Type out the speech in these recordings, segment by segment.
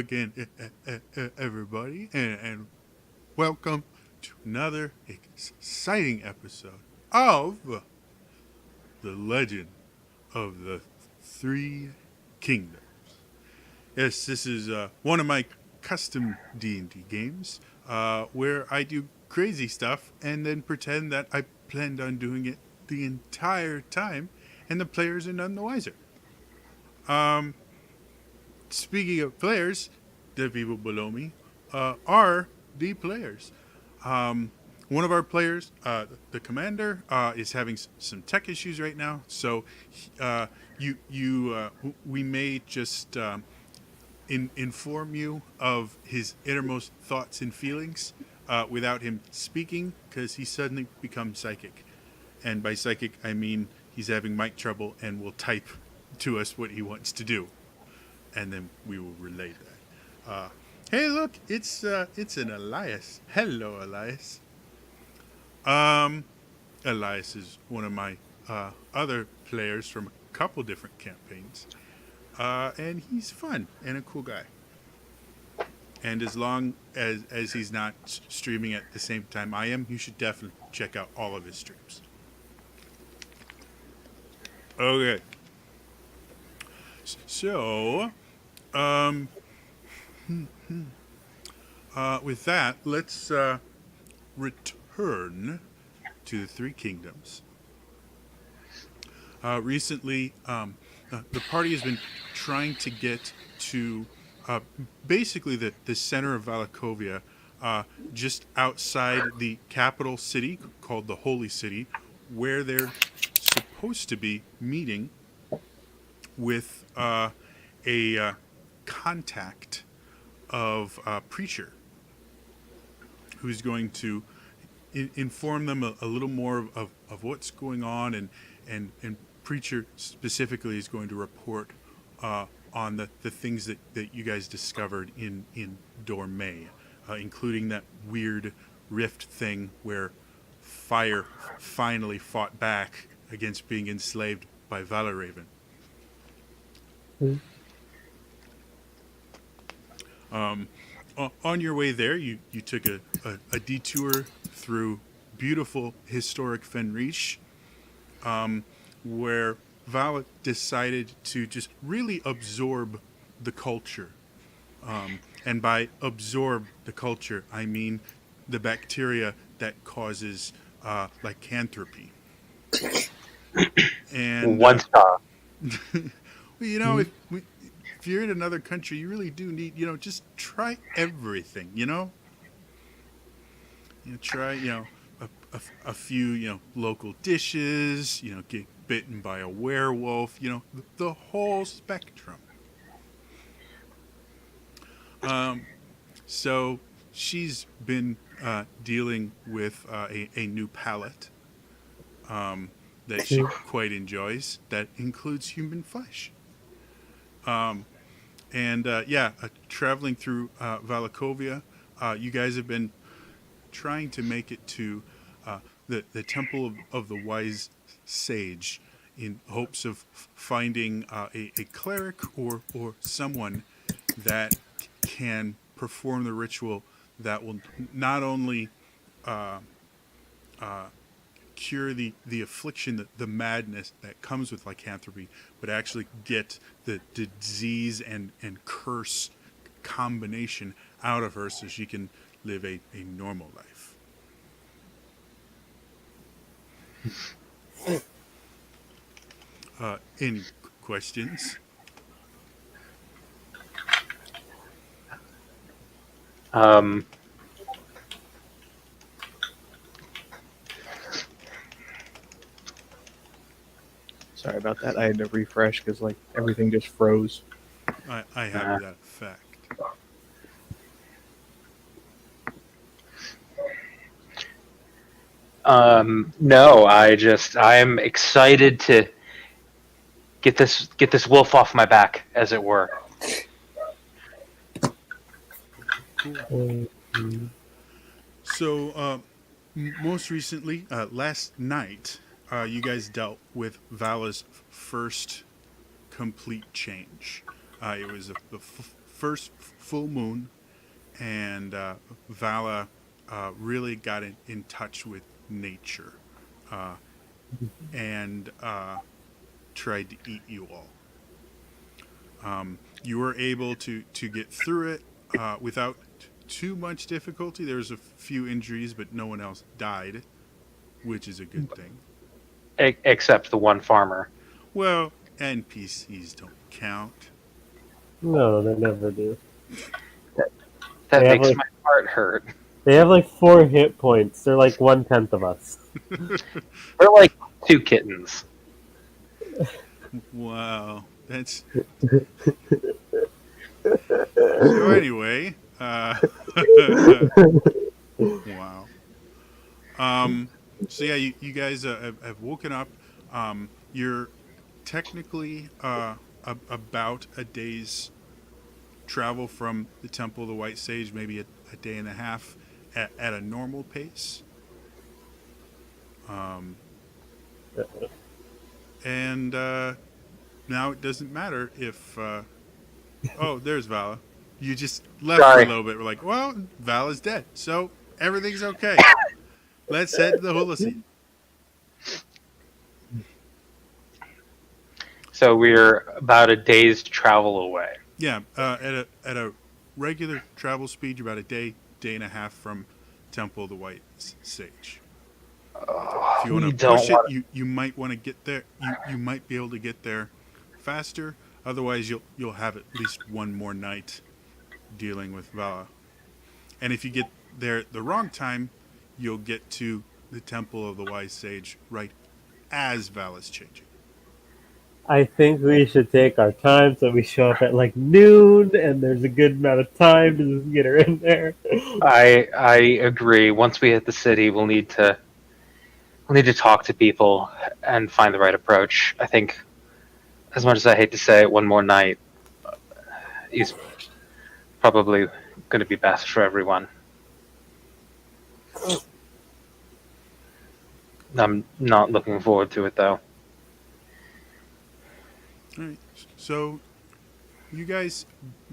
again, everybody, and welcome to another exciting episode of The Legend of the Three Kingdoms. Yes, this is one of my custom D&D games where I do crazy stuff and then pretend that I planned on doing it the entire time, and the players are none the wiser. Speaking of players, the people below me are the players. One of our players, the commander, is having some tech issues right now, so uh, we may just inform you of his innermost thoughts and feelings without him speaking, because he suddenly becomes psychic. And by psychic, I mean he's having mic trouble and will type to us what he wants to do, and then we will relay that. Hey, look, it's an Elias. Hello, Elias. Um, Elias is one of my other players from a couple different campaigns, and he's fun and a cool guy. And as long as he's not streaming at the same time I am, you should definitely check out all of his streams. Okay. So, um, with that, let's return to the Three Kingdoms. Recently, the party has been trying to get to basically the center of Valakovia, just outside the capital city called the Holy City, where they're supposed to be meeting with a contact of a preacher who's going to inform them a little more of what's going on, and preacher specifically is going to report on the things that you guys discovered in Dorme, including that weird rift thing where fire finally fought back against being enslaved by Valaraven. On your way there, you took a detour through beautiful historic Fenrish, where Vala decided to just really absorb the culture. And by absorb the culture, I mean the bacteria that causes lycanthropy. And One star. well, if you're in another country, you really do need, just try everything, try, a few, local dishes, get bitten by a werewolf, the whole spectrum. So she's been dealing with a new palate that she quite enjoys that includes human flesh. Traveling through Valakovia, you guys have been trying to make it to the Temple of the Wise Sage in hopes of finding a cleric or someone that can perform the ritual that will not only cure the affliction, the madness that comes with lycanthropy, but actually get the disease and curse combination out of her so she can live a normal life. Any questions? Sorry about that. I had to refresh because everything just froze. I have that fact. No, I'm excited to get this wolf off my back, as it were. Cool. So, most recently, last night, you guys dealt with Vala's first complete change. It was the first full moon, and Vala really got in touch with nature, uh, and tried to eat you all. You were able to get through it without too much difficulty. There was a few injuries, but no one else died, which is a good thing. Except the one farmer. Well, NPCs don't count. No, they never do. That They have, makes like- my heart hurt. They have like 4 hit points. They're like 1/10 of us. We're like 2 kittens. Wow, that's. So anyway, wow. So yeah, you guys have woken up. You're technically about a day's travel from the Temple of the White Sage, maybe a day and a half at a normal pace. And now it doesn't matter if. Oh, there's Vala. You just left Sorry. for a little bit. We're like, well, Vala's dead, so everything's okay. Let's head to the Hula Seat. So we're about a day's travel away. Yeah, at a regular travel speed, you're about a day and a half from Temple of the White Sage. If you want we to don't push wanna- it, you might want to get there. You might be able to get there faster. Otherwise, you'll have at least one more night dealing with Vala. And if you get there at the wrong time, you'll get to the Temple of the Wise Sage right as Vala's changing. I think we should take our time so we show up at like noon and there's a good amount of time to just get her in there. I agree. Once we hit the city, we'll need to talk to people and find the right approach. I think, as much as I hate to say it, one more night is probably going to be best for everyone. I'm not looking forward to it, though. All right. So, you guys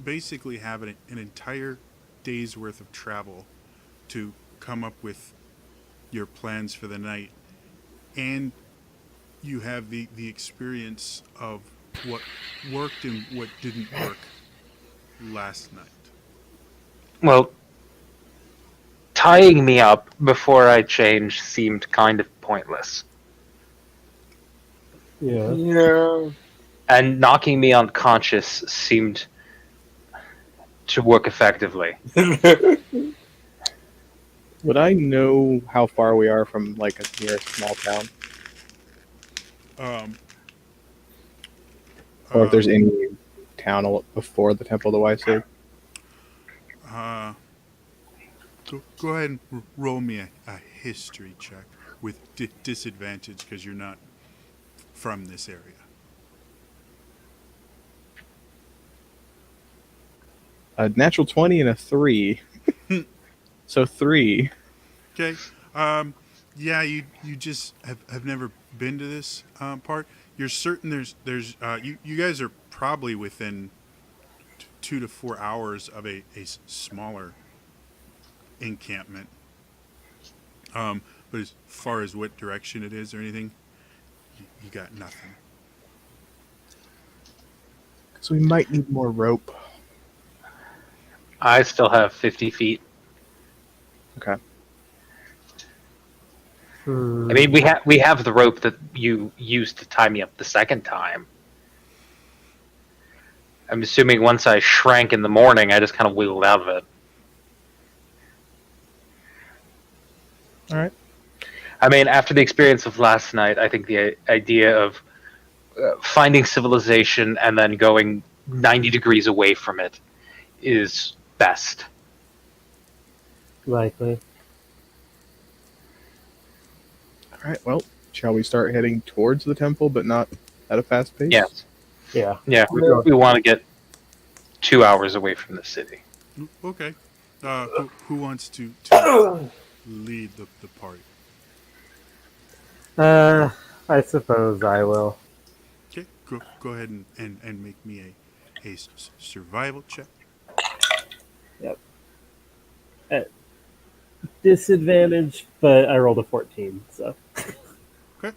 basically have an entire day's worth of travel to come up with your plans for the night, and you have the experience of what worked and what didn't work last night. Well, tying me up before I changed seemed kind of pointless. Yeah. Yeah. And knocking me unconscious seemed to work effectively. Would I know how far we are from like a nearest small town, or if there's any town before the Temple of the Wise Sage? Go ahead and roll me a history check with disadvantage because you're not from this area. A natural 20 and a 3. So 3. Okay. Yeah, you just have never been to this part. You're certain there's you guys are probably within 2 to 4 hours of a smaller encampment. But as far as what direction it is or anything, you got nothing. So we might need more rope. I still have 50 feet. Okay. I mean, we have the rope that you used to tie me up the second time. I'm assuming once I shrank in the morning, I just kind of wiggled out of it. All right. I mean, after the experience of last night, I think the idea of finding civilization and then going 90 degrees away from it is best. Likely. All right. Well, shall we start heading towards the temple, but not at a fast pace? Yes. Yeah. Yeah, we want to get 2 hours away from the city. Okay. Who wants to lead the party? I suppose I will. Okay. Go ahead and make me a survival check. at disadvantage, but I rolled a 14, so. Okay.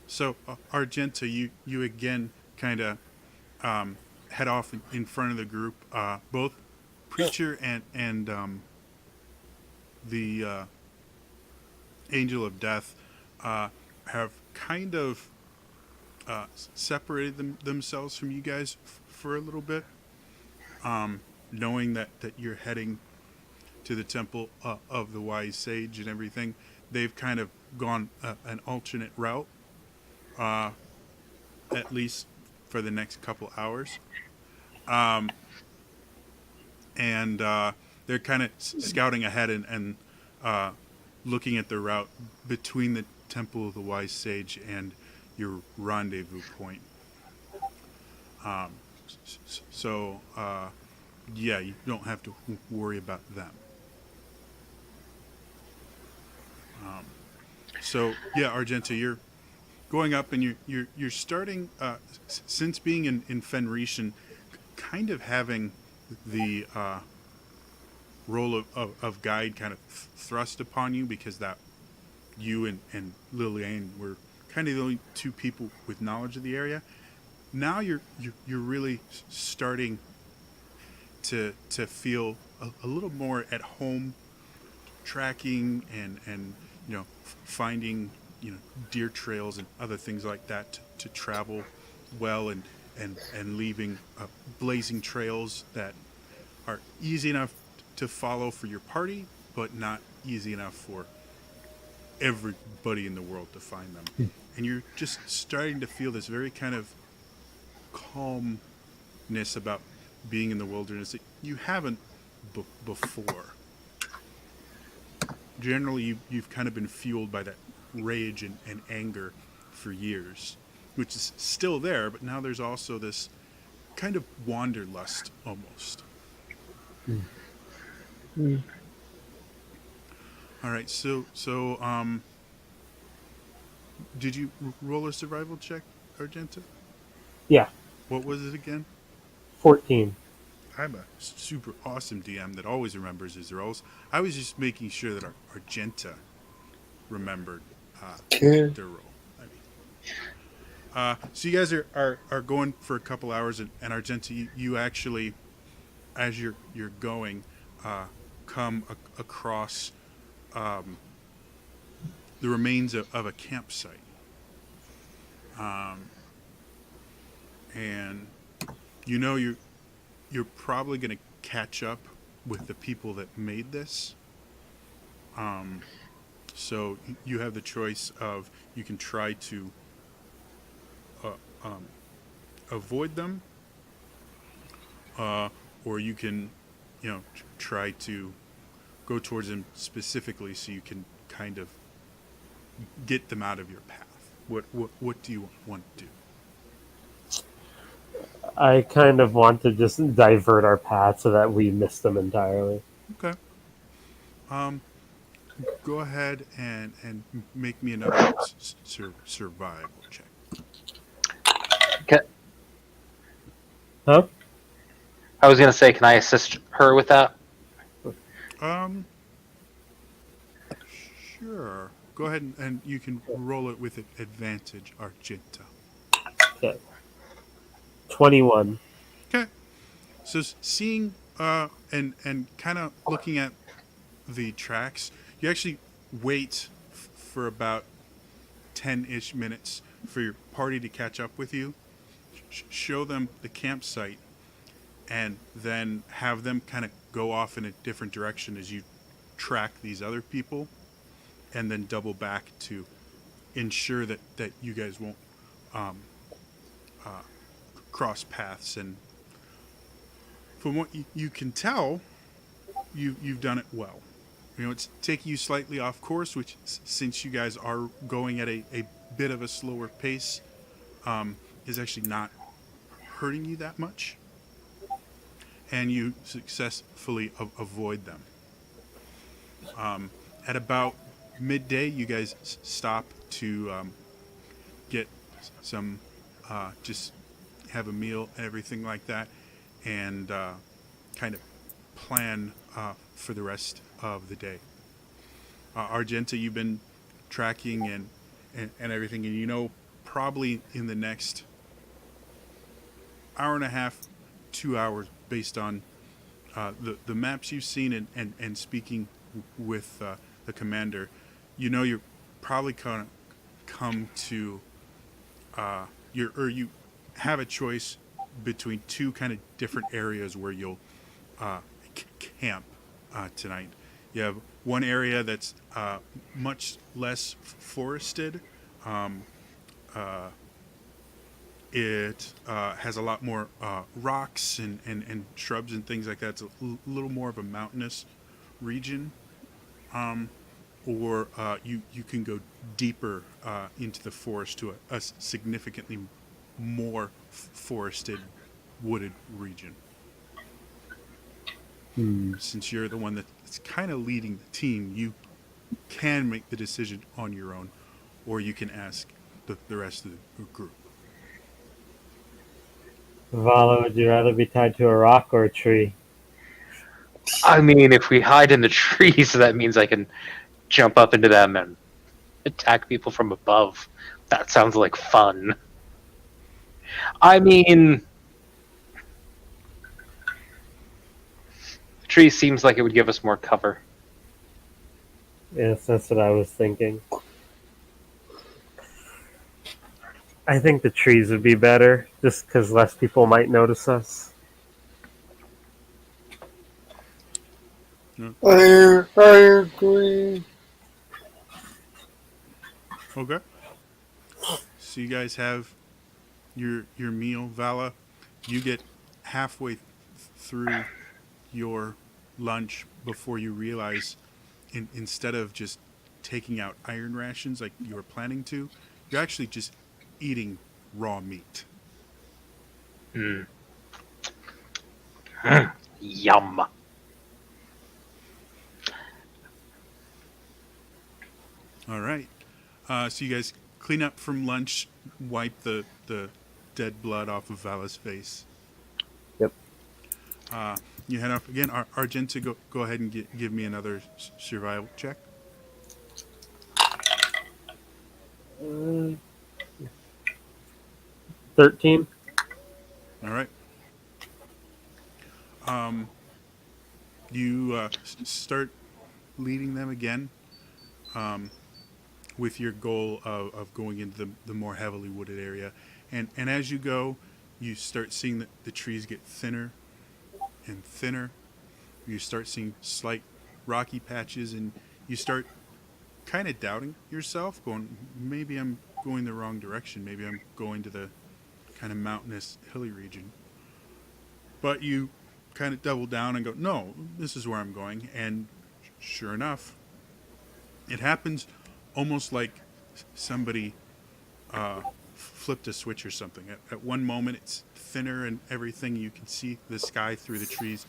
So, Argenta, you again kind of head off in front of the group. Both Preacher and the Angel of Death have kind of separated themselves from you guys for a little bit, knowing that you're heading to the Temple of the Wise Sage and everything. They've kind of gone an alternate route, at least for the next couple hours. And they're kind of scouting ahead and looking at the route between the Temple of the Wise Sage and your rendezvous point. So, yeah, you don't have to worry about them. So, yeah, Argenta, you're going up and you're starting, since being in Fenrisian, kind of having the role of guide kind of thrust upon you, because that you and Liliane were kind of the only two people with knowledge of the area. Now you're really starting to feel a little more at home, tracking and finding deer trails and other things like that to travel well, and leaving blazing trails that are easy enough to follow for your party, but not easy enough for everybody in the world to find them. And you're just starting to feel this very kind of calmness about being in the wilderness that you haven't before. Generally, you've kind of been fueled by that rage and anger for years, which is still there, but now there's also this kind of wanderlust almost. All right, so did you roll a survival check, Argenta? Yeah, What was it again? 14. I'm a super awesome DM that always remembers his rolls. I was just making sure that Argenta remembered their roll. So you guys are going for a couple hours, and Argenta, you actually, as you're going, come across the remains of a campsite, and you're probably going to catch up with the people that made this. So you have the choice of, you can try to avoid them, or you can, try to go towards them specifically so you can kind of get them out of your path. What do you want to do? I kind of want to just divert our path so that we miss them entirely. Okay. Go ahead and make me another survival check. Okay. Huh? I was gonna say, can I assist her with that? Sure. Go ahead and you can roll it with advantage, Argenta. Okay. 21. Okay. So seeing and kind of looking at the tracks, you actually wait for about 10-ish minutes for your party to catch up with you, show them the campsite, and then have them kind of go off in a different direction as you track these other people, and then double back to ensure that you guys won't cross paths. And from what you can tell, you've done it well. It's taking you slightly off course, which, since you guys are going at a bit of a slower pace, is actually not hurting you that much. And you successfully avoid them. At about midday, you guys stop to get some, just have a meal and everything like that, and kind of plan for the rest of the day. Argenta, you've been tracking and everything, and you know probably in the next hour and a half, 2 hours, based on the maps you've seen and speaking with the commander, you know you're probably gonna come to you have a choice between two kind of different areas where you'll uh, camp tonight. You have one area that's much less forested. Um, uh, it has a lot more rocks and shrubs and things like that. It's a little more of a mountainous region. Um, or you can go deeper into the forest to a significantly more forested, wooded region. Since you're the one that's kind of leading the team, you can make the decision on your own, or you can ask the rest of the group. Vala, would you rather be tied to a rock or a tree? I mean, if we hide in the trees, that means I can jump up into them and attack people from above. That sounds like fun. I mean, the tree seems like it would give us more cover. Yes, that's what I was thinking. I think the trees would be better, just because less people might notice us. I agree. Okay. So you guys have your meal. Vala, you get halfway through your lunch before you realize, instead of just taking out iron rations like you were planning to, you're actually just eating raw meat. Mm. Yum. All right. So you guys clean up from lunch, wipe the dead blood off of Vala's face. Yep. You head off again. Argenta, go ahead and give me another survival check. 13. All right. You start leading them again, with your goal of going into the more heavily wooded area. And as you go, you start seeing the trees get thinner and thinner. You start seeing slight rocky patches, and you start kind of doubting yourself, going, maybe I'm going the wrong direction. Maybe I'm going to the kind of mountainous, hilly region. But you kind of double down and go, no, this is where I'm going. And sure enough, it happens almost like somebody flipped a switch or something. At one moment, it's thinner and everything. You can see the sky through the trees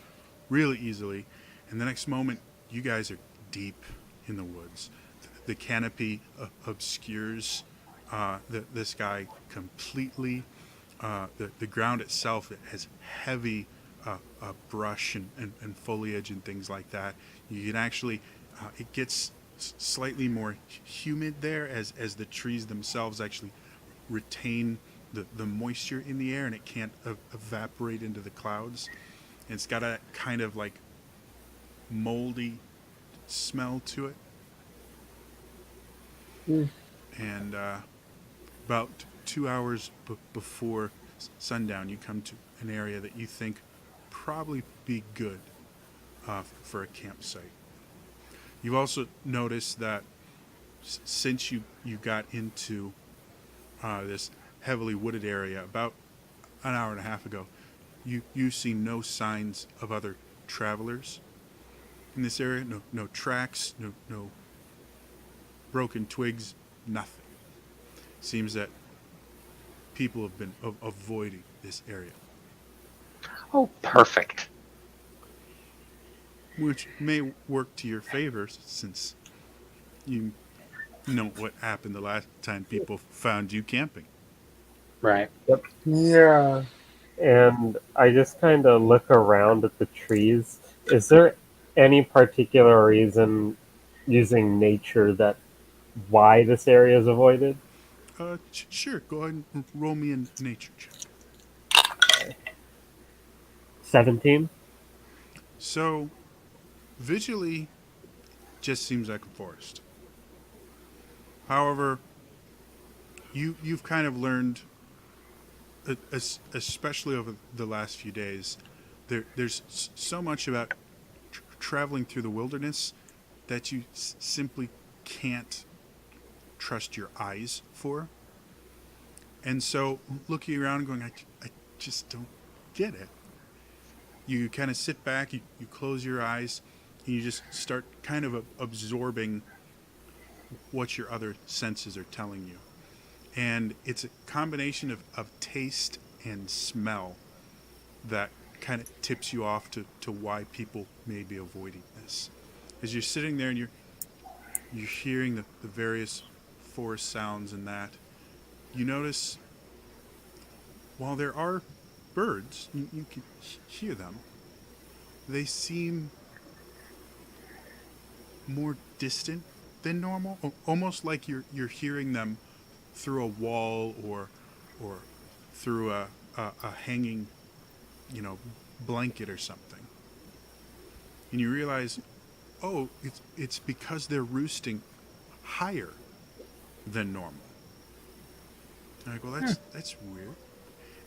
really easily. And the next moment, you guys are deep in the woods. The canopy obscures the sky completely. The ground itself, it has heavy brush and foliage and things like that. You can actually, it gets slightly more humid there as the trees themselves actually retain the moisture in the air, and it can't evaporate into the clouds. And it's got a kind of like moldy smell to it. And about 2 hours before sundown, you come to an area that you think probably be good for a campsite. You've also noticed that since you got into this heavily wooded area about an hour and a half ago, you see no signs of other travelers in this area. No tracks, no broken twigs, nothing. Seems that people have been avoiding this area, Oh, perfect. which may work to your favor since you know what happened the last time people found you camping. Right. Yeah. And I just kind of look around at the trees Is there any particular reason using nature that why this area is avoided? Sure. Go ahead and roll me a nature check. 17? So, visually, just seems like a forest. However, you've kind of learned, especially over the last few days, there's so much about traveling through the wilderness that you simply can't trust your eyes for. And so, looking around, going, I just don't get it. You kind of sit back, you close your eyes, and you just start kind of absorbing what your other senses are telling you. And it's a combination of taste and smell that kind of tips you off to why people may be avoiding this. As you're sitting there and you're hearing the various forest sounds and that, you notice while there are birds, you can hear them, they seem more distant than normal, almost like you're hearing them through a wall or through a hanging, blanket or something. And you realize, oh, it's because they're roosting higher than normal. And I go, that's weird.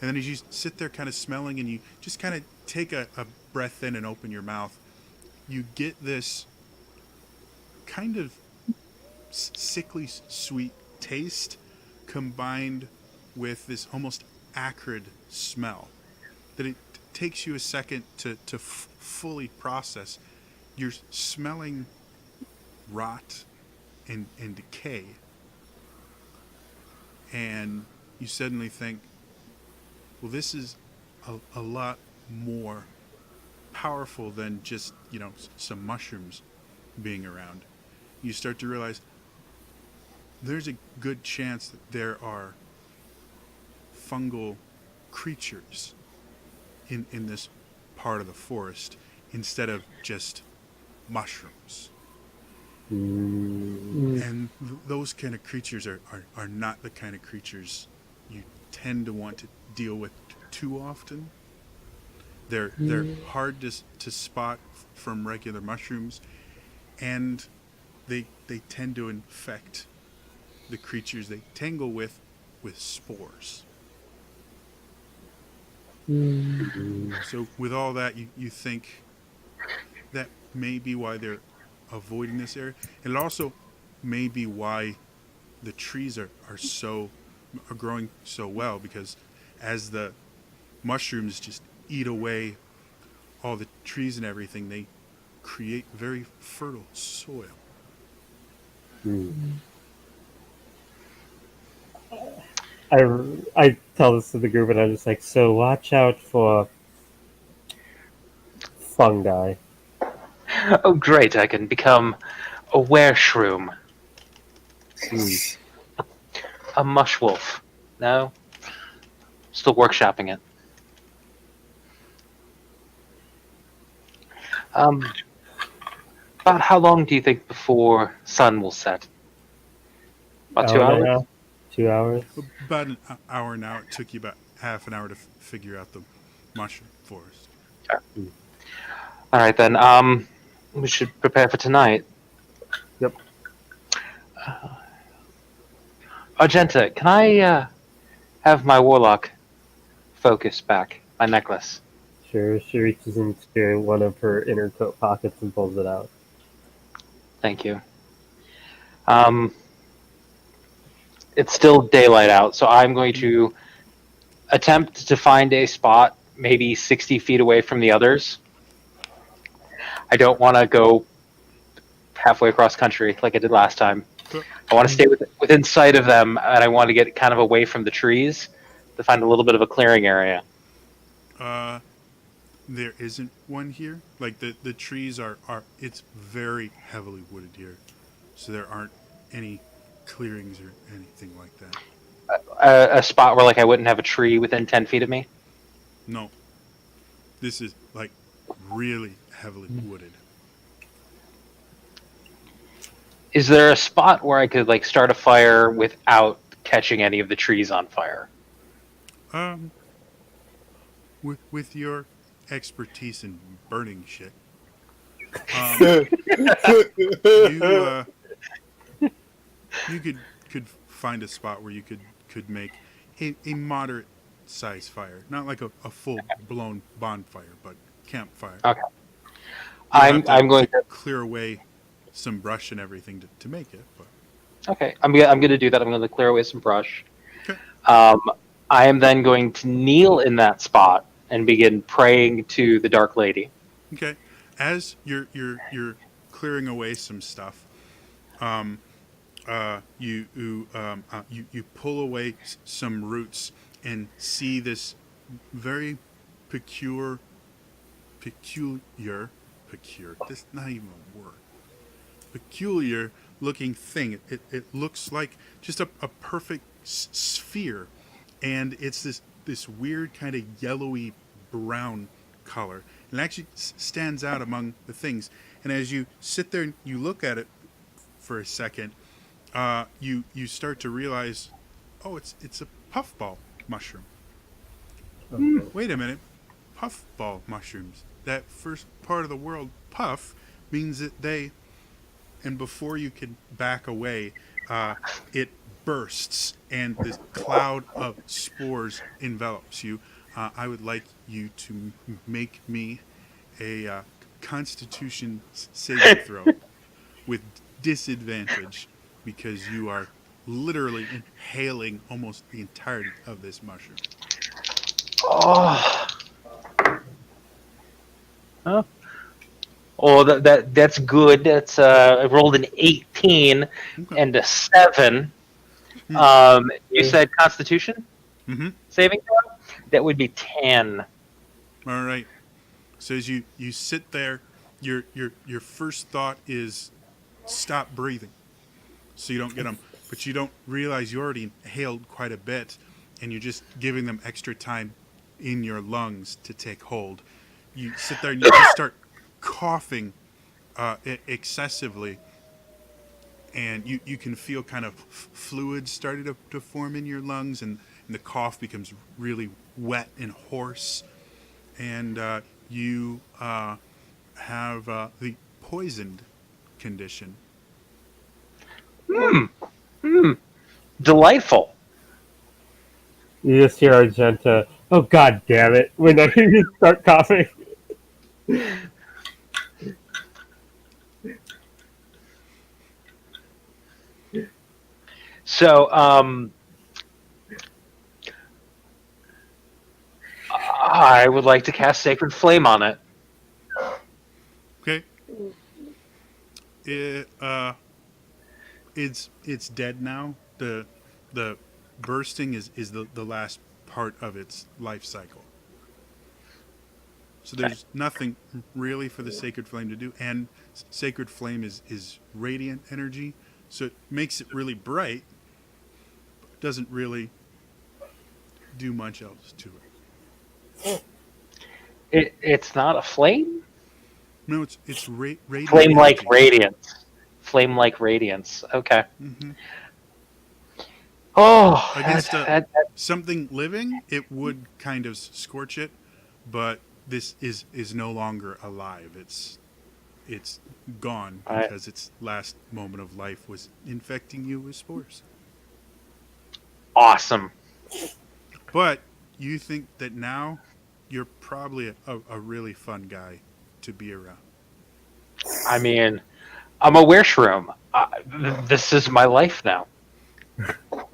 And then as you sit there kind of smelling and you just kind of take a breath in and open your mouth, you get this kind of sickly sweet taste combined with this almost acrid smell that it takes you a second to fully process. You're smelling rot and decay, and you suddenly think, well, this is a lot more powerful than just, some mushrooms being around. You start to realize there's a good chance that there are fungal creatures in this part of the forest instead of just mushrooms. And those kind of creatures are not the kind of creatures you tend to want to deal with too often. They're hard to spot from regular mushrooms, and they tend to infect the creatures they tangle with spores. So with all that, you think that may be why they're avoiding this area. And it also may be why the trees are growing so well, because as the mushrooms just eat away all the trees and everything, they create very fertile soil. I tell this to the group, and I'm just like, so watch out for fungi. Oh, great! I can become a wereshroom, a mushwolf. No, still workshopping it. About how long do you think before sun will set? About 2 Hour and a hours? half, 2 hours. About an hour now. It took you about half an hour to figure out the mushroom forest. All right then. We should prepare for tonight. Yep. Argenta, can I have my warlock focus back? My necklace. Sure, she reaches into one of her inner coat pockets and pulls it out. Thank you. It's still daylight out, so I'm going to attempt to find a spot maybe 60 feet away from the others. I don't want to go halfway across country like I did last time. I want to stay within sight of them, and I want to get kind of away from the trees to find a little bit of a clearing area. There isn't one here. Like the trees are it's very heavily wooded here, so there aren't any clearings or anything like that. A spot where like I wouldn't have a tree within 10 feet of me. No, this is like really heavily wooded. Is there a spot where I could like start a fire without catching any of the trees on fire? Um, with your expertise in burning shit, you you could find a spot where you could make a moderate size fire, not like a full blown bonfire, but campfire. Okay. You'll have I'm going to to. clear away some brush and everything to make it. But Okay, I'm going to do that. I'm going to clear away some brush. okay. I am then going to kneel in that spot and begin praying to the Dark Lady. Okay, as you're clearing away some stuff, you pull away some roots and see this very peculiar. This not even a word. Peculiar looking thing. It looks like just a perfect sphere, and it's this weird kind of yellowy brown color. And it actually stands out among the things. And as you sit there and you look at it for a second, you start to realize, oh, it's a puffball mushroom. Wait a minute, puffball mushrooms. That first part of the word, puff, means that they, and before you can back away, it bursts and this cloud of spores envelops you. I would like you to make me a Constitution saving throw with disadvantage because you are literally inhaling almost the entirety of this mushroom. Oh. Huh? Oh, that's good. That's I rolled an 18 Okay. and a 7. You said Constitution Mm-hmm. saving throw? That would be 10. All right. So as you sit there, your first thought is stop breathing, so you don't get them. But you don't realize you already inhaled quite a bit, and you're just giving them extra time in your lungs to take hold. You sit there and you just start coughing excessively, and you can feel kind of fluid starting to form in your lungs, and the cough becomes really wet and hoarse, and you have the poisoned condition. Delightful. You just hear Argenta. Oh God damn it! When you start coughing. So, I would like to cast Sacred Flame on it. Okay. It's dead now. The bursting is the last part of its life cycle. So there's nothing really for the Sacred Flame to do, and Sacred Flame is radiant energy, so it makes it really bright, but doesn't really do much else to it. It's not a flame? No, it's radiant. Flame-like energy. radiance. Flame-like radiance. Okay. Mhm. Oh, Against that- something living, it would kind of scorch it, but this is no longer alive. It's gone Right. because its last moment of life was infecting you with spores. awesome. But you think that now you're probably a really fun guy to be around. I mean, I'm a wereshroom. This is my life now. All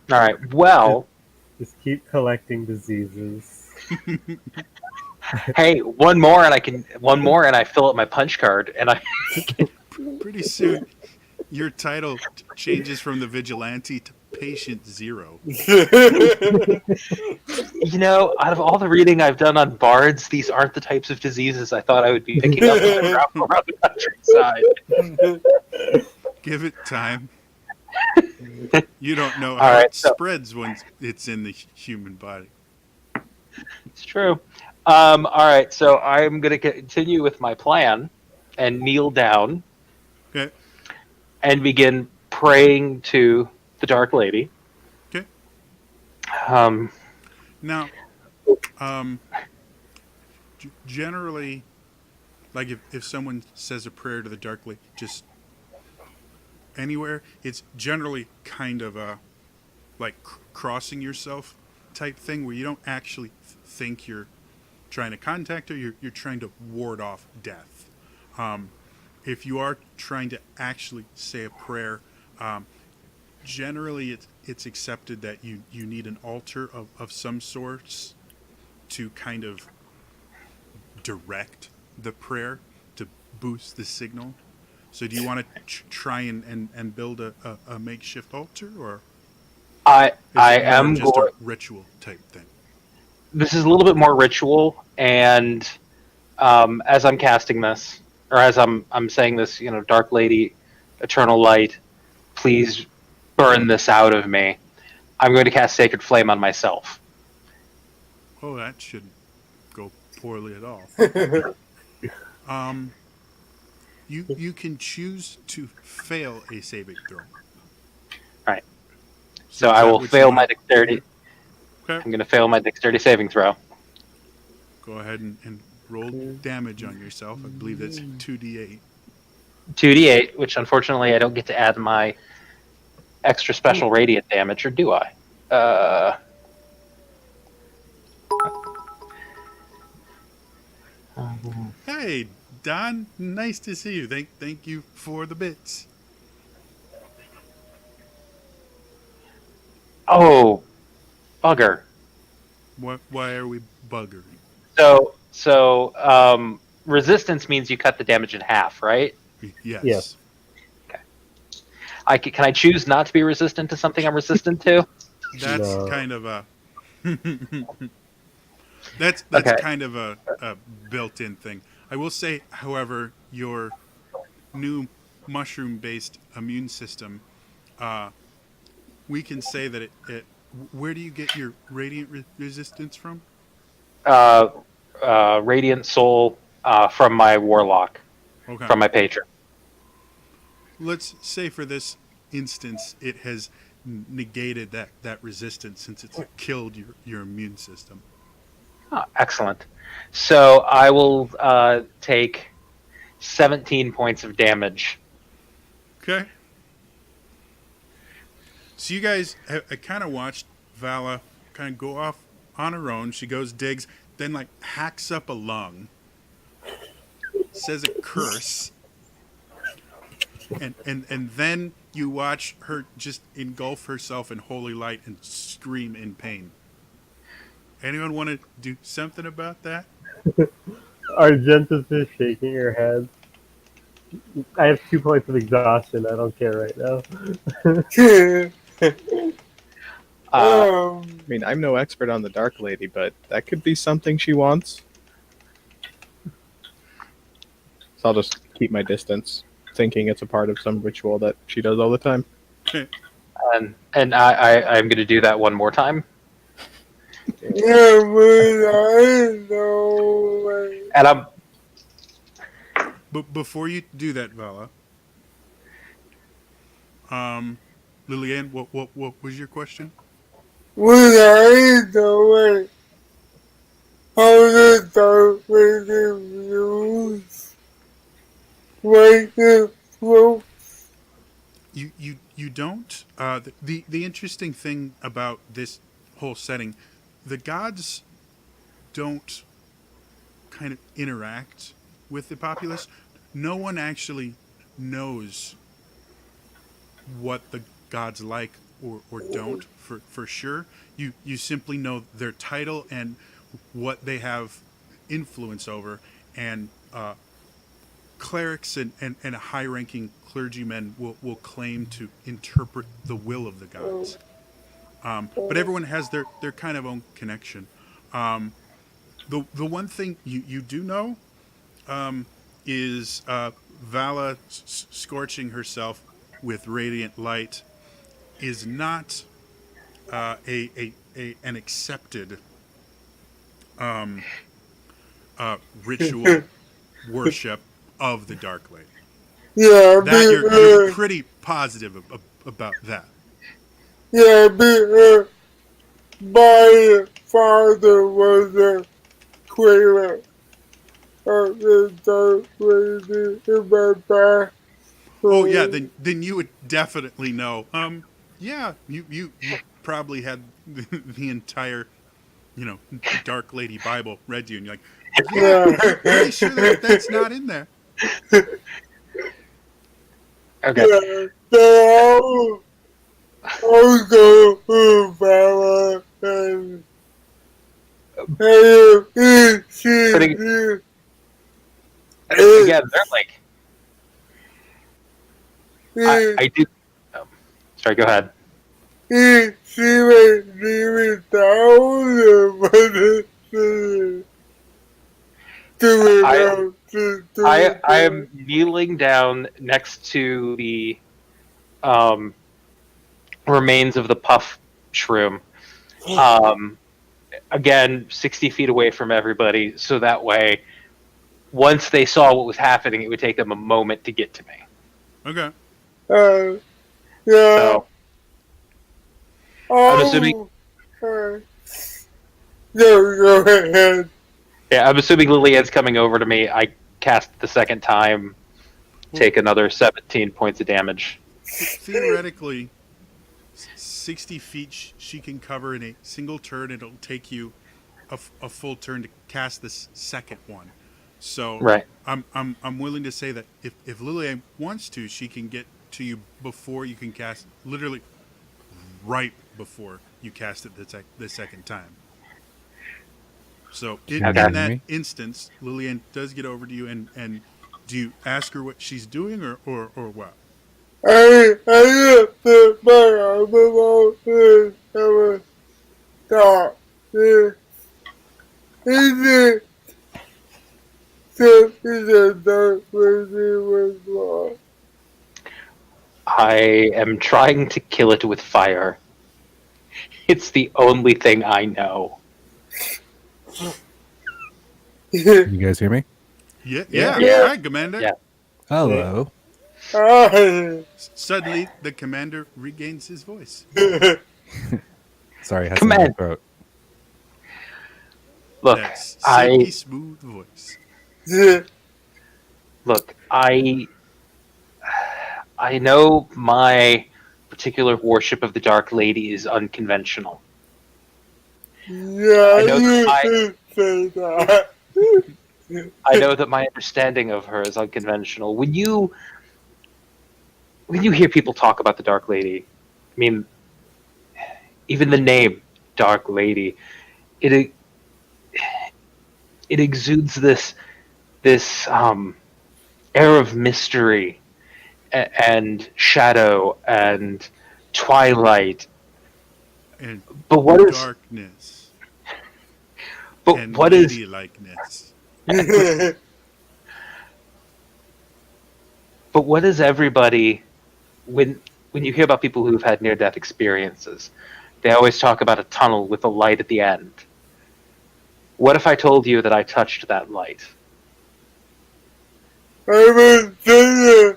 right. Well, Just keep collecting diseases. hey, one more and I fill up my punch card and I. Pretty soon, your title changes from the vigilante to patient zero. You know, out of all the reading I've done on bards, these aren't the types of diseases I thought I would be picking up when I travel around the countryside. Give it time. You don't know All how right, it so- spreads when it's in the human body. It's true. All right, so I'm going to continue with my plan and kneel down Okay. and begin praying to the Dark Lady. Okay. Um, Now, um, generally, like if someone says a prayer to the Dark Lady, just anywhere, it's generally kind of a like crossing yourself type thing where you don't actually think you're trying to contact her. You're trying to ward off death. If you are trying to actually say a prayer, um, generally it's accepted that you need an altar of some sorts to kind of direct the prayer to boost the signal. So do you want to try and build a makeshift altar, or I is I it more am of just going. a ritual type thing? This is a little bit more ritual, and as I'm casting this, or as I'm saying this, Dark Lady, Eternal Light, please burn this out of me. I'm going to cast Sacred Flame on myself. Oh, that shouldn't go poorly at all. Um, you can choose to fail a saving throw. Right. So is I that will what you fail wanna my dexterity. Okay. I'm going to fail my dexterity saving throw. Go ahead and roll damage on yourself. I believe that's 2d8. 2d8, which unfortunately I don't get to add my extra special radiant damage, or do I? Hey, Don, nice to see you. Thank you for the bits. Oh, bugger. Why are we buggering? So resistance means you cut the damage in half, right? Yes. Yes. Can I choose not to be resistant to something I'm resistant to? That's No. kind of a that's Okay. kind of a built-in thing. I will say, however, your new mushroom-based immune system, uh, we can say that it. Where do you get your radiant resistance from? Uh, Radiant Soul from my Warlock, Okay. from my patron. Let's say for this instance, it has negated that resistance since it's killed your immune system. Oh, excellent. So I will take 17 points of damage. Okay. So you guys, I kind of watched Vala kind of go off on her own. She goes, digs, then like hacks up a lung, says a curse, and then you watch her just engulf herself in holy light and scream in pain. Anyone want to do something about that? Argentus is shaking her head. I have 2 points of exhaustion. I don't care right now. Uh, I mean, I'm no expert on the Dark Lady, but that could be something she wants. So I'll just keep my distance, thinking it's a part of some ritual that she does all the time. and I'm going to do that one more time. Yeah, but I know. And I'm But before you do that, Vala, Lillian, what was your question? What I know. How the dark reviews. Like the flow. You don't. The interesting thing about this whole setting, the gods don't kind of interact with the populace. No one actually knows what the gods like or don't for sure. You simply know their title and what they have influence over, and clerics and high-ranking clergymen will claim to interpret the will of the gods. But everyone has their kind of own connection. The one thing you do know is Vala scorching herself with radiant light is not an accepted ritual worship of the Dark Lady. Yeah, That you're pretty positive about that. yeah, my father was a creator of the Dark Lady in my back. Oh yeah, then you would definitely know. Yeah, you probably had the entire, Dark Lady Bible read to you, and you're like, yeah, Yeah. pretty sure that's not in there. Okay. Yeah, so I'll go to Bella and see But ag- you. again, they're like, I do. Oh, sorry, go ahead. She was leaving town, but I am kneeling down next to the remains of the puff shroom. Again, 60 feet away from everybody, so that way, once they saw what was happening, it would take them a moment to get to me. Okay. yeah. So I'm assuming. No, go ahead. Yeah, I'm assuming Lillian's coming over to me. I cast the second time, take another 17 points of damage. Theoretically, 60 feet she can cover in a single turn. It'll take you a full turn to cast this second one. So Right. I'm willing to say that if Lillian wants to, she can get to you before you can cast. Literally, right before you cast it the second time. So in Okay. that instance, Lillian does get over to you, and do you ask her what she's doing or what? I put my arm around her and stop. Is it something that Dark Lady was wrong? I am trying to kill it with fire. It's the only thing I know. Can you guys hear me? Yeah. Yeah. Hi, Commander. Yeah. Hello. Suddenly, the commander regains his voice. Sorry, I had something in my Command. throat. Look, That silky I smooth voice. look, I know my particular worship of the Dark Lady is unconventional. Yeah, I know you that should say that. I know that my understanding of her is unconventional. When you hear people talk about the Dark Lady, I mean, even the name Dark Lady, it exudes this air of mystery and shadow and twilight. And But what is darkness. but And what is likeness. but what is everybody when you hear about people who've had near death experiences? They always talk about a tunnel with a light at the end. What if I told you that I touched that light? I was saying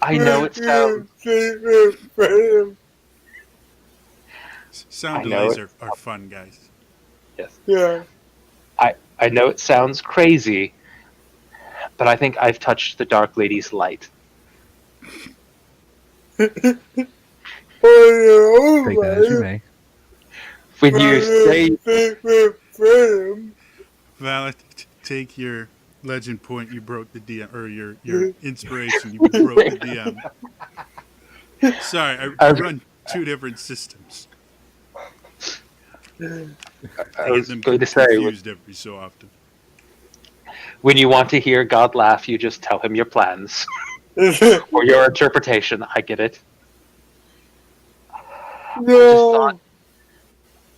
I know it sounds Sound I know delays are fun, guys. Yeah. I know it sounds crazy, but I think I've touched the Dark Lady's light. Take that as you may. When you say Val, take your legend point. You broke the DM, or your inspiration. You broke the DM. Sorry, I run two different systems. I was get them going to say, confused every so often. when you want to hear God laugh, you just tell him your plans or your interpretation. I get it. No.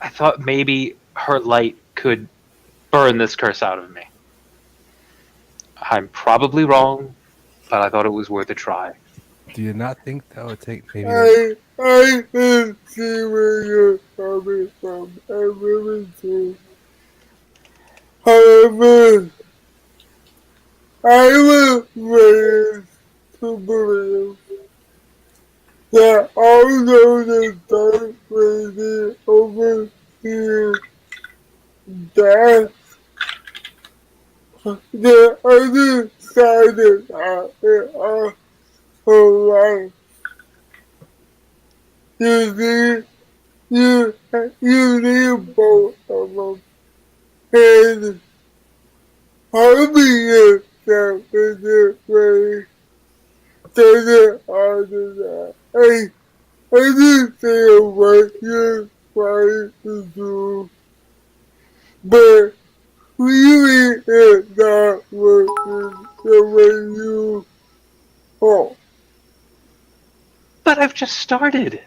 I thought maybe her light could burn this curse out of me. I'm probably wrong, but I thought it was worth a try. Do you not think that would take maybe? I can see where you're coming from. I really do. However, I was raised to believe that although the dark lady oversees death, the other side of that is also life. You need, you need both of them. And harming yourself in this way doesn't honor that. I understand what you're trying to do, but really it's not working the way you hope. But I've just started.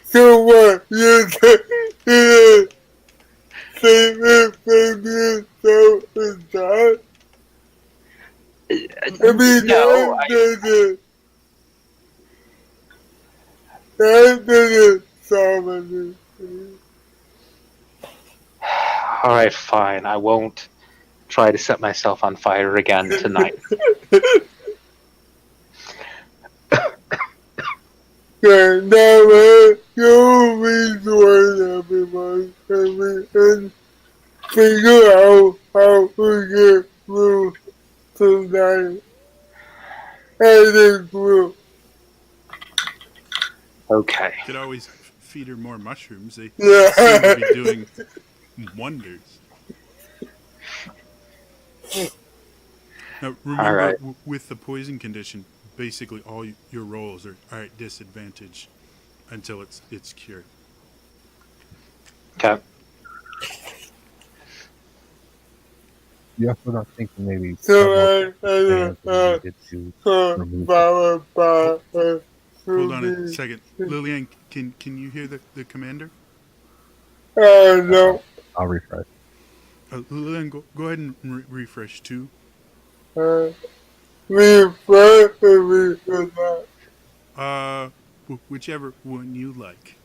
So what you're saying is save it from yourself and that? I mean, No, that doesn't solve anything. all right, fine. I won't try to set myself on fire again tonight. Yeah, now you'll rejoin everyone and figure out how to get through tonight as a group. Okay. Could always feed her more mushrooms. They Yeah. seem to be doing wonders. Now, remember, All right. with the poison condition, basically all your rolls are at disadvantage until it's cured. Okay. You also don't think that maybe So plans would be needed to remove it? Hold on a second, Lillian. Can you hear the commander? No. I'll refresh. Lillian, go ahead and refresh too. Refresh that. Whichever one you like.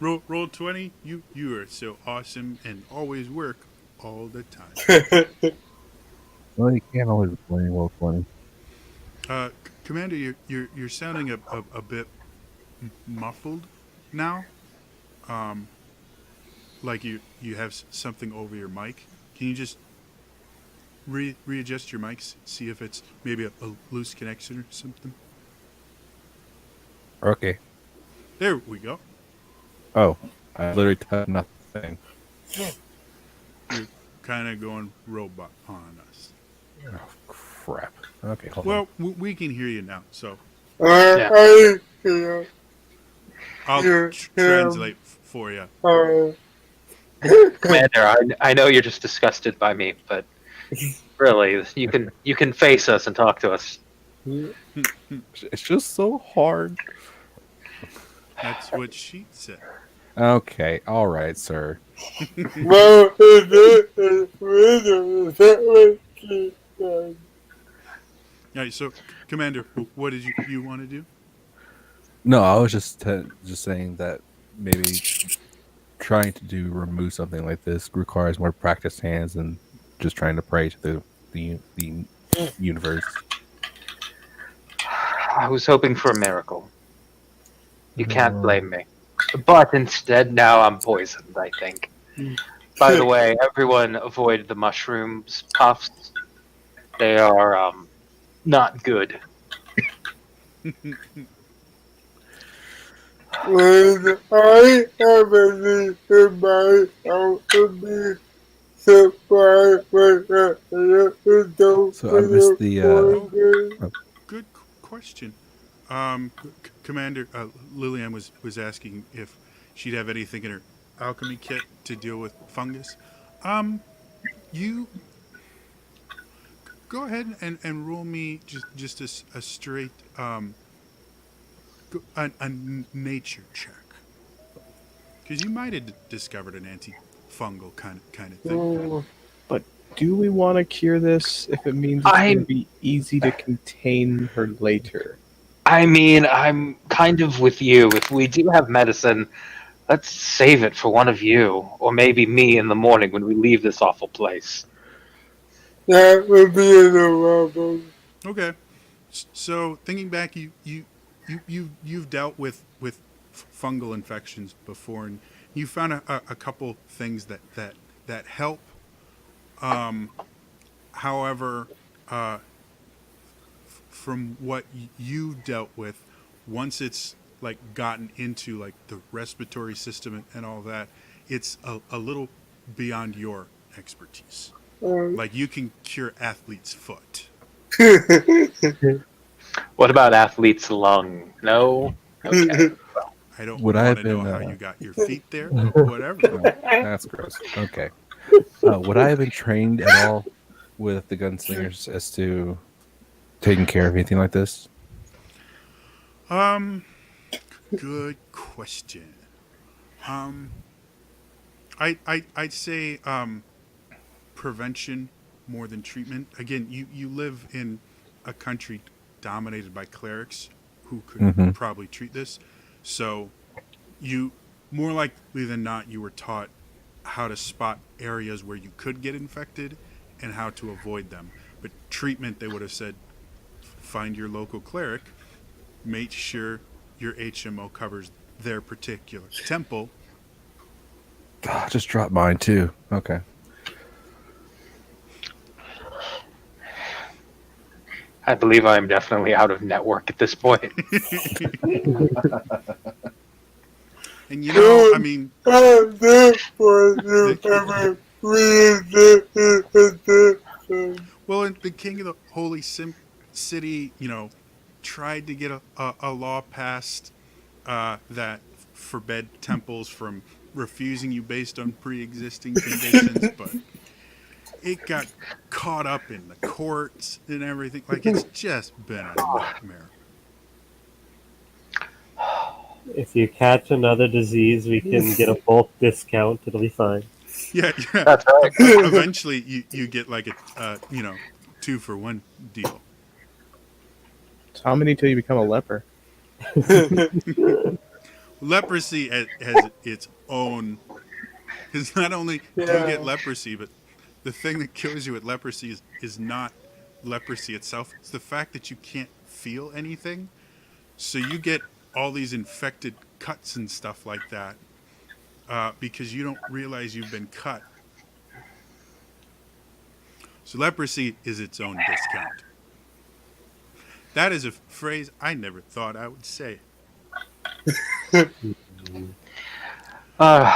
Roll 20. You are so awesome and always work all the time. Well, you can't always blame roll 20. Commander, you're sounding a bit muffled now. Like you have something over your mic. Can you just readjust your mics? See if it's maybe a loose connection or something. Okay. There we go. Oh, I literally touched nothing. You're kind of going robot on us. Oh, crap. Okay, hold on. Well, we can hear you now, so I feel. I'll Yeah. translate for you. Commander, I know you're just disgusted by me, but really, you can face us and talk to us. It's just so hard. That's what she said. Okay, all right, sir. Well, is that what she said? All right, so Commander, what did you want to do? No, I was just saying that maybe trying to remove something like this requires more practiced hands than just trying to pray to the universe. I was hoping for a miracle. You can't blame me. But instead, now I'm poisoned, I think. By the way, everyone avoid the mushrooms puffs. They are not good. When I have any in my house to be surprised with that, So I missed the, Good question. Commander Lillian was asking if she'd have anything in her alchemy kit to deal with fungus. You go ahead and roll me just a straight a nature check, because you might have discovered an antifungal kind of thing. Do we want to cure this if it means it's going I'm- to be easy to contain her later? I mean, I'm kind of with you. If we do have medicine, let's save it for one of you, or maybe me in the morning when we leave this awful place. That would be adorable. Okay. So thinking back, you've dealt with fungal infections before, and you found a couple things that help. However, from what you dealt with, once it's like gotten into like the respiratory system and all that, it's a little beyond your expertise. Like you can cure athlete's foot. What about athlete's lung? No? Okay. I don't Would I want have to know been, how you got your feet there, but whatever. That's gross. Okay. Would I have been trained at all with the gunslingers as to taking care of anything like this? Good question. I'd say prevention more than treatment. Again, you live in a country dominated by clerics who could Mhm. probably treat this. So you more likely than not you were taught how to spot areas where you could get infected and how to avoid them. But treatment, they would have said, find your local cleric, make sure your HMO covers their particular temple. Ah, I just dropped mine too. Okay. I believe I am definitely out of network at this point. And you know, I mean, I'm there for you ever read. well, and the king of the holy city, you know, tried to get a law passed that forbade temples from refusing you based on pre-existing conditions, but it got caught up in the courts and everything. Like, it's just been a nightmare. If you catch another disease, we can get a bulk discount. It'll be fine. Yeah. That's right. Eventually, you get like a 2-for-1 deal. So how many till you become a leper? Leprosy has its own. Because not only do you get leprosy, but the thing that kills you with leprosy is not leprosy itself. It's the fact that you can't feel anything. So you get all these infected cuts and stuff like that because you don't realize you've been cut. So leprosy is its own discount. That is a phrase I never thought I would say. All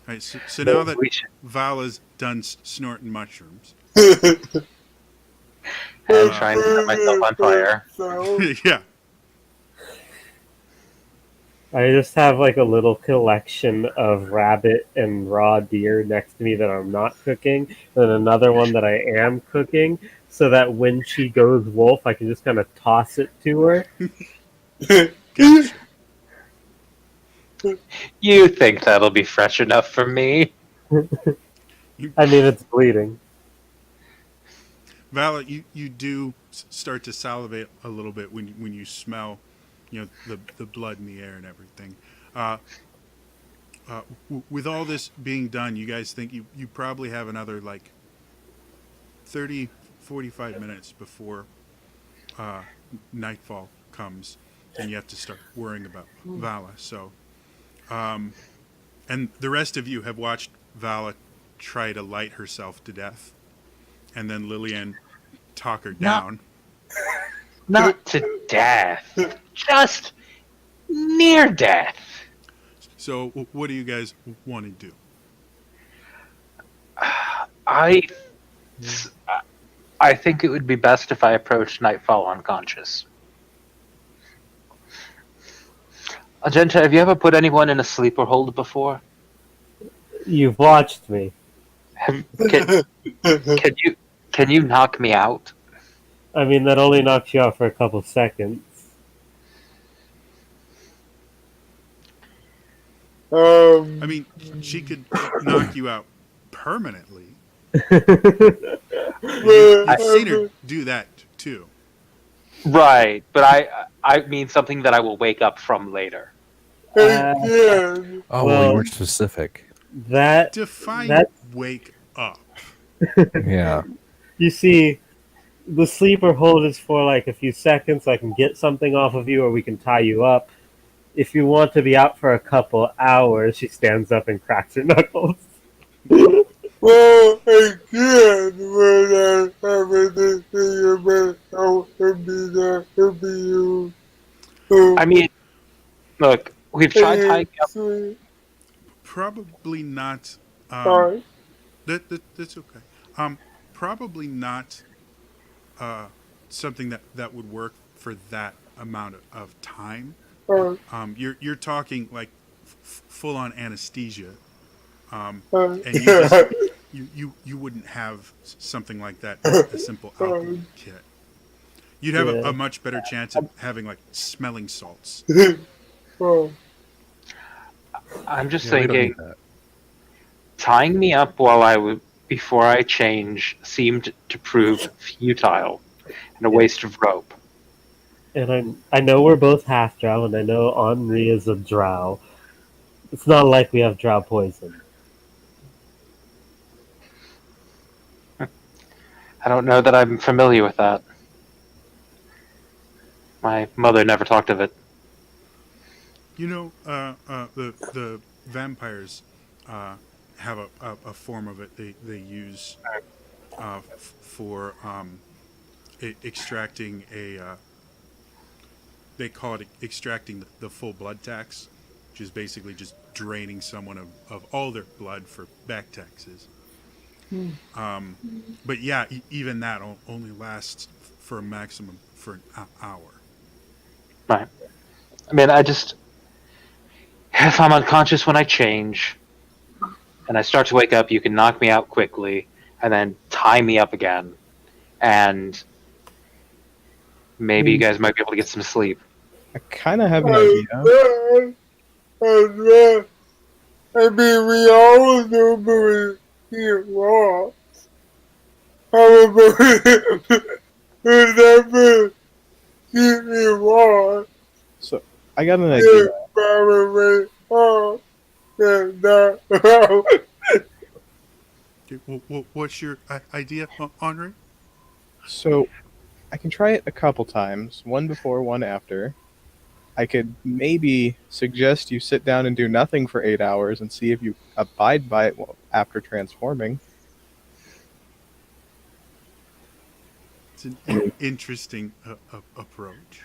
right, so now that We should- Vala's done snorting mushrooms, and trying to set myself on fire. yeah, I just have like a little collection of rabbit and raw deer next to me that I'm not cooking, and another one that I am cooking, so that when she goes wolf, I can just kind of toss it to her. gotcha. You think that'll be fresh enough for me? I mean, it's bleeding. Vala, you do start to salivate a little bit when you smell, the blood in the air and everything. With all this being done, you guys think you probably have another like 30, 45 minutes before nightfall comes, and you have to start worrying about Vala. So, and the rest of you have watched Vala try to light herself to death, and then Lillian talk her down. Not to death. Just near death. So, what do you guys want to do? I think it would be best if I approached Nightfall unconscious. Agenta, have you ever put anyone in a sleeper hold before? You've watched me. Can you knock me out? I mean, that only knocks you out for a couple seconds. I mean, she could knock you out permanently. You've seen her do that too. Right, but I mean something that I will wake up from later. Again. Oh, well, Well- you were specific. that Define that wake up. Yeah. you see, the sleeper hold is for like a few seconds. So I can get something off of you, or we can tie you up. If you want to be out for a couple hours, she stands up and cracks her knuckles. Well, again, when I have anything about how to be there to be you. I mean, look, we've tried tying up. Sweet. Probably not. Sorry. That's okay. Probably not something that would work for that amount of time. You're talking like full on anesthesia, and you just you wouldn't have something like that as a simple alcohol kit. You'd have Yeah. a much better chance of having like smelling salts. Oh, I'm just Yeah, we don't thinking, need that. tying me up while before I change seemed to prove futile and a waste of rope. And I know we're both half drow, and I know Henri is a drow. It's not like we have drow poison. I don't know that I'm familiar with that. My mother never talked of it. You know, the vampires have a form of it they use for extracting a. They call it extracting the full blood tax, which is basically just draining someone of all their blood for back taxes. But yeah, even that only lasts for a maximum for an hour. Right. I mean, if I'm unconscious when I change, and I start to wake up, you can knock me out quickly, and then tie me up again, and maybe you guys might be able to get some sleep. I kind of have an idea. I mean, we all know believe he lost. However, we never keep me lost. So I got an idea. Probably off. And Okay, what's your idea, Henri? So I can try it a couple times, one before, one after. I could maybe suggest you sit down and do nothing for 8 hours and see if you abide by it after transforming. It's an interesting approach.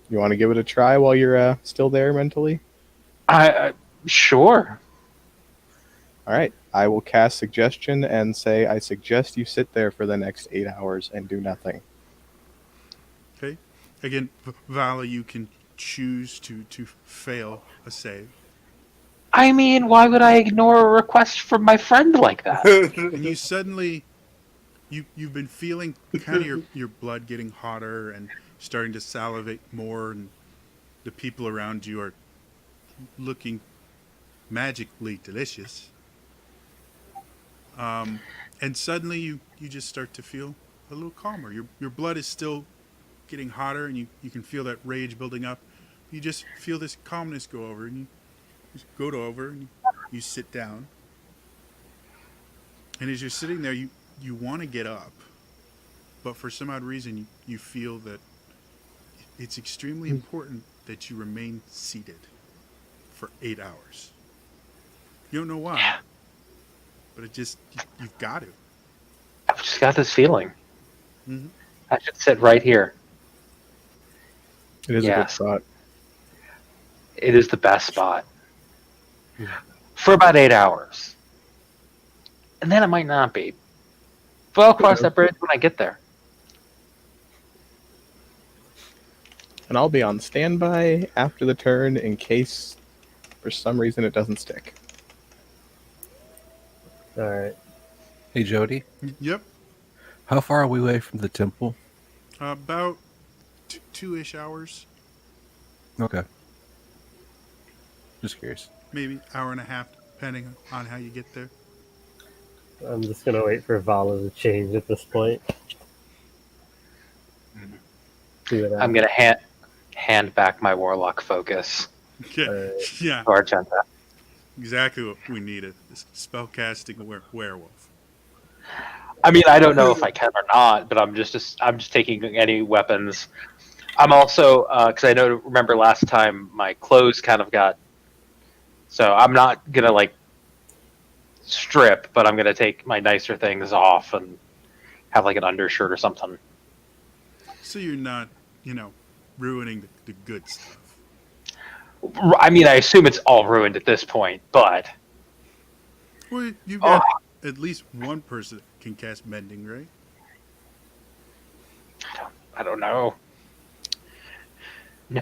You want to give it a try while you're still there mentally? Sure. All right. I will cast suggestion and say, I suggest you sit there for the next 8 hours and do nothing. Okay. Again, Vala, you can choose to fail a save, I mean, why would I ignore a request from my friend like that? and you suddenly you've been feeling kind of your blood getting hotter and starting to salivate more, and the people around you are looking magically delicious. And suddenly you just start to feel a little calmer. Your blood is still getting hotter, and you can feel that rage building up. You just feel this calmness go over, and you just go over and you sit down. And as you're sitting there, you want to get up, but for some odd reason you feel that it's extremely important that you remain seated for 8 hours. You don't know why, but it just you've got to. I've just got this feeling. Mhm. I should sit right here. It is Yes. a good thought. It is the best spot. For about 8 hours. And then it might not be. But I'll cross that bridge when I get there. And I'll be on standby after the turn in case for some reason it doesn't stick. All right. Hey, Jody, Yep, how far are we away from the temple? about 2-ish hours, Okay. Just curious. maybe hour and a half, depending on how you get there. I'm just gonna wait for Vala to change at this point. See what I'm happens. gonna hand back my warlock focus Okay. Alright. Yeah, to Argenta. exactly what we needed. This spellcasting werewolf. I mean, I don't know if I can or not, but I'm just taking any weapons. I'm also because I know remember last time my clothes kind of got. So I'm not gonna like strip, but I'm gonna take my nicer things off and have like an undershirt or something. So you're not, ruining the good stuff. I mean, I assume it's all ruined at this point, but Well, you've got at least one person that can cast mending, right? I don't know. No,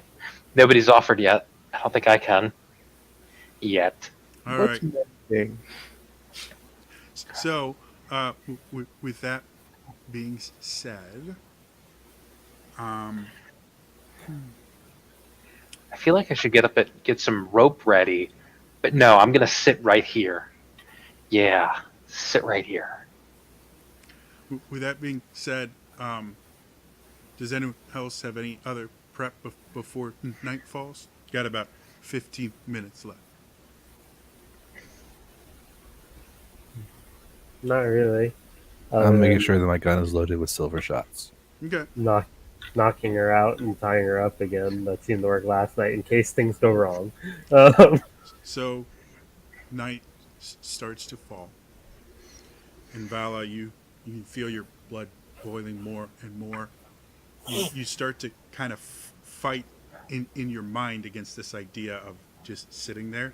nobody's offered yet. I don't think I can yet. All What's right. mending? So, with that being said, um, I feel like I should get some rope ready, but no, I'm gonna sit right here. Yeah, sit right here. with that being said, does anyone else have any other prep before night falls? Got about 15 minutes left. Not really. I'm making than sure that my gun is loaded with silver shots. Okay. knocking her out and tying her up again. That seemed to work last night in case things go wrong. Um, So, night starts to fall, and Vala, you feel your blood boiling more and more. You start to kind of fight in your mind against this idea of just sitting there.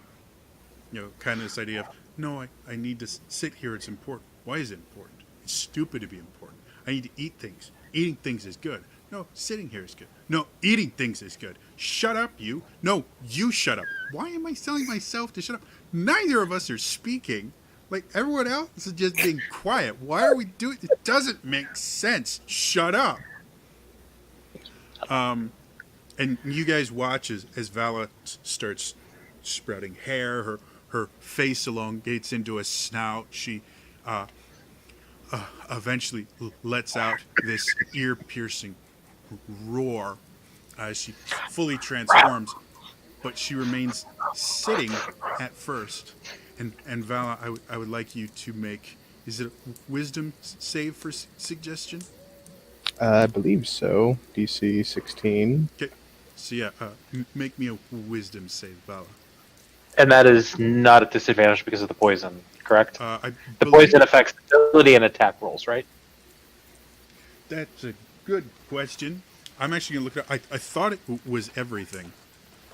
Kind of this idea of, no, I need to sit here. It's important. Why is it important? It's stupid to be important. I need to eat things. Eating things is good. No, sitting here is good. No, eating things is good. Shut up, you. No, you shut up. Why am I telling myself to shut up? Neither of us are speaking. Like, everyone else is just being quiet. Why are we doing it? It doesn't make sense. Shut up. And you guys watch as Vala starts sprouting hair. Her face elongates into a snout. She eventually lets out this ear-piercing roar as she fully transforms. But she remains sitting at first. And Vala, I would like you to make, is it a wisdom save for suggestion? I believe so. DC 16. Okay. So yeah, make me a wisdom save, Vala. And that is not at disadvantage because of the poison, correct? I The believe poison affects ability and attack rolls, right? that's a good question. I'm actually gonna look it up. I thought it was everything.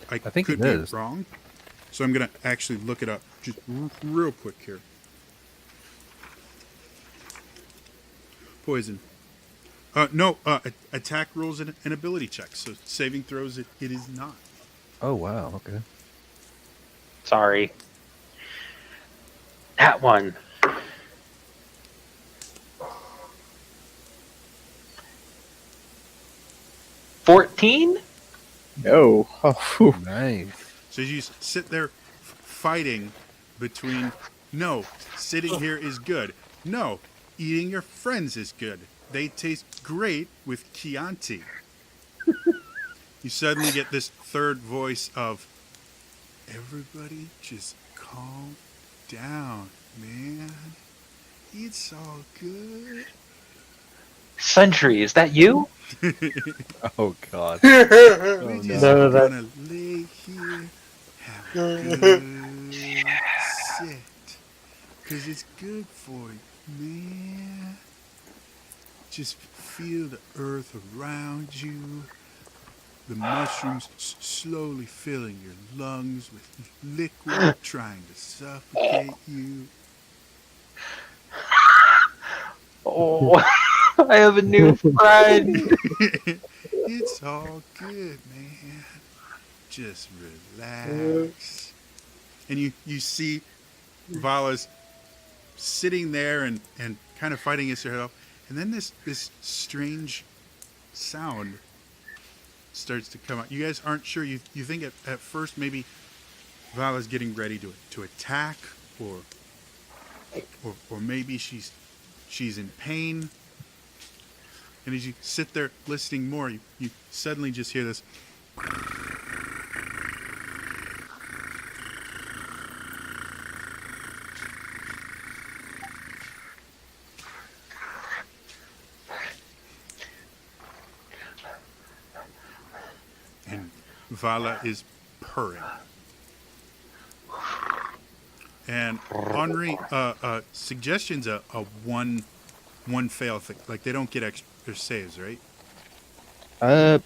I think could it be is. wrong, so I'm gonna actually look it up just real quick here. Poison. No, attack rolls and ability checks. So saving throws, it is not. Oh wow, okay. Sorry. That one. $14? No. Oh, whew. Nice. So you sit there fighting between, no, sitting here is good. No, eating your friends is good. They taste great with Chianti. You suddenly get this third voice of, everybody just calm down, man. It's all good. Sentry, is that you? Oh god. We're no. just No, that- gonna lay here, have a good sit. Cause it's good for you, man. Just feel the earth around you. The mushrooms slowly filling your lungs with liquid, trying to suffocate you. Oh, I have a new friend. It's all good, man. Just relax. And you see Vala's sitting there and kind of fighting against herself. And then this strange sound starts to come out. You guys aren't sure. You think at first maybe Vala's getting ready to attack or or maybe she's in pain. And as you sit there listening more, you suddenly just hear this. And Vala is purring. And Henri, suggestions a one fail thing. Like they don't get extra saves, right?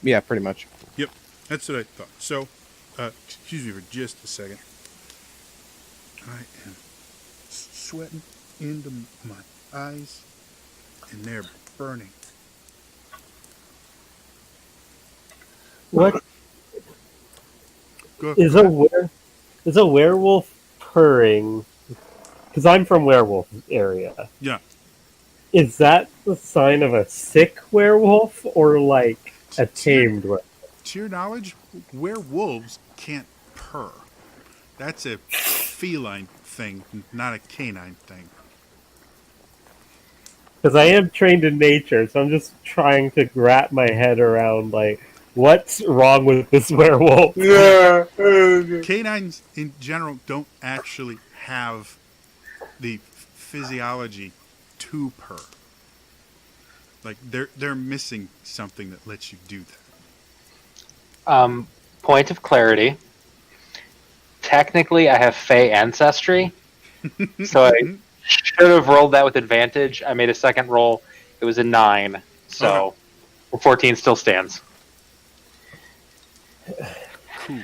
Yeah, pretty much. Yep, that's what I thought. So, excuse me for just a second. I am sweating into my eyes, and they're burning. What Go, is a werewolf purring? Because I'm from werewolf area. Yeah. Is that the sign of a sick werewolf or like a tamed werewolf? To your knowledge, werewolves can't purr. That's a feline thing, not a canine thing. Because I am trained in nature, so I'm just trying to wrap my head around like what's wrong with this werewolf. Yeah. Canines in general don't actually have the physiology to purr. Like they're missing something that lets you do that. Point of clarity. Technically, I have Fey ancestry, so I should have rolled that with advantage. I made a second roll. It was a 9, so 14 still stands. Cool.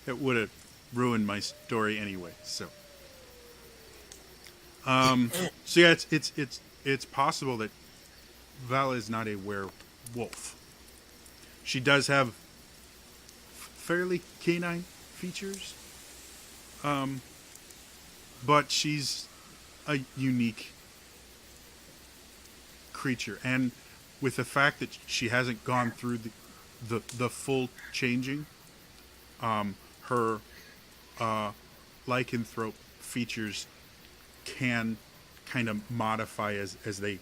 It would have ruined my story anyway. So yeah, it's possible that Vala is not a werewolf. She does have fairly canine features, but she's a unique creature, and with the fact that she hasn't gone through the full changing, her lycanthrope features can kind of modify as they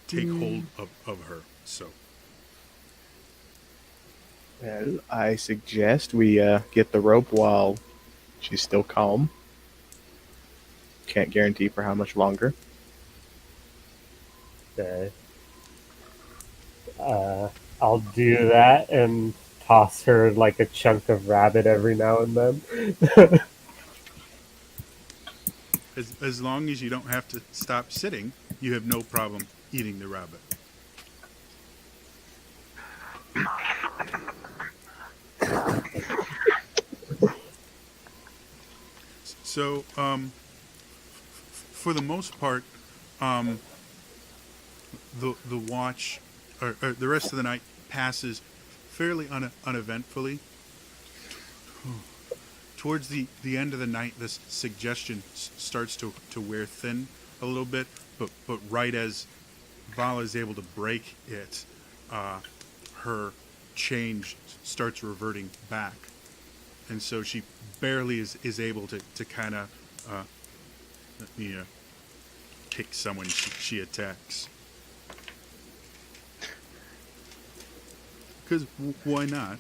take hold of her. So Well, I suggest we get the rope while she's still calm. Can't guarantee for how much longer. Okay. I'll do that and toss her like a chunk of rabbit every now and then. as long as you don't have to stop sitting, you have no problem eating the rabbit. So, for the most part, the watch or the rest of the night passes fairly uneventfully. Towards the end of the night, this suggestion starts to wear thin a little bit, but right as Vala is able to break it, her change starts reverting back, and so she barely is able to kind of kick someone she attacks. Because why not?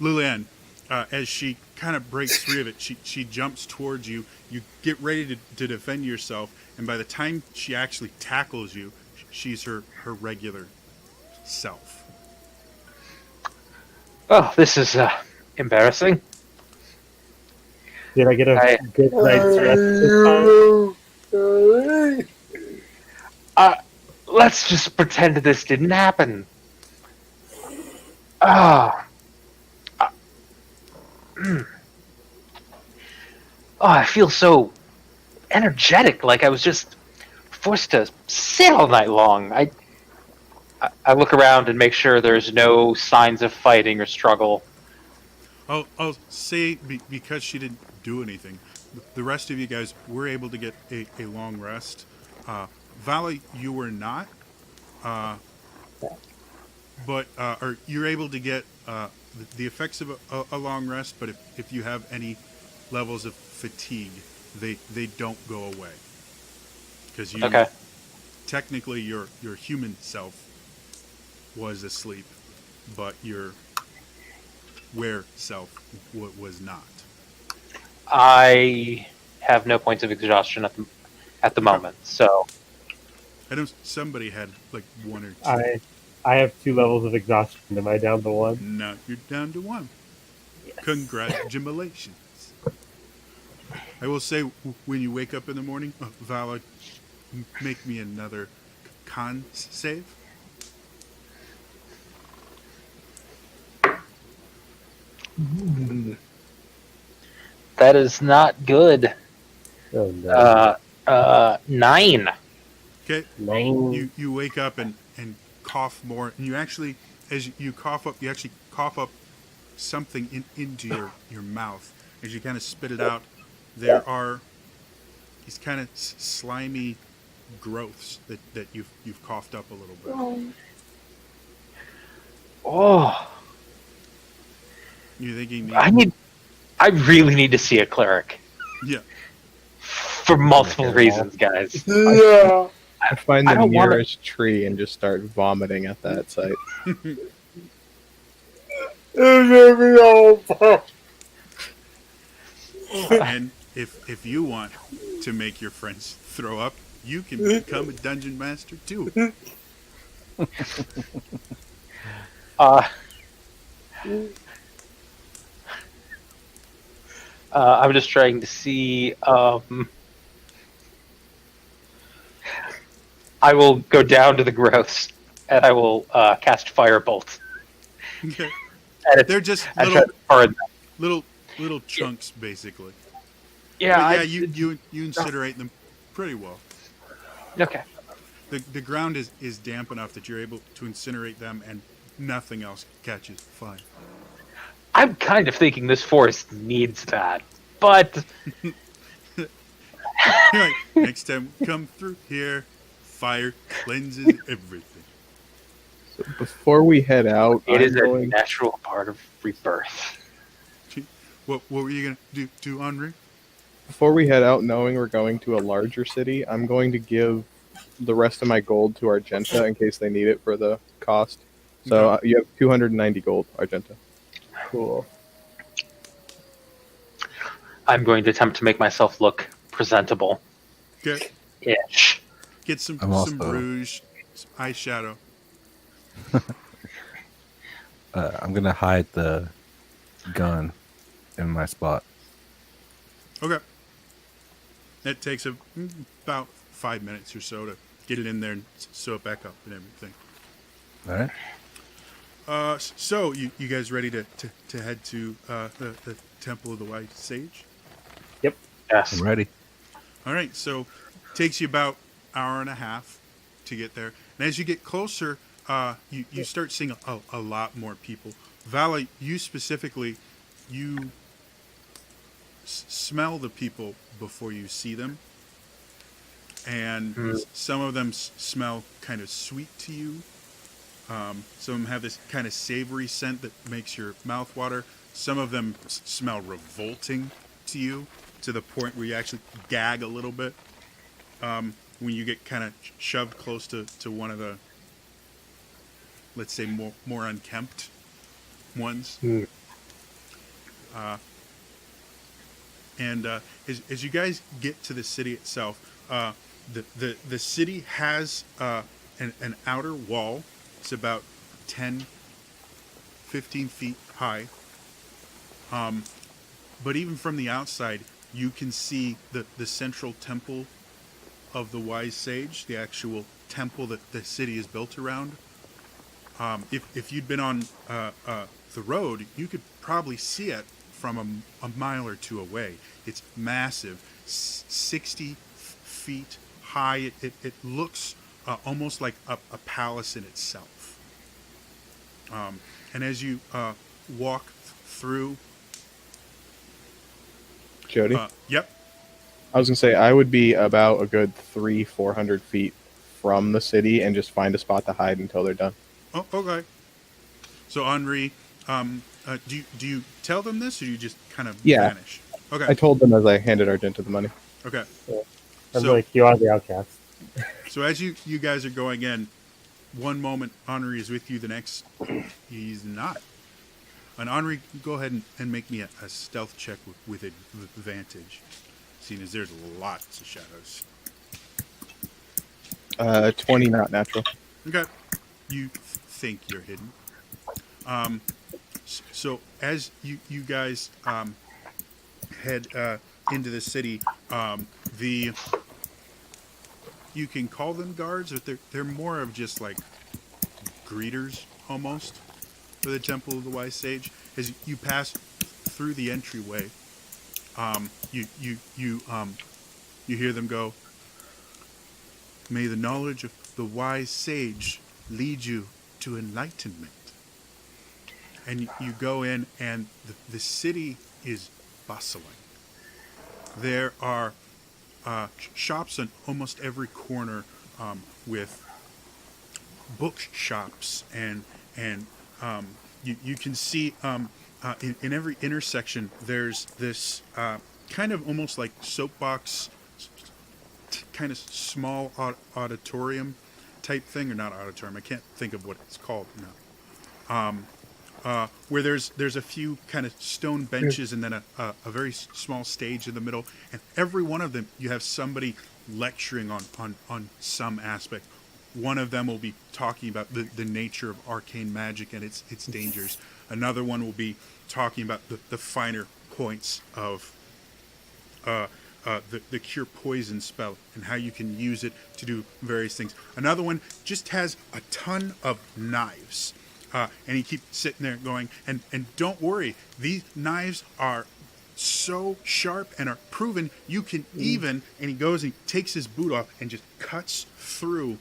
Liliane, as she kind of breaks free of it, she jumps towards you. You get ready to defend yourself, and by the time she actually tackles you, she's her regular self. Oh, this is embarrassing. Did I get a good night's rest this time? Let's just pretend that this didn't happen. Oh, I feel so energetic, like I was just forced to sit all night long. I look around and make sure there's no signs of fighting or struggle. I'll say because she didn't do anything, the rest of you guys were able to get a long rest. Vala, you were not, but or you're able to get the effects of a long rest. But if you have any levels of fatigue, they don't go away because you Okay. technically your human self was asleep, but your were self was not. I have no points of exhaustion at the moment, so I know somebody had like one or two. I have 2 levels of exhaustion. Am I down to 1? Now you're down to 1. Congratulations. I will say, when you wake up in the morning, Vala, make me another con save. that is not good. Oh no. 9. Okay. 9. You wake up and cough more, and you actually, as you cough up, you actually cough up something into your mouth. As you kind of spit it out, there are these kind of slimy growths that you've coughed up a little bit. Oh, You're thinking, I really need to see a cleric yeah, for multiple reasons, guys. Yeah. I find I the don't wanna- nearest tree and just start vomiting at that site. and if you want to make your friends throw up, you can become a dungeon master too. I'm just trying to see. I will go down to the growths, and I will cast Firebolt. Okay. And They're just and try little to burn them. little chunks, basically. Yeah, But yeah, you incinerate them pretty well. Okay. The ground is damp enough that you're able to incinerate them, and nothing else catches fire. I'm kind of thinking this forest needs that, but You're like, next time we come through here, fire cleanses everything. Before we head out, it is I'm a going, natural part of rebirth. What were you gonna do, Henri? before we head out, knowing we're going to a larger city, I'm going to give the rest of my gold to Argenta in case they need it for the cost. So Okay. you have 290 gold, Argenta. Cool. I'm going to attempt to make myself look presentable. Okay. Ish. Get some I'm also- rouge, some eyeshadow. I'm gonna hide the gun in my spot. Okay. It takes about 5 minutes or so to get it in there and sew it back up and everything. All right. So you guys ready to head to the Temple of the White Sage? Yes. I'm ready. All right. So takes you about hour and a half to get there, and as you get closer, you start seeing a lot more people. Vala, you specifically, you smell the people before you see them, and some of them smell kind of sweet to you. Some of them have this kind of savory scent that makes your mouth water. Some of them smell revolting to you, to the point where you actually gag a little bit when you get kind of shoved close to one of the, let's say, more unkempt ones. And as you guys get to the city itself, the city has an outer wall. It's about 10, 15 feet high. But even from the outside, you can see the central temple of the Wise Sage, the actual temple that the city is built around. If you'd been on the road, you could probably see it from a mile or two away. It's massive, 60 feet high. It looks almost like a palace in itself. And as you walk through, Jody? yep, I was going to say, I would be about a good 400 feet from the city and just find a spot to hide until they're done. oh, okay. So Henri, do you tell them this, or do you just kind of Yeah. vanish? Okay. I told them as I handed Argenta the money. Okay. I'm So, like, you are the outcast. so as you guys are going in, one moment Henri is with you, the next he's not. And Henri, go ahead and make me a stealth check with advantage, seeing as there's lots of shadows. 20, not natural. Okay. You think you're hidden. So as you guys head into the city, the you can call them guards, but they're more of just like greeters almost for the Temple of the Wise Sage. As you pass through the entryway, you hear them go, "May the knowledge of the wise sage lead you to enlightenment." And you go in, and the city is bustling. There are shops on almost every corner, with bookshops, and you can see in every intersection there's this kind of almost like soapbox, kind of small auditorium type thing, or not auditorium. I can't think of what it's called now. Where there's a few kind of stone benches and then a very small stage in the middle, and every one of them you have somebody lecturing on some aspect. One of them will be talking about the nature of arcane magic and its dangers. Another one will be talking about the finer points of the cure poison spell and how you can use it to do various things. Another one just has a ton of knives. And he keeps sitting there going, and don't worry, these knives are so sharp and are proven you can even, and he goes and he takes his boot off and just cuts through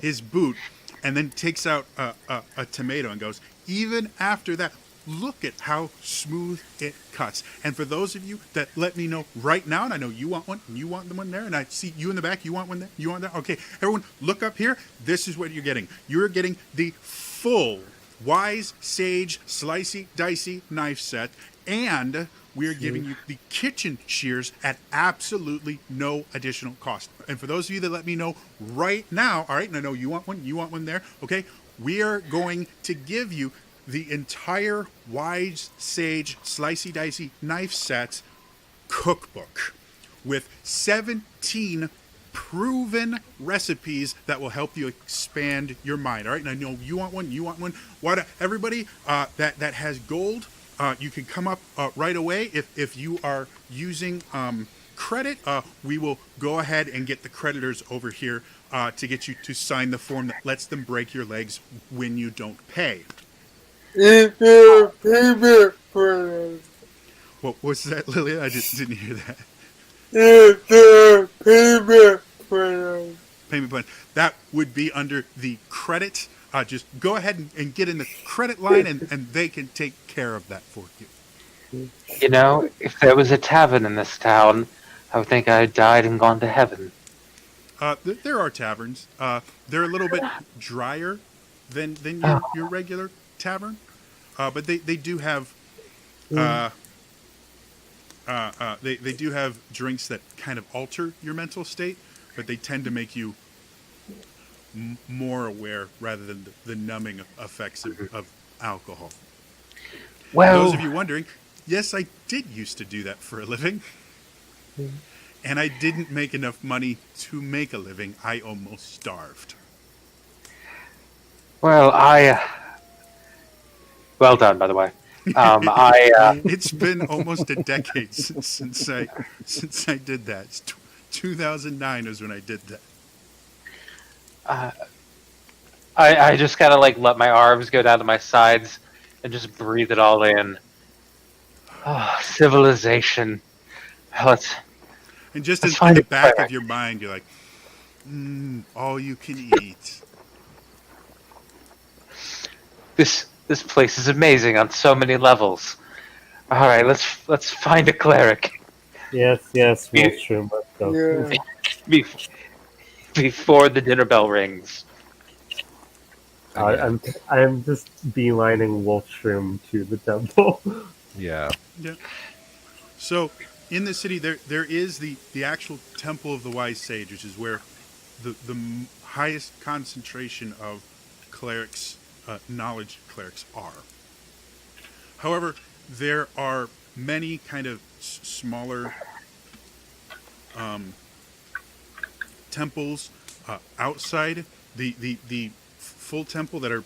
his boot, and then takes out a tomato and goes, even after that, look at how smooth it cuts. And for those of you that let me know right now, and I know you want one, and you want the one there, and I see you in the back, you want one there, you want that? Okay, everyone, look up here. This is what you're getting. You're getting the full Wise Sage Slicey Dicey knife set, and we're giving you the kitchen shears at absolutely no additional cost. And for those of you that let me know right now, all right, and I know you want one there, okay, we are going to give you the entire Wise Sage Slicey Dicey knife set cookbook with 17 proven recipes that will help you expand your mind. All right, and I know you want one. Why everybody that has gold, you can come up right away. If you are using credit, we will go ahead and get the creditors over here to get you to sign the form that lets them break your legs when you don't pay. Is there a payment plan? What was that, Lilia? I just didn't hear that. Is there a payment plan? Payment plan. That would be under the credit. Just go ahead and get in the credit line, and they can take care of that for you. You know, if there was a tavern in this town, I would think I had died and gone to heaven. There are taverns. They're a little bit drier than your regular tavern, but they do have they do have drinks that kind of alter your mental state, but they tend to make you more aware rather than the numbing effects of alcohol. Well, Those of you wondering, yes, I did used to do that for a living. And I didn't make enough money to make a living. I almost starved. well, well done, by the way. It's been almost a decade since I did that. It's 2009 is when I did that. I just gotta like let my arms go down to my sides and just breathe it all in. Oh, civilization. Let's And just Let's in find the a back cleric. of your mind, you're like, all you can eat. This place is amazing on so many levels. All right, let's find a cleric Yes, Wolfstream, let's go. Yeah. before the dinner bell rings. I'm just beelining Wolfstream to the temple. Yeah. Yeah. So in the city, there is the actual Temple of the Wise Sage, which is where the highest concentration of clerics, knowledge clerics, are. However, there are many kind of smaller temples outside the full temple that are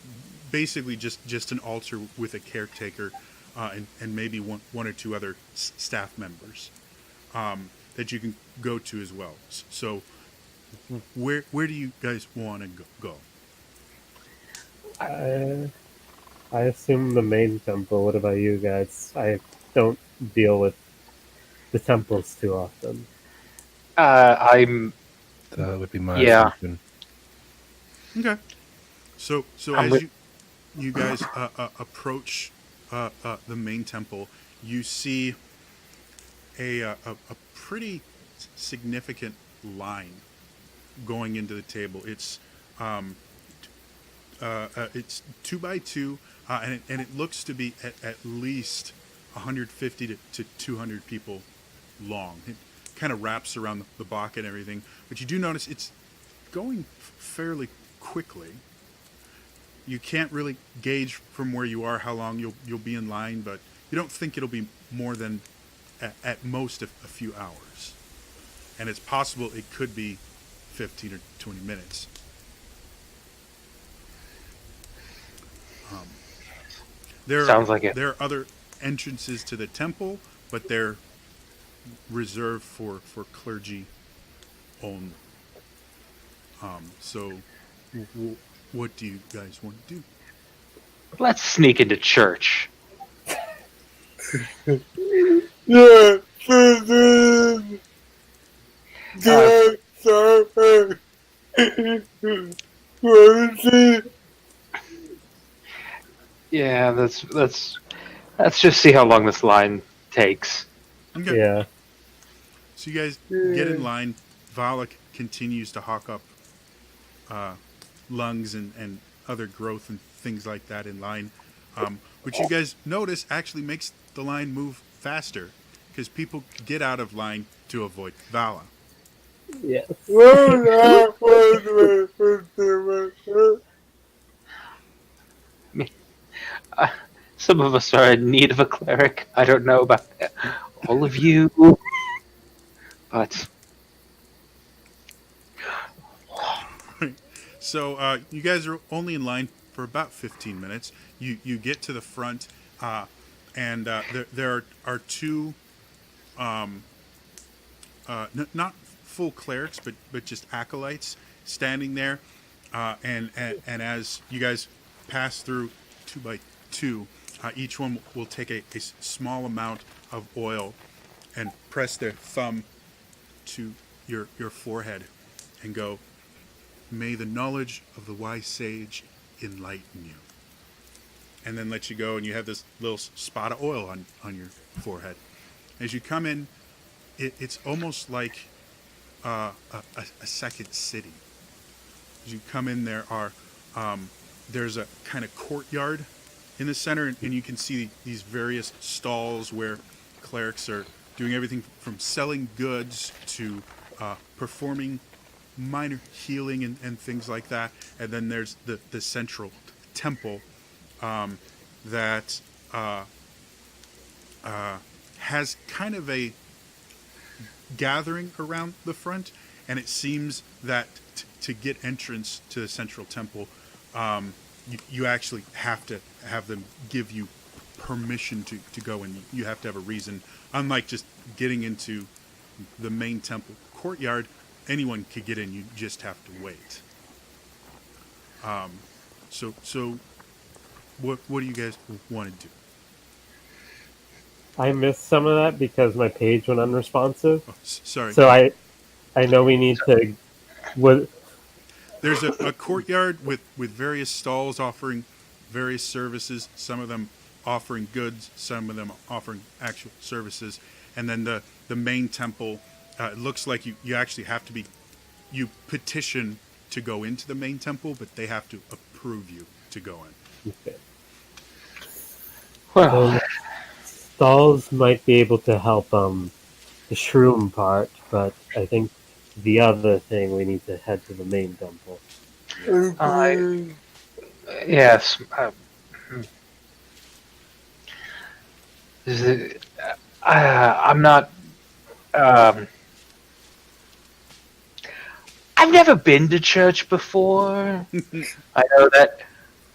basically just an altar with a caretaker and maybe one or two other staff members that you can go to as well. So, where do you guys want to go? I assume the main temple. What about you guys? I don't deal with the temples too often. I'm That would be my Yeah. assumption. Okay. So I'm as with- you guys approach the main temple, you see a pretty significant line going into the table. It's 2 by 2, and it looks to be at least 150 to 200 people long. It kind of wraps around the block and everything, but you do notice it's going fairly quickly. You can't really gauge from where you are how long you'll be in line, but you don't think it'll be more than at most a few hours. And it's possible it could be 15 or 20 minutes. Sounds like it. There are other entrances to the temple, but they're reserved for clergy only. So, what do you guys want to do? Let's sneak into church. Yeah, please. Good, sorry. What is it? Yeah, let's just see how long this line takes. Okay. Yeah. So you guys get in line. Valak continues to hawk up lungs and other growth and things like that in line, which you guys notice actually makes the line move faster because people get out of line to avoid Vala. Yes. Some of us are in need of a cleric. I don't know about all of you, but So you guys are only in line for about 15 minutes. You get to the front, and there are two, not full clerics, but just acolytes standing there. And as you guys pass through 2 by 2, each one will take a small amount of oil and press their thumb to your forehead and go, "May the knowledge of the wise sage enlighten you." And then let you go, and you have this little spot of oil on your forehead. As you come in, it's almost like a second city. As you come in, there's a kind of courtyard in the center, and you can see these various stalls where clerics are doing everything from selling goods to performing minor healing and things like that. And then there's the central temple that has kind of a gathering around the front, and it seems that to get entrance to the central temple, you actually have to have them give you permission to go in. You have to have a reason. Unlike just getting into the main temple courtyard, anyone could get in. You just have to wait. So what do you guys want to do? I missed some of that because my page went unresponsive. Oh, sorry. So I know we need to. What? There's a courtyard with various stalls offering various services. Some of them offering goods, some of them offering actual services, and then the main temple. It looks like you actually have to you petition to go into the main temple, but they have to approve you to go in. Okay. well, stalls might be able to help the shroom part, but I think the other thing we need to head to the main temple. Agree. Yes. Is it- I'm not. Um, I've never been to church before. I know that.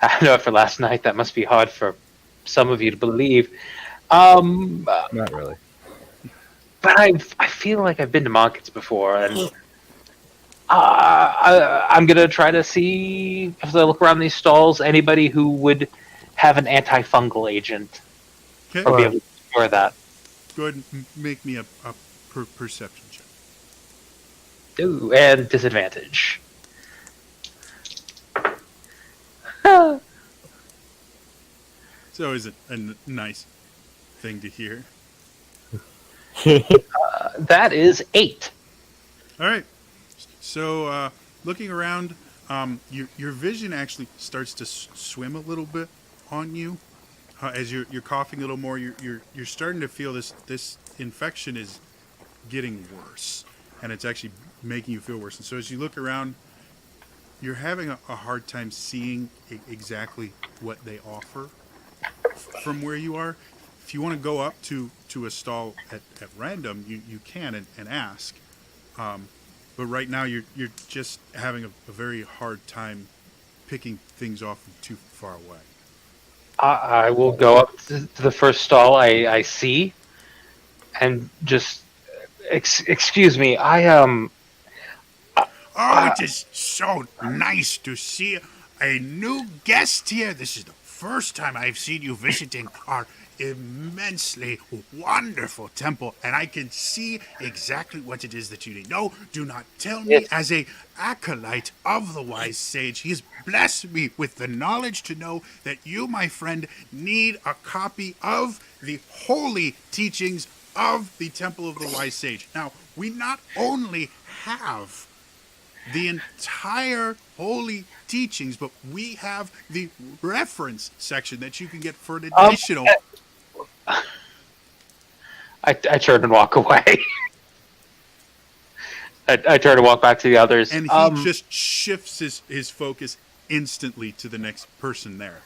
I know after last night that must be hard for some of you to believe. Not really. But I feel like I've been to markets before, and I'm gonna try to see if I look around these stalls anybody who would have an antifungal agent Okay, or be Sure. able to store that. go ahead and make me a perception check. Ooh, and disadvantage. Uh, It's always a nice thing to hear. that is 8. All right. So, looking around, your vision actually starts to swim a little bit on you as you're coughing a little more. You're starting to feel this infection is getting worse, and it's actually making you feel worse. And so, as you look around, you're having a hard time seeing exactly what they offer from where you are. If you want to go up to a stall at random, you can and ask. But right now, you're just having a very hard time picking things off from too far away. I will go up to the first stall I see and just excuse me. Oh, it is so nice to see a new guest here. This is the first time I've seen you visiting our immensely wonderful temple, and I can see exactly what it is that you need. No, do not tell me. Yes. As a acolyte of the wise sage, he has blessed me with the knowledge to know that you, my friend, need a copy of the holy teachings of the Temple of the Wise Sage. Now, we not only have the entire holy teachings, but we have the reference section that you can get for an additional. I turn and walk away. I turn and walk back to the others. And he just shifts his focus instantly to the next person there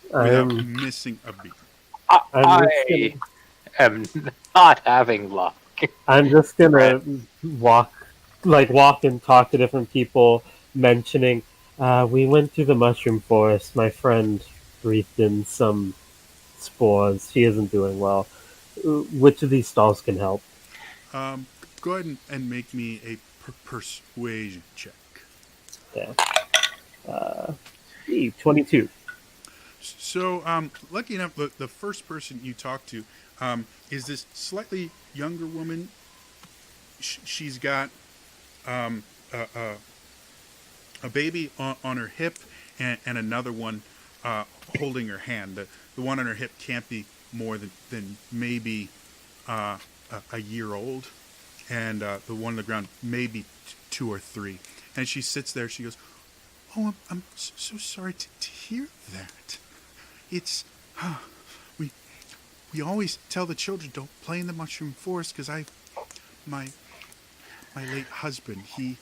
without I'm, missing a beat. I'm just I am not having luck. I'm just gonna walk and talk to different people, mentioning, we went through the mushroom forest. My friend breathed in some spores. She isn't doing well. Which of these stalls can help? Go ahead and make me a persuasion check. Yeah. 22. So, lucky enough, the first person you talk to is this slightly younger woman. She's got a baby on her hip and another one holding her hand. The one on her hip can't be more than maybe a year old, and the one on the ground maybe 2 or 3. And she sits there. She goes, "Oh, I'm so sorry to hear that. It's we always tell the children don't play in the mushroom forest because my late husband, he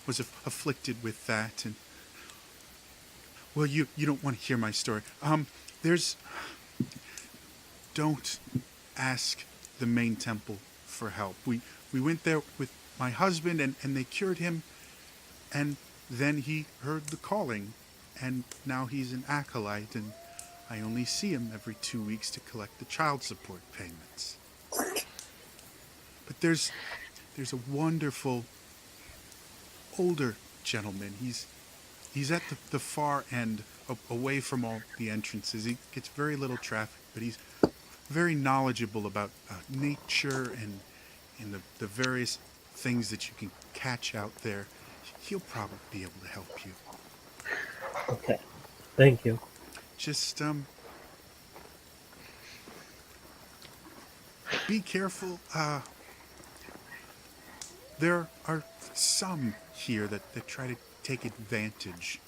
was afflicted with that, and well, you don't want to hear my story. Don't ask the main temple for help. We went there with my husband, and they cured him, and then he heard the calling, and now he's an acolyte, and I only see him every 2 weeks to collect the child support payments. But there's a wonderful older gentleman. He's at the far end, away from all the entrances. He gets very little traffic, but he's very knowledgeable about nature and the various things that you can catch out there. He'll probably be able to help you. Okay. Thank you. Just be careful. There are some here that try to take advantage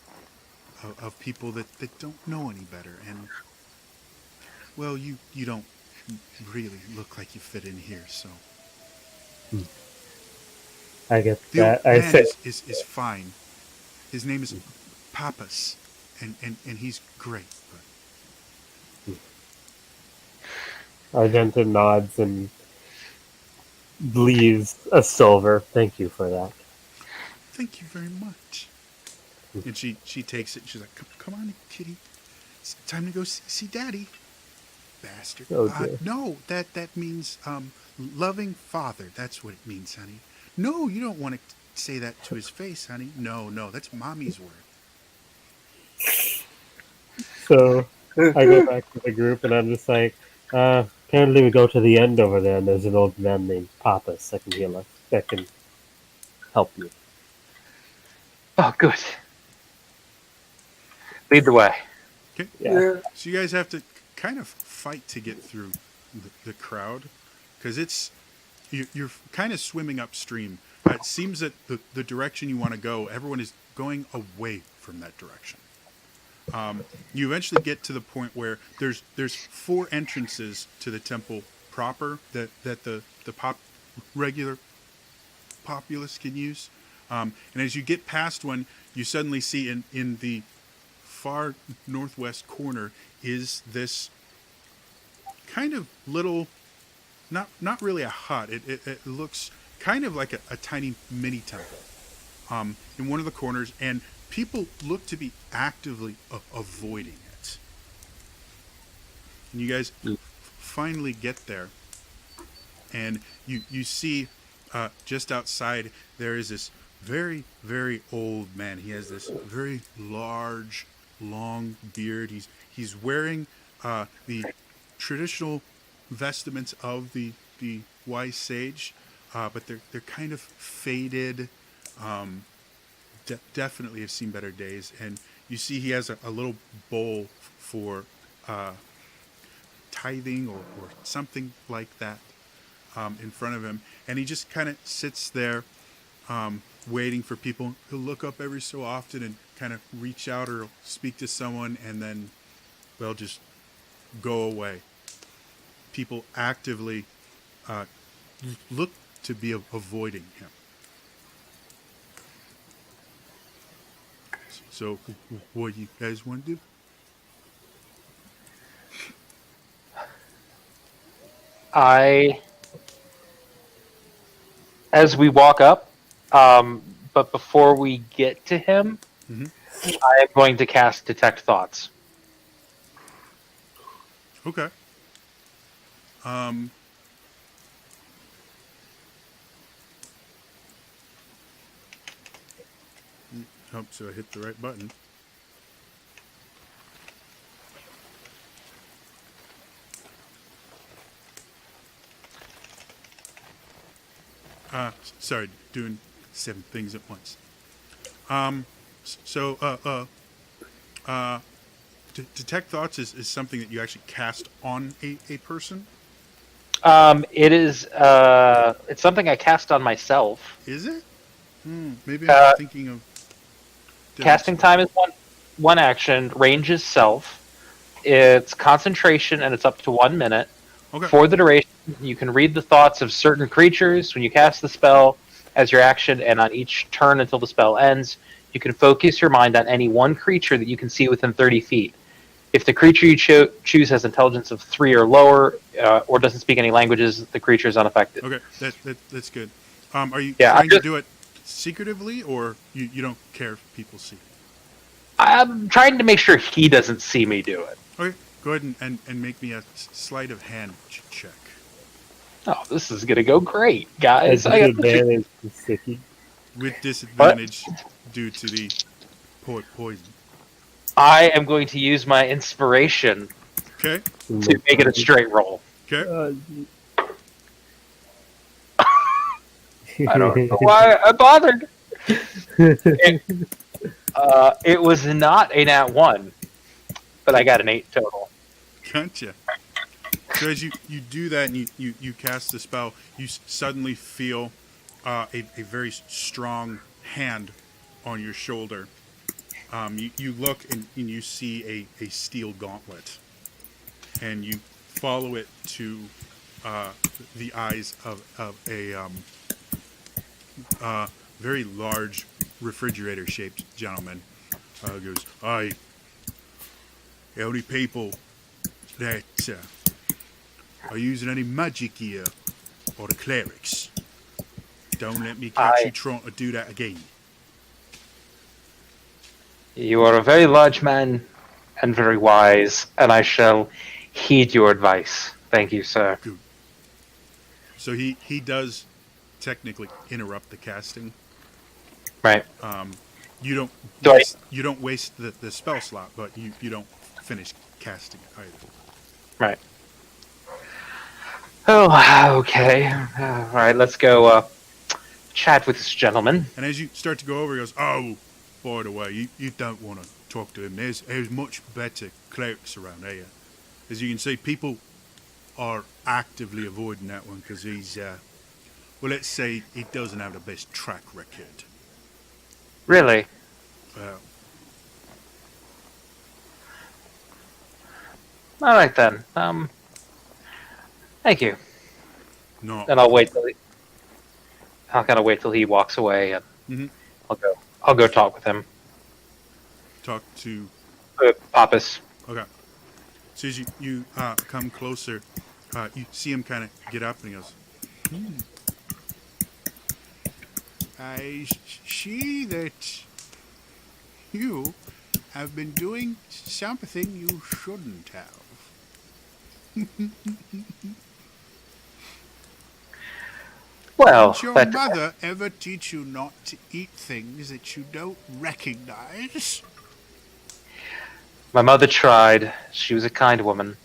of people that don't know any better, and well, you don't really look like you fit in here. So I get the old that. I man say, is fine. His name is Papas, and he's great. But Argenta nods and leaves a silver. Thank you for that. thank you very much. And she takes it. And she's like, come on, kitty. It's time to go see Daddy. Bastard. Oh, dear. No, that means loving father. That's what it means, honey. No, you don't want to say that to his face, honey. No, that's mommy's word. So I go back to the group and I'm just like, apparently we go to the end over there and there's an old man named Papas that can heal us, that can help you. Oh, good. Lead the way. Okay. Yeah. So you guys have to kind of fight to get through the crowd because you're kind of swimming upstream. It seems that the direction you want to go, everyone is going away from that direction. You eventually get to the point where there's 4 entrances to the temple proper that the regular populace can use. And as you get past one, you suddenly see in the far northwest corner is this kind of little, not really a hut. It looks kind of like a tiny mini temple in one of the corners, and people look to be actively avoiding it. And you guys finally get there, and you see just outside there is this very, very old man. He has this very large, long beard. He's wearing the traditional vestments of the wise sage, but they're kind of faded. Definitely have seen better days. And you see he has a little bowl for tithing or something like that in front of him, and he just kind of sits there waiting for people. He'll look up every so often and kind of reach out or speak to someone, and then they'll just go away. People actively look to be avoiding him. So, what do you guys want to do? As we walk up, but before we get to him, Mhm. I am going to cast Detect Thoughts. Okay. Hope so I hit the right button. Sorry, doing 7 things at once. Detect Thoughts is something that you actually cast on a person. It's something I cast on myself. Is it? Maybe I'm thinking of Casting time is one action. Range is self. It's concentration, and it's up to 1 minute. Okay. For the duration, you can read the thoughts of certain creatures when you cast the spell as your action, and on each turn until the spell ends, you can focus your mind on any one creature that you can see within 30 feet. If the creature you choose has intelligence of 3 or lower, or doesn't speak any languages, the creature is unaffected. Okay, that's good. Are you Yeah, trying to do it secretively, or you don't care if people see it? I'm trying to make sure he doesn't see me do it. Okay, go ahead and make me a sleight of hand check. Oh, this is gonna go great, guys. I got Disadvantage is sticky. With disadvantage due to the poison. I am going to use my inspiration Okay, to make it a straight roll. okay. I don't know why I bothered. It was not a nat 1, but I got an 8 total. Gotcha. So as you do that and you cast the spell, you suddenly feel a very strong hand on your shoulder. You look and you see a steel gauntlet, and you follow it to the eyes of a very large refrigerator-shaped gentleman. Goes, "I, any people that are using any magic here, or the clerics, don't let me catch you trying to do that again." You are a very large man and very wise, and I shall heed your advice. Thank you, sir. So he does technically interrupt the casting. Right. You don't Do I- waste, you don't waste the spell slot, but you don't finish casting it either. Right. Oh, okay. All right, let's go chat with this gentleman. And as you start to go over, he goes, "Oh, by the way, you don't want to talk to him. There's much better clerics around here. As you can see, people are actively avoiding that one because he's, well, let's say he doesn't have the best track record." Really? All right then. Thank you. No, Then I'll wait till I'll kind of wait till he walks away, and Mhm. I'll go talk with him. talk to. Pappas. Okay. So as you come closer, you see him kind of get up, and he goes, "I see that you have been doing something you shouldn't have." Well, Did your but mother ever teach you not to eat things that you don't recognize? my mother tried. She was a kind woman.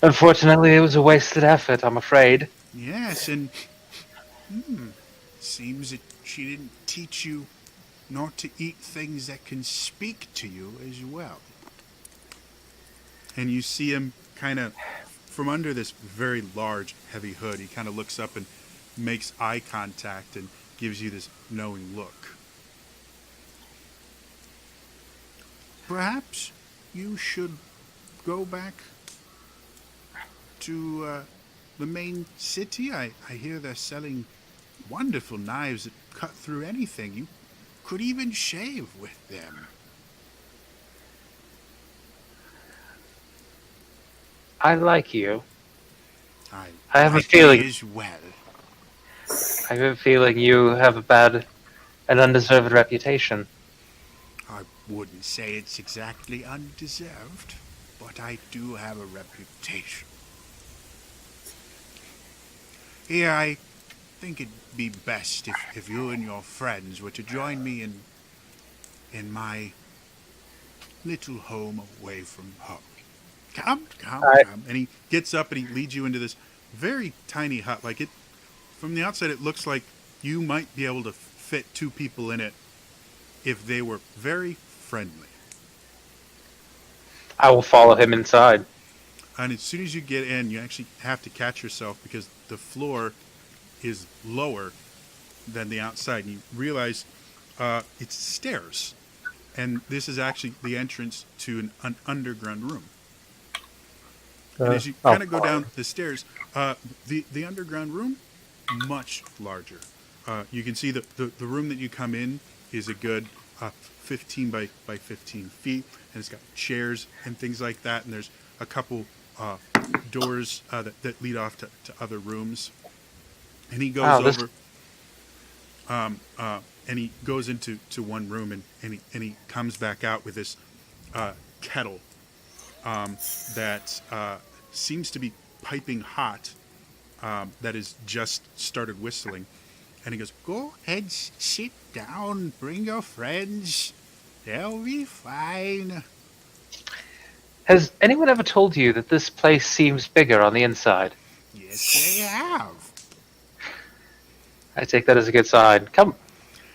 Unfortunately, it was a wasted effort, I'm afraid. Yes, and seems that she didn't teach you not to eat things that can speak to you as well. And you see him kind of from under this very large, heavy hood. He kind of looks up and makes eye contact and gives you this knowing look. Perhaps you should go back to the main city. I hear they're selling wonderful knives that cut through anything. You could even shave with them. I like you. I have a like feeling- it as well. I have a feeling you have an undeserved reputation. I wouldn't say it's exactly undeserved, but I do have a reputation. Here, I think it'd be best if you and your friends were to join me in my little home away from home. Come. And he gets up and he leads you into this very tiny hut. Like it, from the outside, it looks like you might be able to fit two people in it if they were very friendly. I will follow him inside. And as soon as you get in, you actually have to catch yourself because the floor is lower than the outside. And you realize it's stairs. And this is actually the entrance to an underground room. And as you kind of go down the stairs, the underground room, much larger. You can see the room that you come in is a good 15 by 15 feet, and it's got chairs and things like that. And there's a couple doors that lead off to other rooms. And he goes over, and he goes into one room, and he comes back out with this kettle that seems to be piping hot, that has just started whistling. And he goes, "Go ahead, sit down, bring your friends. They'll be fine." Has anyone ever told you that this place seems bigger on the inside? Yes, they have. I take that as a good sign. Come,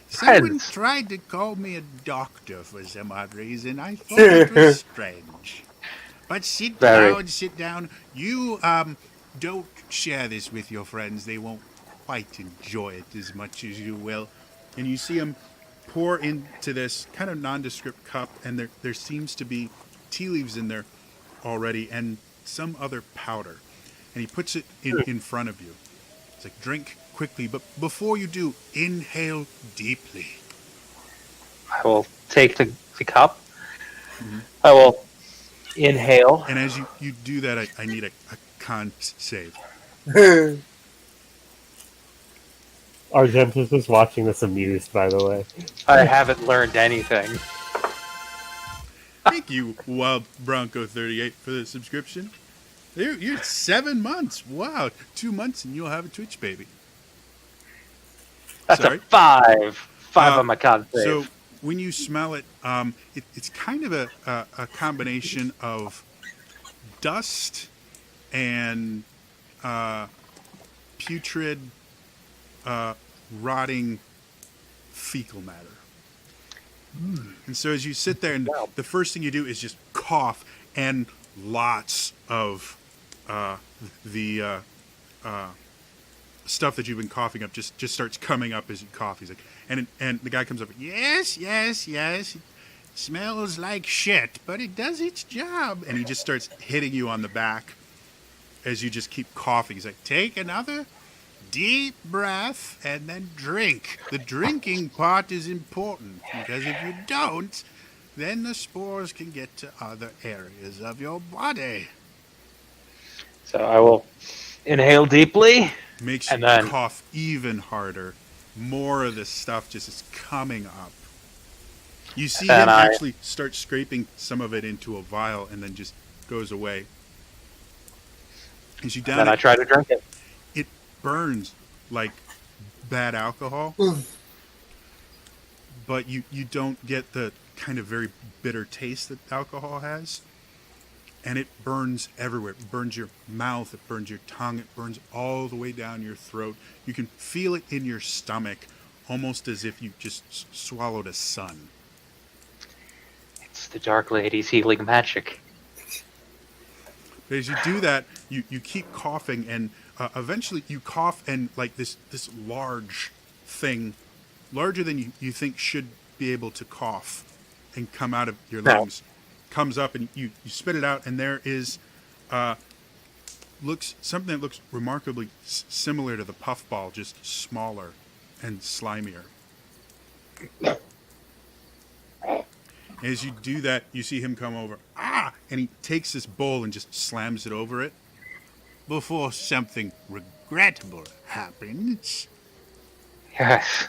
Someone friends. tried to call me a doctor for some odd reason. I thought it was strange. But sit down. You, don't share this with your friends. They won't quite enjoy it as much as you will. And you see him pour into this kind of nondescript cup, and there seems to be tea leaves in there already, and some other powder, and he puts it in front of you. It's like, drink quickly, but before you do, inhale deeply. I will take the cup. I will inhale. And as you do that, I need a con save. Argentus is watching this amused, by the way. I haven't learned anything. Thank you, Wild Bronco 38, for the subscription. You're at 7 months. Wow, 2 months and you'll have a Twitch baby. That's Sorry? a 5. 5 on my con save. So when you smell it, it's kind of a combination of dust and putrid, rotting fecal matter. And so as you sit there, and the first thing you do is just cough, and lots of the stuff that you've been coughing up just starts coming up as you cough. He's like, and the guy comes up, yes, it smells like shit, but it does its job. And he just starts hitting you on the back as you just keep coughing. He's like, take another deep breath and then drink. The drinking part is important, because if you don't, then the spores can get to other areas of your body. So I will inhale deeply. Makes you And then- cough even harder. More of this stuff just is coming up. You see And him I- actually start scraping some of it into a vial and then just goes away. As you down Then I try to drink it. it burns like bad alcohol, but you don't get the kind of very bitter taste that alcohol has. And it burns everywhere. It burns your mouth, it burns your tongue, it burns all the way down your throat. You can feel it in your stomach, almost as if you just swallowed a sun. It's the Dark Lady's healing magic. But as you do that, you keep coughing, and eventually you cough, and like this large thing, larger than you think should be able to cough and come out of your lungs, comes up, and you spit it out, and there is something that looks remarkably similar to the puffball, just smaller and slimier. As you do that, you see him come over. And he takes this bowl and just slams it over it. Before something regrettable happens, Yes.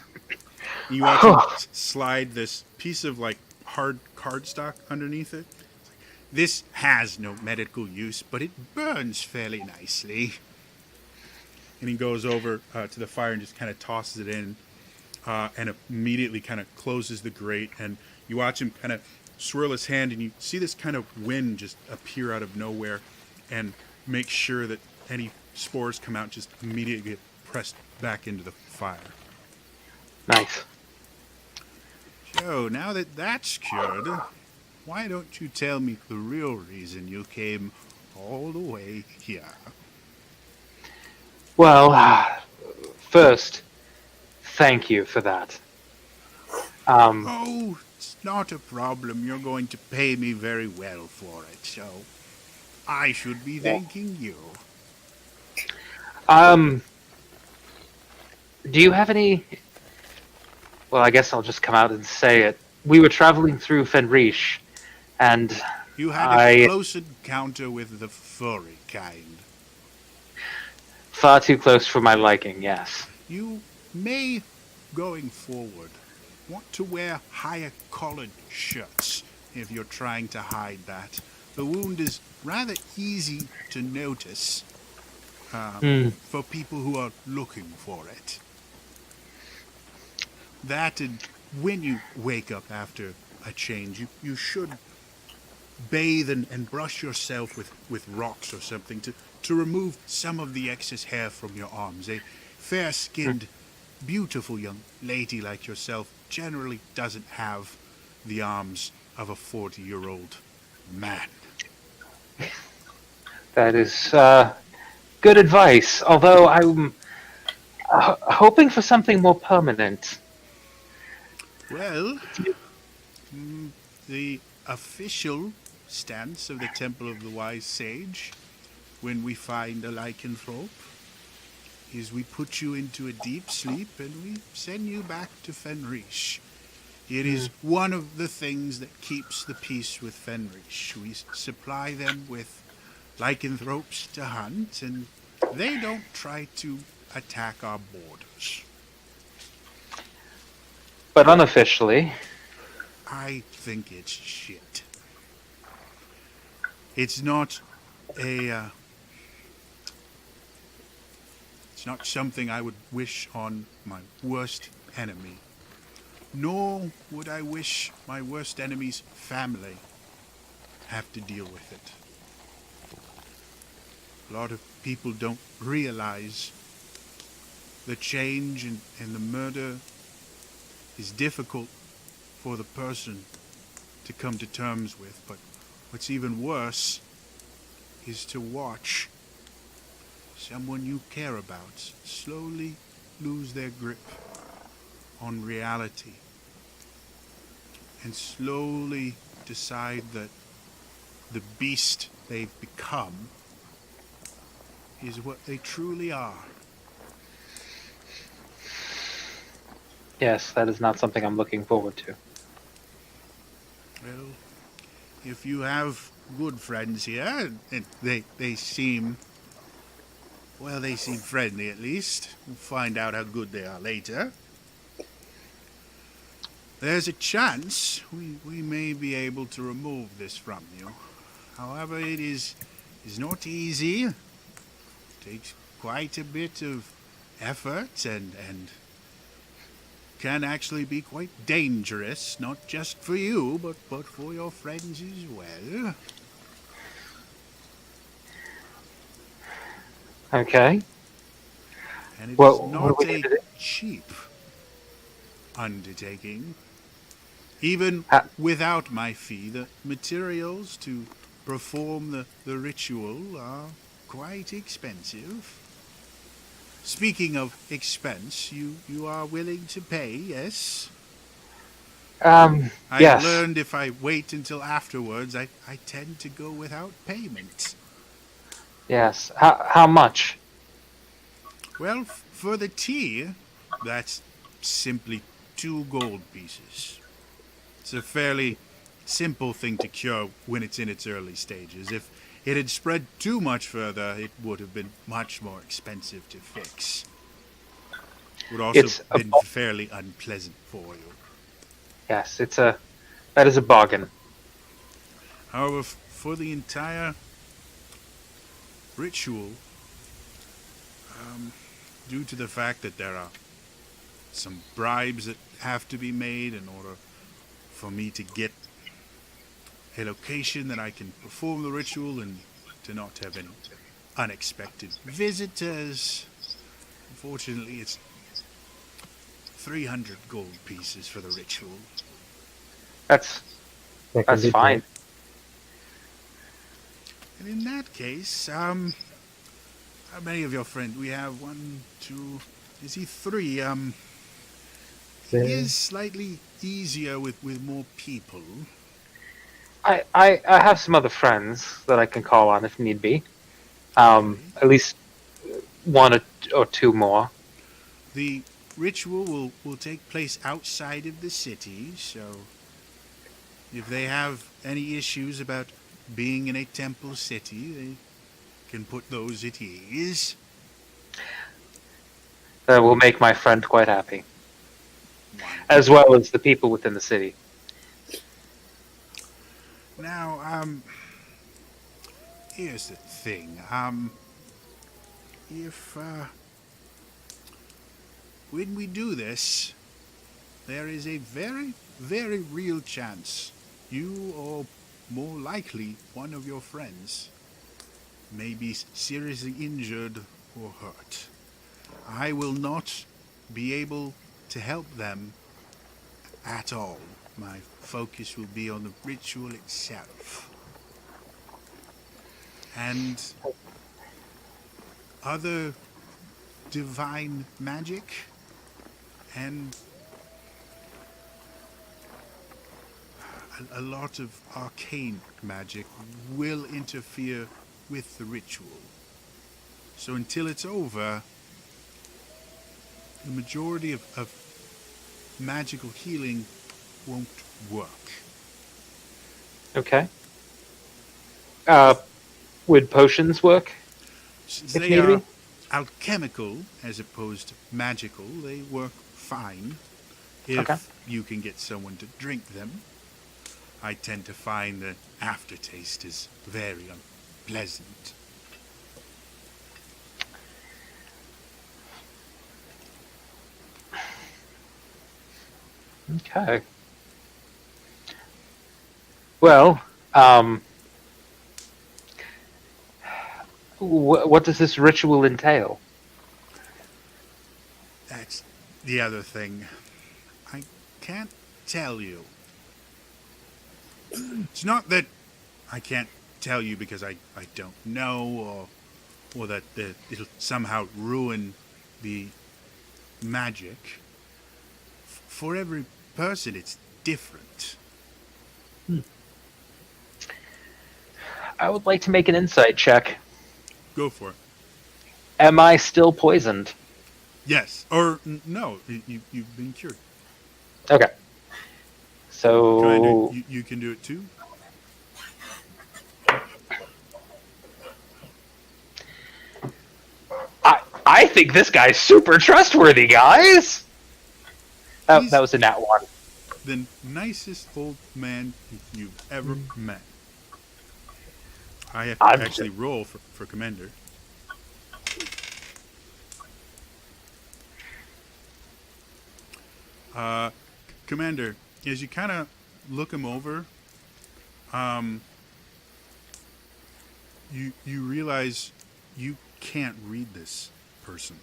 you watch him slide this piece of like hard cardstock underneath it. This has no medical use, but it burns fairly nicely. And he goes over to the fire and just kind of tosses it in, and immediately kind of closes the grate. And you watch him kind of swirl his hand, and you see this kind of wind just appear out of nowhere and make sure that any spores come out, just immediately get pressed back into the fire. Nice. So now that that's cured, why don't you tell me the real reason you came all the way here? Well, first, thank you for that. Oh, it's not a problem. You're going to pay me very well for it, so I should be thanking you. Do you have any... Well, I guess I'll just come out and say it. We were traveling through Fenrish, and You had a close encounter with the furry kind. far too close for my liking, yes. You may, going forward, want to wear higher collared shirts if you're trying to hide that. The wound is rather easy to notice for people who are looking for it. That, and when you wake up after a change, you should bathe and brush yourself with rocks or something to remove some of the excess hair from your arms. A fair-skinned, beautiful young lady like yourself generally doesn't have the arms of a 40-year-old man. That is good advice, although I'm hoping for something more permanent. Well, the official stance of the Temple of the Wise Sage when we find a lycanthrope is we put you into a deep sleep and we send you back to Fenrish. It is one of the things that keeps the peace with Fenrish. We supply them with lycanthropes to hunt, and they don't try to attack our borders. But unofficially, I think it's shit. It's not it's not something I would wish on my worst enemy. Nor would I wish my worst enemy's family have to deal with it. A lot of people don't realize the change and the murder is difficult for the person to come to terms with, but what's even worse is to watch someone you care about slowly lose their grip on reality and slowly decide that the beast they've become is what they truly are. yes, that is not something I'm looking forward to. Well, if you have good friends here, and they seem, well, they seem friendly at least. We'll find out how good they are later. There's a chance we may be able to remove this from you. However, it is not easy. It takes quite a bit of effort and can actually be quite dangerous, not just for you, but for your friends as well. Okay. And it Well, is what not do we a need to do? cheap undertaking. Even Ha- without my fee, the materials to perform the ritual are quite expensive. Speaking of expense, you are willing to pay, yes? I Yes. learned if I wait until afterwards, I tend to go without payment. Yes. How much? Well, for the tea, that's simply 2 gold pieces. It's a fairly simple thing to cure when it's in its early stages. If it had spread too much further, it would have been much more expensive to fix. Would also It's have a been fairly unpleasant for you. Yes, that is a bargain. However, for the entire ritual, due to the fact that there are some bribes that have to be made in order for me to get a location that I can perform the ritual and to not have any unexpected visitors. Unfortunately, it's 300 gold pieces for the ritual. That's That can be fine. And in that case, how many of your friends? We have 1, 2, is he 3? It is slightly easier with more people. I have some other friends that I can call on if need be. At least 1 or 2 more. The ritual will take place outside of the city, so if they have any issues about being in a temple city, they can put those at ease. That will make my friend quite happy, as well as the people within the city. Now, here's the thing. If, when we do this, there is a very, very real chance you, or more likely one of your friends, may be seriously injured or hurt. I will not be able to help them at all. My focus will be on the ritual itself. And other divine magic and a lot of arcane magic will interfere with the ritual. So until it's over, the majority of magical healing won't work. Okay. Would potions work? They need are be. alchemical as opposed to magical. They work fine if Okay. you can get someone to drink them. I tend to find the aftertaste is very unpleasant. Okay. Well, what does this ritual entail? That's the other thing. I can't tell you. It's not that I can't tell you because I don't know or that it'll somehow ruin the magic. For every person, it's different. I would like to make an insight check. Go for it. Am I still poisoned? Yes. Or no, you've been cured. Okay. So Commander, you can do it too? I think this guy's super trustworthy, guys. Oh, that was a nat one. The nicest old man you've ever met. I have to I'm actually roll for Commander. Commander, as you kind of look him over, you realize you can't read this person.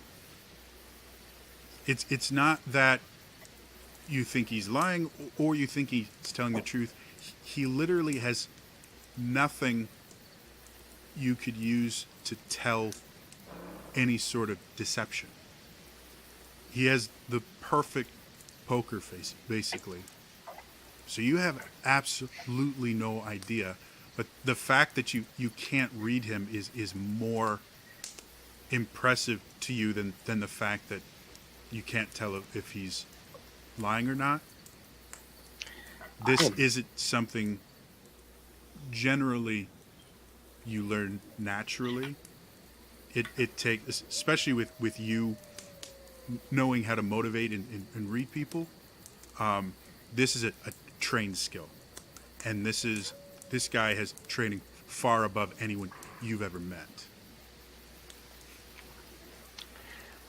It's not that you think he's lying or you think he's telling the truth. He literally has nothing you could use to tell any sort of deception. He has the perfect poker face, basically. So you have absolutely no idea. But the fact that you can't read him is more impressive to you than the fact that you can't tell if he's lying or not. This isn't something generally you learn naturally. It takes, especially with you knowing how to motivate and read people. This is a trained skill, and this guy has training far above anyone you've ever met.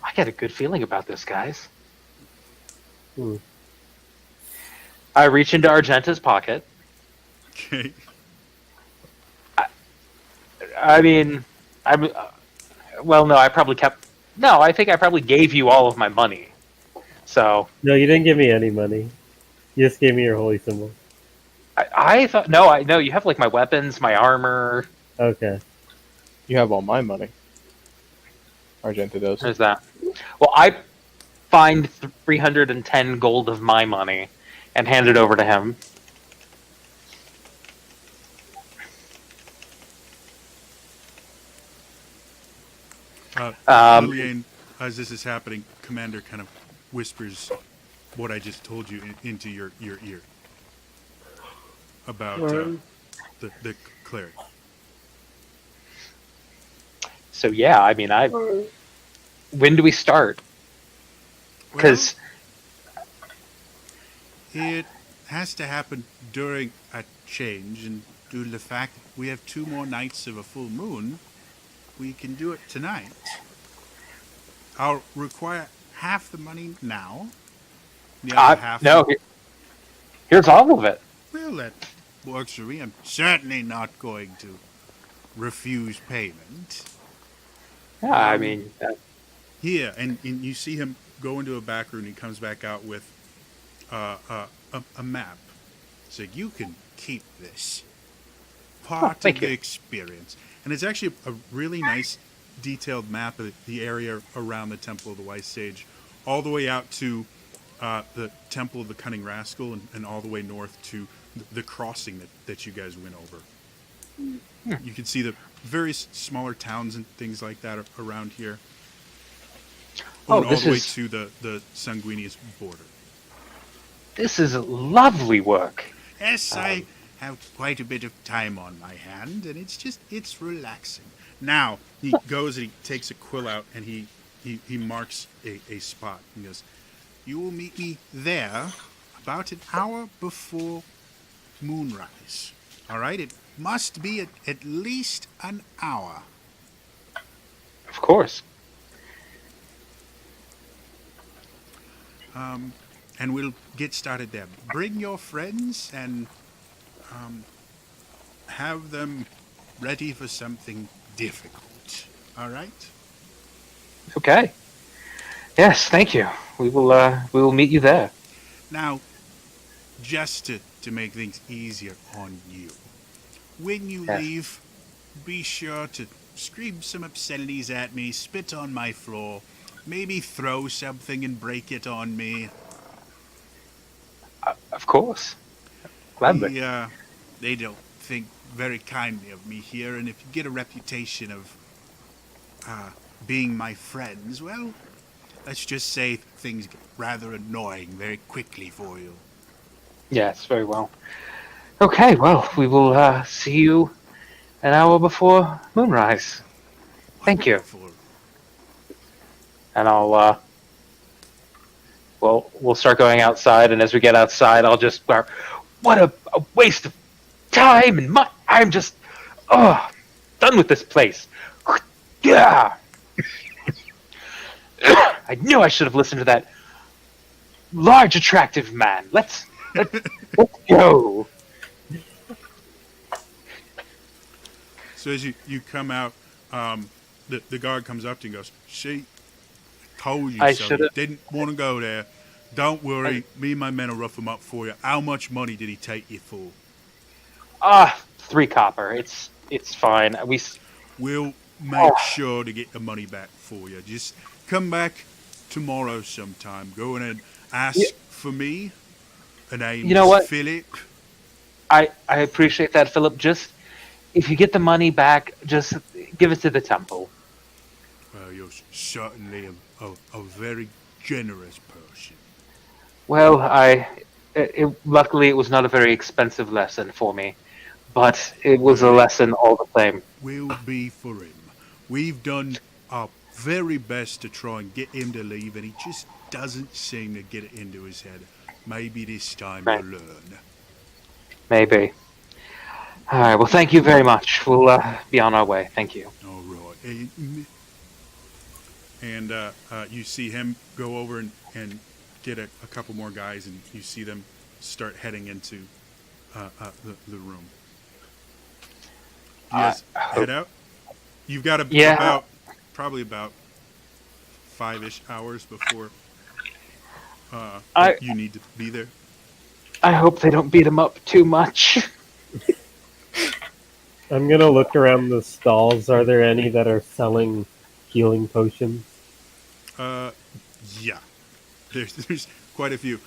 I get a good feeling about this, guys. Hmm. I reach into Argenta's pocket. Okay. I mean, well, no, I probably kept. No, I think I probably gave you all of my money. So No, you didn't give me any money. You just gave me your holy symbol. I thought no, I know you have like my weapons, my armor. Okay. You have all my money. Argenta does. There's that. Well, I find 310 gold of my money and hand it over to him. Lillian, as this is happening, Commander kind of whispers what I just told you into your ear about the cleric. So yeah, I mean, when do we start? Because It has to happen during a change, and due to the fact that we have 2 more nights of a full moon, we can do it tonight. I'll require half the money now. The other half. no, here's all of it. Well, that works for me. I'm certainly not going to refuse payment. Yeah, I mean, Here, and you see him go into a back room. He comes back out with a map. So you can keep this. Part of thank the you. experience. And it's actually a really nice detailed map of the area around the Temple of the White Sage, all the way out to the Temple of the Cunning Rascal, and all the way north to the crossing that you guys went over. You can see the various smaller towns and things like that around here. Oh, Going all this the way is- to the Sanguinius border. This is lovely work. Yes, I have quite a bit of time on my hand, and it's relaxing. Now, he goes and he takes a quill out, and he marks a spot. He goes, you will meet me there about an hour before moonrise. All right? It must be at least an hour. Of course. And we'll get started there. Bring your friends and have them ready for something difficult. All right? Okay. Yes, thank you. We will meet you there. Now, just to make things easier on you, when you Yes. leave, be sure to scream some obscenities at me, spit on my floor, maybe throw something and break it on me. Of course. Gladly. They don't think very kindly of me here, and if you get a reputation of being my friends, well, let's just say things get rather annoying very quickly for you. Yes, very well. Okay, well, we will see you an hour before moonrise. Thank you. Wonderful. And I'll we'll start going outside, and as we get outside, I'll just what a waste of time and money. I'm just done with this place. Yeah. I knew I should have listened to that large, attractive man. Let's go. So as you come out, the guard comes up to you and goes, "See, told you I so. You should've- didn't want to go there. Don't worry, me and my men will rough him up for you. How much money did he take you for? 3 copper. It's fine. We'll make Oh. sure to get the money back for you. Just come back tomorrow sometime. Go in and ask Yeah. for me. The name You know is what? Philip. I appreciate that, Philip. Just if you get the money back, just give it to the temple. Well, you're certainly a very generous person. Well, luckily it was not a very expensive lesson for me, but it was a lesson all the same. Will be for him. We've done our very best to try and get him to leave, and he just doesn't seem to get it into his head. Maybe this time Right. he'll learn. Maybe. All right. Well, thank you very much. We'll be on our way. Thank you. All right. And you see him go over and get a couple more guys, and you see them start heading into the room. You guys head out? You've got Yeah. probably about 5-ish hours before I- you need to be there. I hope they don't beat him up too much. I'm gonna look around the stalls. Are there any that are selling healing potions? Yeah. There's quite a few.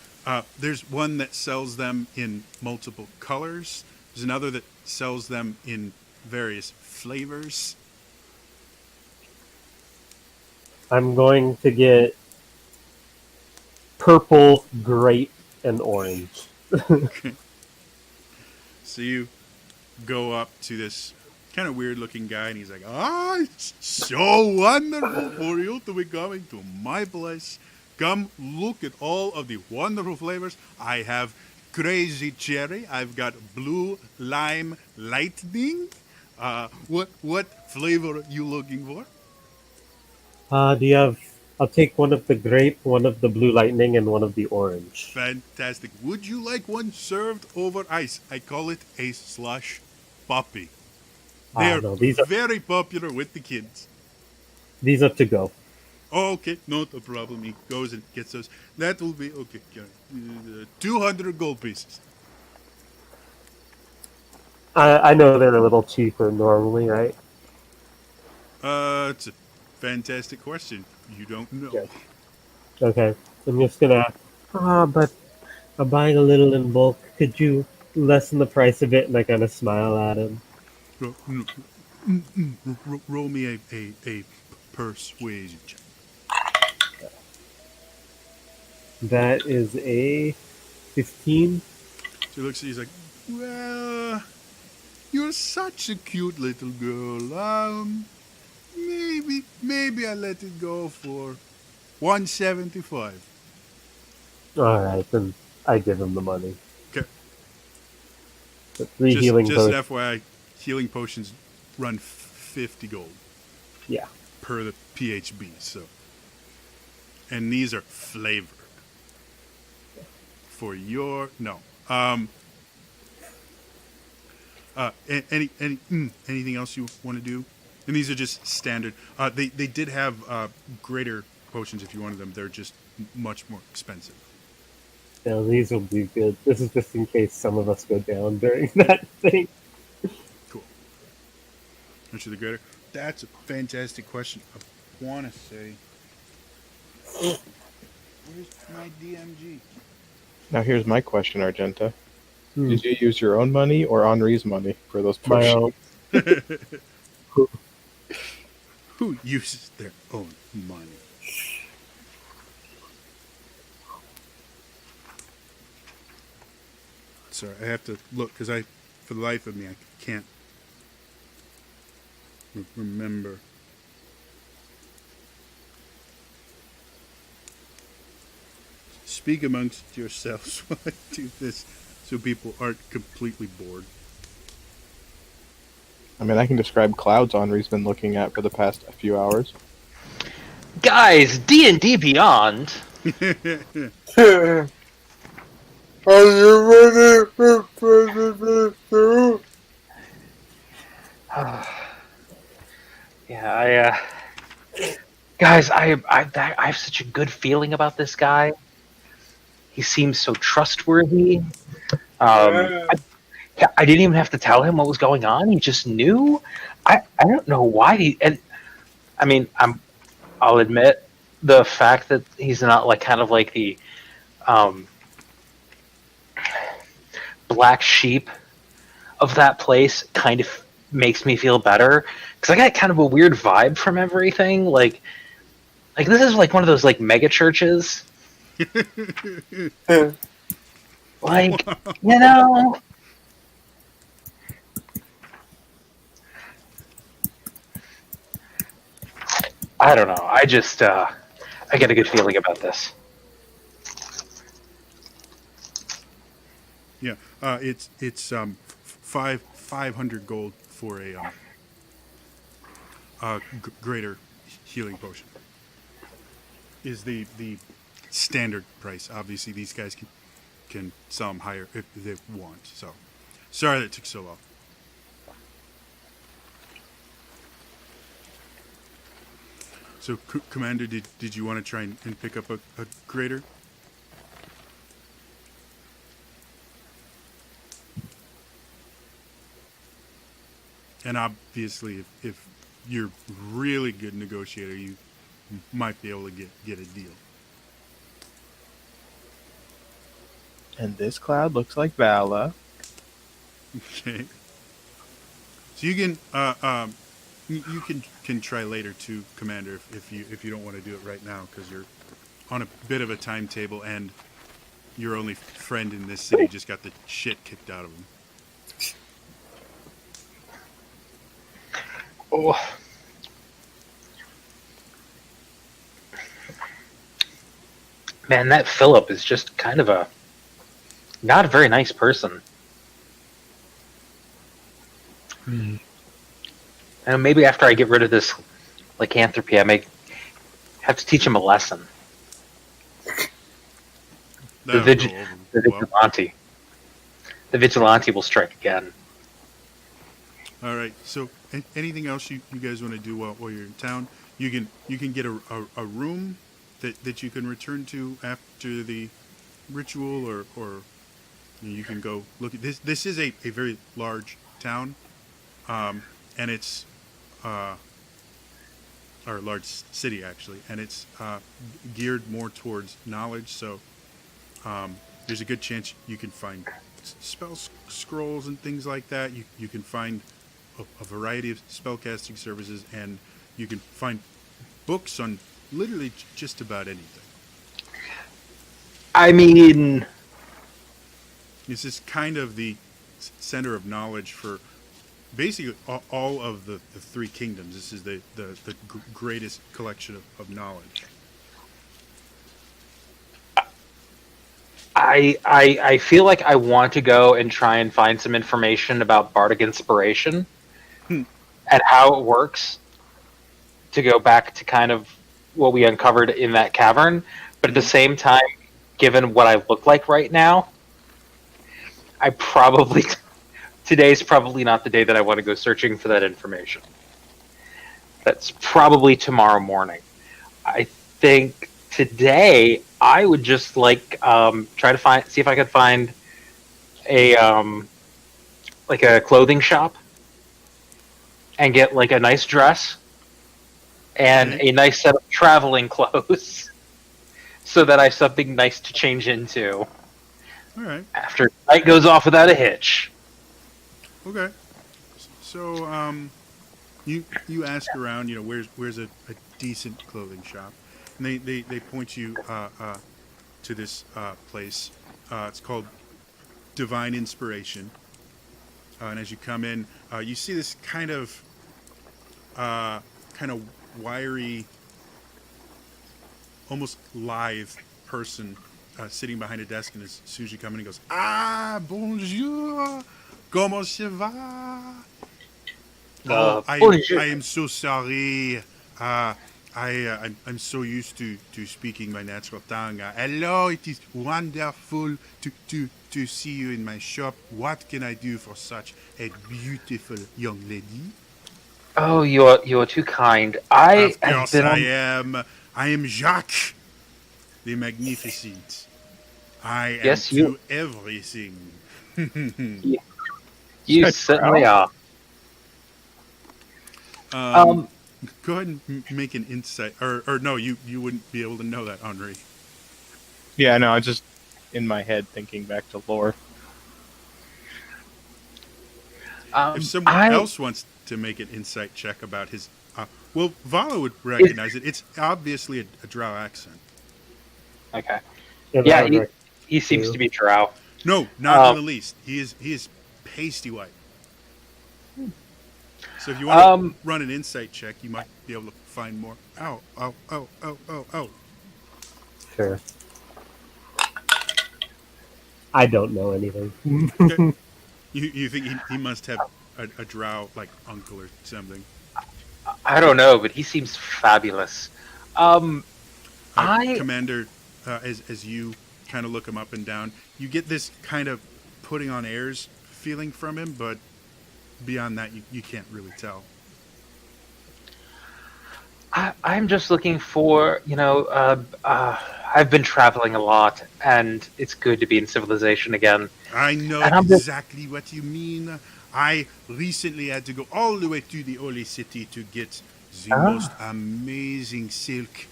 There's one that sells them in multiple colors. There's another that sells them in various flavors. I'm going to get purple, grape, and orange. So you go up to this kind of weird looking guy, and he's like, it's so wonderful for you to be coming to my place. Come look at all of the wonderful flavors. I have crazy cherry. I've got blue lime lightning. What flavor are you looking for? Do you have? I'll take one of the grape, one of the blue lightning, and one of the orange. Fantastic. Would you like one served over ice? I call it a slush puppy. They are No, these are very popular with the kids. to go. Oh, okay, not a problem. He goes and gets those. That will be okay. 200 gold pieces. I know they're a little cheaper normally, right? It's a fantastic question. You don't know. Yeah. Okay, I'm just gonna. But I'm buying a little in bulk. Could you lessen the price a bit? And I kind of smile at him. roll me a persuasion check. That is a 15. So he looks at you, he's like, well, you're such a cute little girl. Maybe I let it go for 175. All right, then I give him the money. Okay. The three healing Just an potions. FYI, healing potions run 50 gold Yeah. per the PHB. So, and these are flavored for your no. Anything else you want to do? And these are just standard. They did have greater potions if you wanted them. They're just much more expensive. Yeah, these will be good. This is just in case some of us go down during that thing. Cool. Which are the greater? That's a fantastic question. I want to say, where's my DMG? Now here's my question, Argenta. Hmm. Did you use your own money or Henri's money for those My potions? own. Who uses their own money? Sorry, I have to look because for the life of me, I can't remember. Speak amongst yourselves while I do this, so people aren't completely bored. I mean, I can describe clouds Henri's been looking at for the past few hours. Guys, D&D Beyond. Are you ready for President too? Yeah, guys, I have such a good feeling about this guy. He seems so trustworthy. I didn't even have to tell him what was going on. He just knew. I don't know why and I mean, I'll admit the fact that he's not like kind of like the black sheep of that place kind of makes me feel better because I got kind of a weird vibe from everything. Like this is like one of those like mega churches. Like, you know. I don't know. I just I get a good feeling about this. Yeah, it's 500 gold for a greater healing potion. Is the standard price? Obviously, these guys can sell them higher if they want. So, sorry that it took so long. So, Commander, did you want to try and pick up a greater? And obviously, if you're really good negotiator, you might be able to get a deal. And this cloud looks like Vala. Okay. So you can you can try later too, Commander, if you don't want to do it right now because you're on a bit of a timetable and your only friend in this city just got the shit kicked out of him. Oh. Man, that Philip is just kind of not a very nice person. And maybe after I get rid of this lycanthropy, I may have to teach him a lesson. The vigilante. The vigilante will strike again. All right. So, anything else you guys want to do while you're in town? You can get a room that you can return to after the ritual, or you can go look at this. This is a very large town, and it's or a large city actually, and it's geared more towards knowledge. So there's a good chance you can find spell scrolls and things like that. You can find a variety of spellcasting services, and you can find books on literally just about anything. I mean, This is kind of the center of knowledge for basically all of the three kingdoms. This is the greatest collection of knowledge. I feel like I want to go and try and find some information about Bardic Inspiration and how it works to go back to kind of what we uncovered in that cavern. But at the same time, given what I look like right now, I probably today's probably not the day that I want to go searching for that information. That's probably tomorrow morning. I think today I would just like try to see if I could find a like a clothing shop and get like a nice dress and a nice set of traveling clothes so that I have something nice to change into All right. after night goes off without a hitch. Okay. So you ask around, where's a decent clothing shop, and they point you to this place. It's called Divine Inspiration, and as you come in, you see this kind of wiry, almost lithe person sitting behind a desk, and as soon as you come in, he goes, "Ah, bonjour, comment ça va?" Oh, Bonjour. I am so sorry. I'm so used to speaking my natural tongue. Hello, it is wonderful to see you in my shop. What can I do for such a beautiful young lady? Oh, you're too kind. I Of have course been I am Jacques, the Magnificent. I am Yes, you- to everything. You That's certainly proud. are. Go ahead and make an insight, or no, you wouldn't be able to know that, Henri. Yeah, no, I just in my head thinking back to lore. If someone I- else wants to make an insight check about his, well, Vala would recognize it. It's obviously a Drow accent. Okay. Yeah, Yeah, that would work. he seems to be Drow. No, not in Oh. the least. He is pasty white. So if you want to run an insight check, you might be able to find more. Ow, ow, ow, ow, ow, ow. Sure. I don't know anything. Okay. You think he must have a Drow like uncle or something? I don't know, but he seems fabulous. I Commander, as you kind of look him up and down, you get this kind of putting on airs feeling from him, but beyond that, you can't really tell. I'm just looking for, I've been traveling a lot, and it's good to be in civilization again. I know And I'm just- exactly what you mean. I recently had to go all the way to the Holy City to get the most amazing silk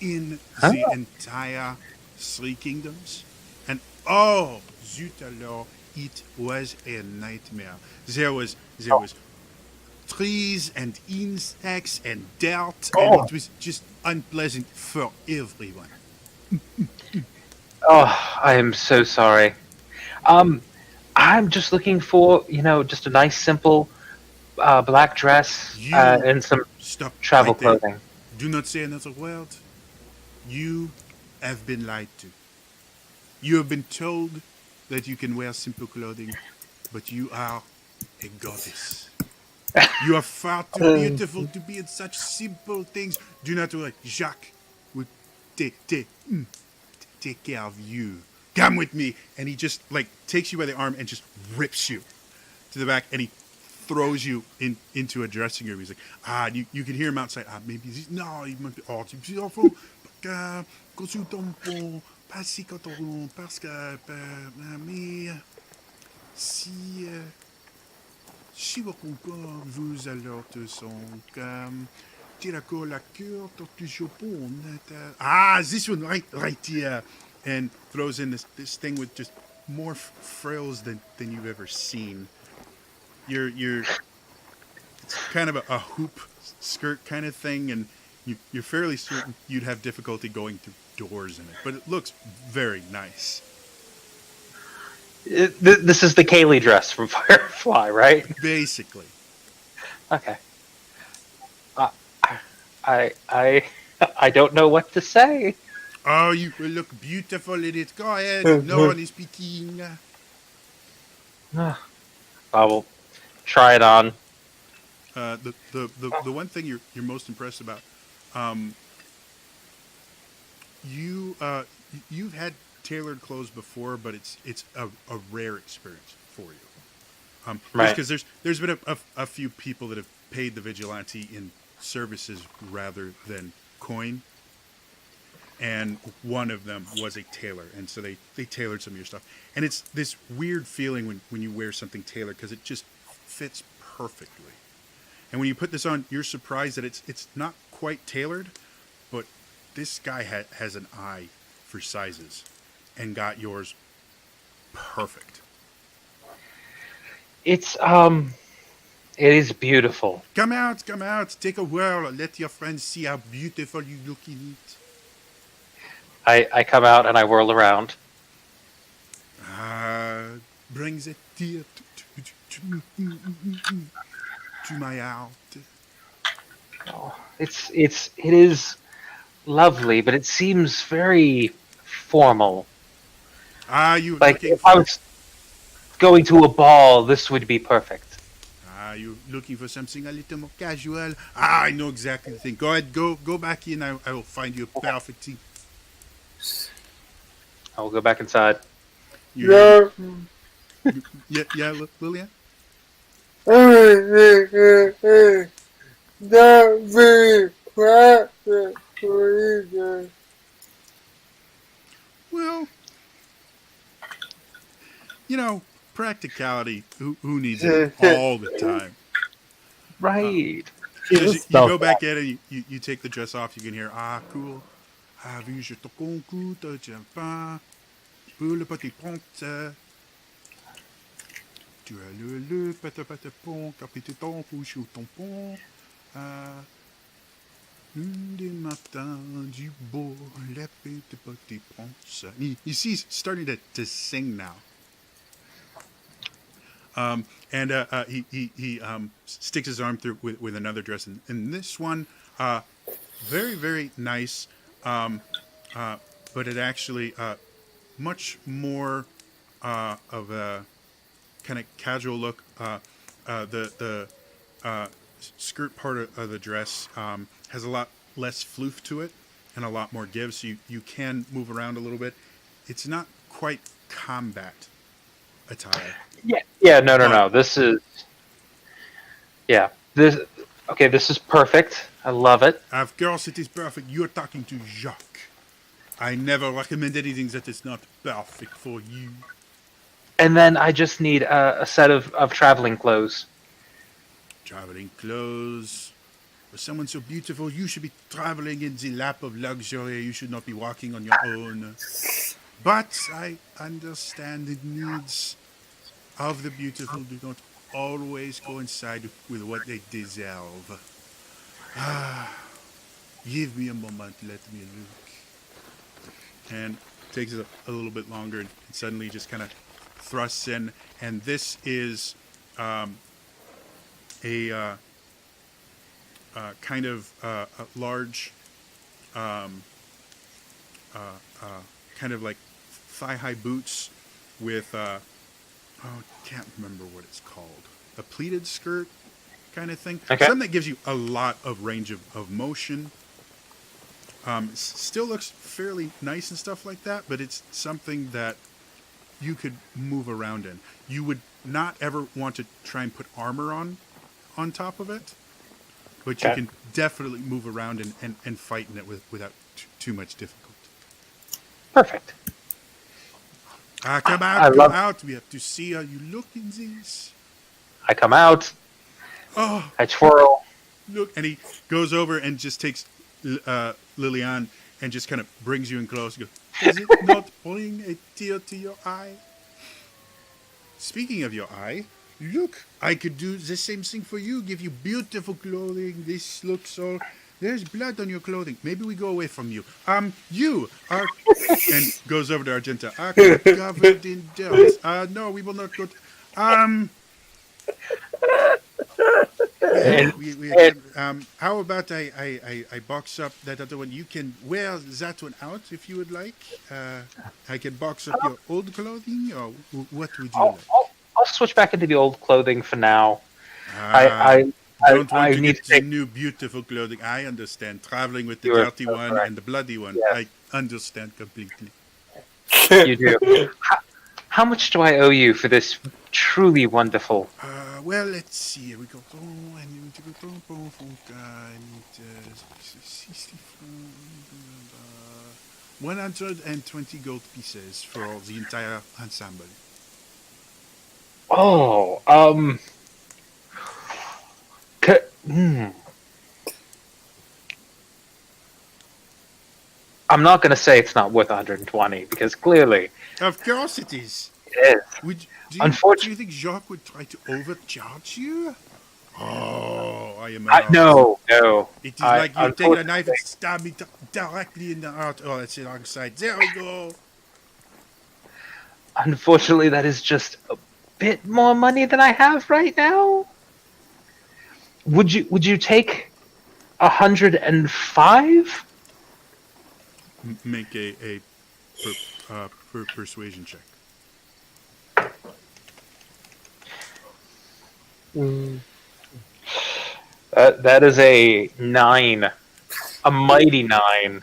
in the entire Three Kingdoms. And oh, zut alors, it was a nightmare. There was trees and insects and dirt, and it was just unpleasant for everyone. Oh, I am so sorry. I'm just looking for, just a nice, simple black dress You- and some Stop travel right there. clothing. Do not say another word. You have been lied to. You have been told that you can wear simple clothing, but you are a goddess. You are far too beautiful to be in such simple things. Do not worry. Jacques will take care of you. Come with me. And he just takes you by the arm and just rips you to the back, and he throws you into a dressing room. He's like, you can hear him outside. Maybe no, il m'a oh, tu beautiful. Consultons pour passer quand on parce que mais si vos concours vous alors te sont comme Tirako la cure tu chopon. This one right here, and throws in this thing with just more frills than you've ever seen. You're it's kind of a hoop skirt kind of thing, and you're fairly certain you'd have difficulty going through doors in it, but it looks very nice. This is the Kaylee dress from Firefly, right? Basically. Okay. Uh, I I don't know what to say. Oh, you will look beautiful in it. Go ahead. No one is speaking. I will try it on. The one thing you're most impressed about, um, you've had tailored clothes before, but it's a rare experience for you. Right. Because there's been a few people that have paid the vigilante in services rather than coin, and one of them was a tailor, and so they tailored some of your stuff, and it's this weird feeling when you wear something tailored because it just fits perfectly, and when you put this on, you're surprised that it's not quite tailored, but this guy has an eye for sizes, and got yours perfect. It is beautiful. Come out, take a whirl, let your friends see how beautiful you look in it. I come out and I whirl around. Brings a tear to my heart. Oh, it is lovely, but it seems very formal. You Like looking if I was going to a ball, this would be perfect. you looking for something a little more casual? I know exactly the thing. Go ahead, go back in. I will find you a perfect thing. I will go back inside. You, Yeah. yeah, Lillian. Not very practical either. Well, practicality. Who needs it all the time? Right. She's a You stealth go back in and you take the dress off. You can hear cool. Vu je te concoute, tiens pas. Pour le petit pont. Tu as le pâte pont, capitaine, couche au ton pont. Des matins du beau, les petits ponts. You see, he's starting to sing now. And he sticks his arm through with another dress, and this one, very very nice, but it actually much more of a kind of casual look. The skirt part of the dress has a lot less floof to it and a lot more give, so you can move around a little bit. It's not quite combat attire. Yeah. No. This is. Yeah. This is perfect. I love it. Of course, it is perfect. You're talking to Jacques. I never recommend anything that is not perfect for you. And then I just need a set of traveling clothes. Traveling clothes. For someone so beautiful, you should be traveling in the lap of luxury. You should not be walking on your own. But I understand the needs of the beautiful do not always coincide with what they deserve. Give me a moment, let me look. And it takes a little bit longer, and suddenly just kind of thrusts in. And this is a kind of a large, kind of like thigh-high boots with, can't remember what it's called. A pleated skirt kind of thing. Okay. Something that gives you a lot of range of motion. Still looks fairly nice and stuff like that, but it's something that you could move around in. You would not ever want to try and put armor on top of it, but you Okay. can definitely move around and fight in it without too much difficulty. Perfect. Come I out, love- come out. We have to see how you look in this. I come out. Oh, I twirl. look. And he goes over and just takes Liliane and just kind of brings you in close. He goes, does it not bring a tear to your eye? Speaking of your eye, look, I could do the same thing for you. Give you beautiful clothing. This looks all. There's blood on your clothing. Maybe we go away from you. You are, and goes over to Argenta. Are covered in dirt. No, we will not go. And- How about I box up that other one? You can wear that one out if you would like. I can box up your old clothing, or what would you like? I'll switch back into the old clothing for now. Don't want I to need get to the take- new beautiful clothing. I understand. Traveling with the You are dirty so one correct. and the bloody one. Yes. I understand completely. You do. How much do I owe you for this truly wonderful? Well, let's see. We go. I need to go. 120 gold pieces for the entire ensemble. Oh, I'm not going to say it's not worth 120 because clearly Of course it is. it is. Do you Unfortunately- think Jacques would try to overcharge you? Oh, I am. No. It is I- like you take a knife and unfortunately- stab me directly in the heart. Oh, that's the wrong side. There we go. Unfortunately, that is just a bit more money than I have right now. Would you take 105? Make a persuasion check. That is a 9, a mighty 9,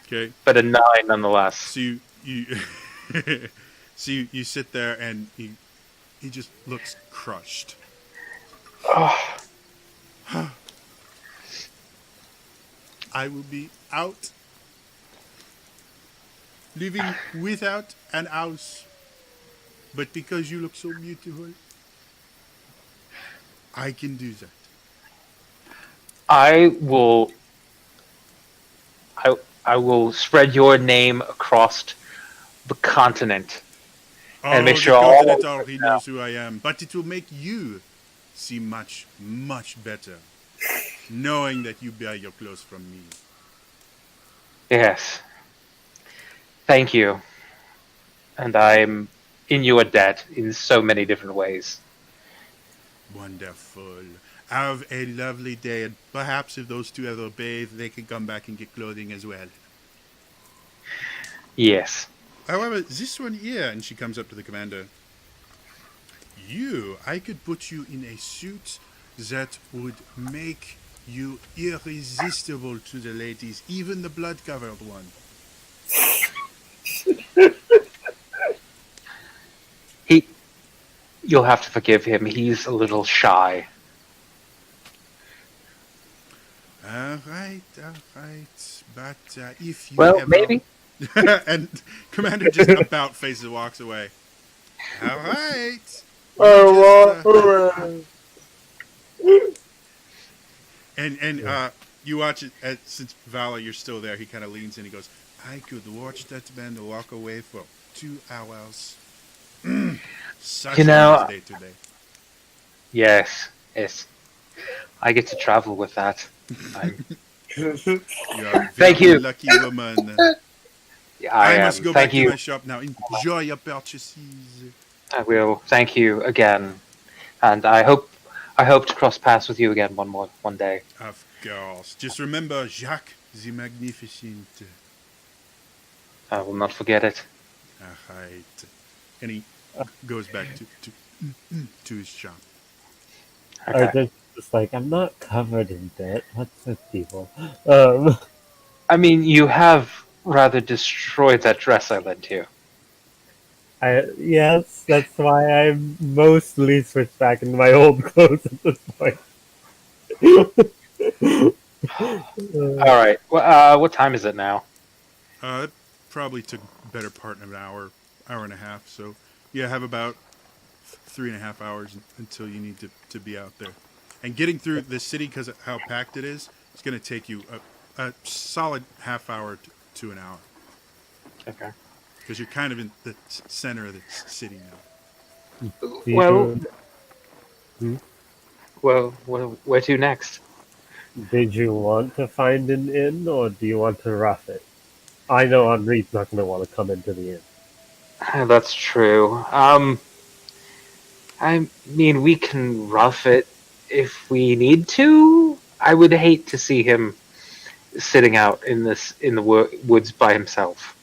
Okay. but a 9 nonetheless. So you so you sit there and he just looks crushed. I will be out, living without an house, but because you look so beautiful, I can do that. I will spread your name across the continent. And make the sure all- continent already knows who I am, but it will make you seem much, much better, knowing that you buy your clothes from me. Yes. Thank you. And I'm in your debt in so many different ways. Wonderful. Have a lovely day, and perhaps if those two ever bathe, they can come back and get clothing as well. Yes. However, this one here, and she comes up to the commander. I could put you in a suit that would make you irresistible to the ladies, even the blood-covered one. You'll have to forgive him. He's a little shy. All right. But if you Well, ever... maybe. and Commander just about faces walks away. All right. And you watch it since Vala, you're still there. He kind of leans in. He goes, "I could watch that man walk away for 2 hours. Such You a know- nice day today." Yes. I get to travel with that. You are a Thank very you. lucky woman. I must go Thank back you. to my shop now. Enjoy your purchases. I will. Thank you again. And I hope to cross paths with you again one day. Of course. Just remember Jacques the Magnificent. I will not forget it. All right. And he goes back to his shop. Okay. Argenta's just like, I'm not covered in debt. What's with people? I mean, you have rather destroyed that dress I lent you. Yes, that's why I mostly switched back into my old clothes at this point. All right. Well, what time is it now? It probably took better part of an hour and a half. So you have about 3.5 hours until you need to be out there. And getting through the city, because of how packed it is, it's going to take you a solid half hour to an hour. Okay. Because you're kind of in the center of the city now. Well, Well, where to next? Did you want to find an inn, or do you want to rough it? I know Henri's not going to want to come into the inn. That's true. I mean, we can rough it if we need to. I would hate to see him sitting out in the woods by himself.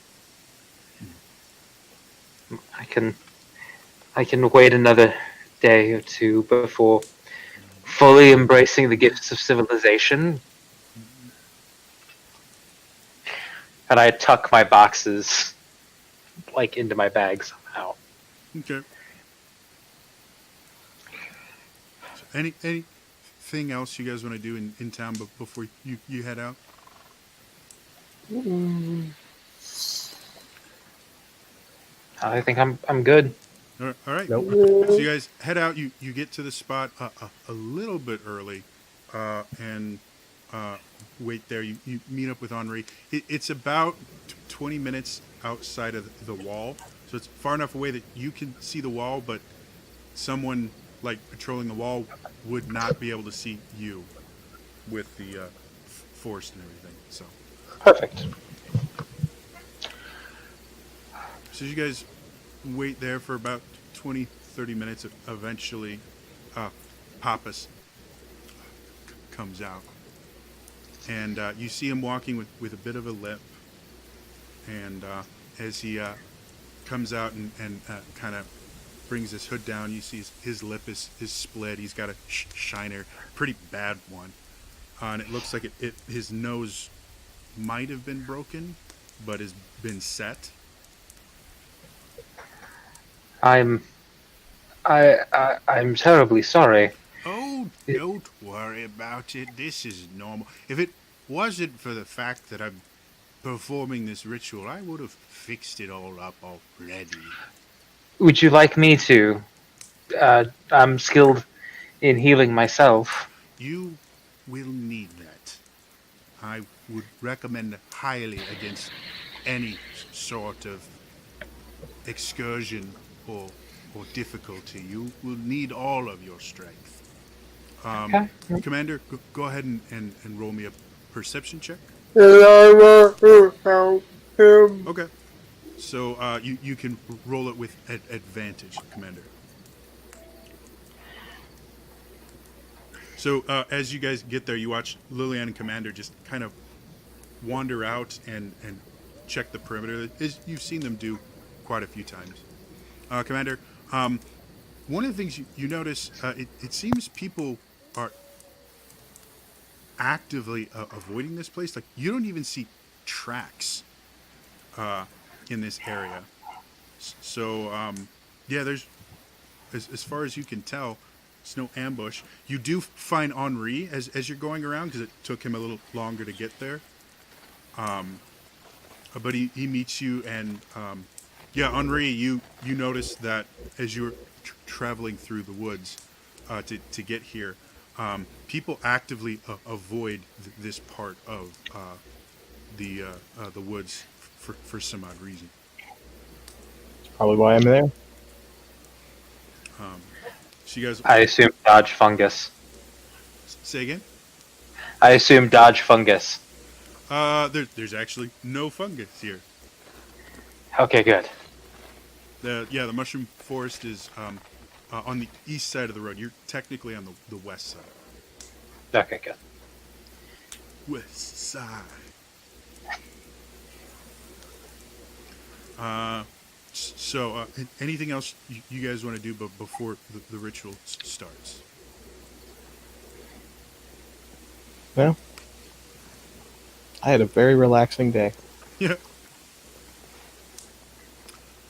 I can wait another day or two before fully embracing the gifts of civilization. And I tuck my boxes like into my bag somehow. Okay. So anything else you guys want to do in town before you head out? I think I'm good. All right. Nope. So you guys head out. You get to the spot a little bit early, and wait there. You meet up with Henri. It's about 20 minutes outside of the wall, so it's far enough away that you can see the wall, but someone like patrolling the wall would not be able to see you with the forest and everything. So Perfect. you guys wait there for about 20, 30 minutes. Eventually, Pappas comes out. And you see him walking with a bit of a limp. And as he comes out and kind of brings his hood down, you see his lip is split. He's got a shiner, pretty bad one. And it looks like his nose might have been broken, but has been set. I'm terribly sorry. Oh, don't worry about it. This is normal. If it wasn't for the fact that I'm performing this ritual, I would have fixed it all up already. Would you like me to? I'm skilled in healing myself. You will need that. I would recommend highly against any sort of excursion or difficulty. You will need all of your strength. Okay. Commander, go ahead and roll me a perception check. And I want to help him. Okay. So you can roll it with advantage, Commander. So as you guys get there, you watch Lilian and Commander just kind of wander out and check the perimeter, as you've seen them do quite a few times. Commander, one of the things you notice, it seems people are actively avoiding this place. Like, you don't even see tracks in this area. So, yeah, there's, as far as you can tell, it's no ambush. You do find Henri as you're going around, because it took him a little longer to get there. But he meets you, and yeah, Henri, you notice that as you were traveling through the woods to get here, people actively avoid this part of the woods for some odd reason. That's probably why I'm there. So you guys I assume dodge fungus. say again? I assume dodge fungus. There's actually no fungus here. Okay, good. The mushroom forest is on the east side of the road. You're technically on the west side. Okay, good. West side. So, anything else you guys want to do before the ritual starts? No. I had a very relaxing day. Yeah.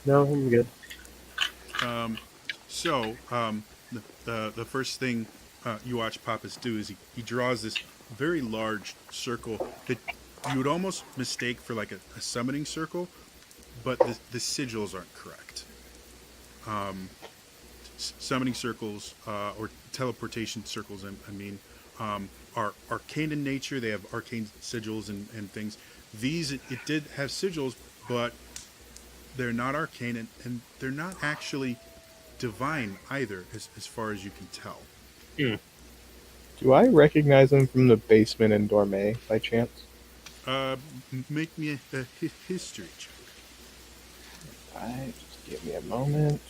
No, I'm good. So, the first thing you watch Pappas do is he draws this very large circle that you would almost mistake for like a summoning circle, but the sigils aren't correct. Summoning circles or teleportation circles, I mean, are arcane in nature. They have arcane sigils and things. These, it did have sigils, but they're not arcane, and they're not actually divine either, as far as you can tell. Do I recognize him from the basement in Dorme by chance? Make me a history check. Alright, just give me a moment.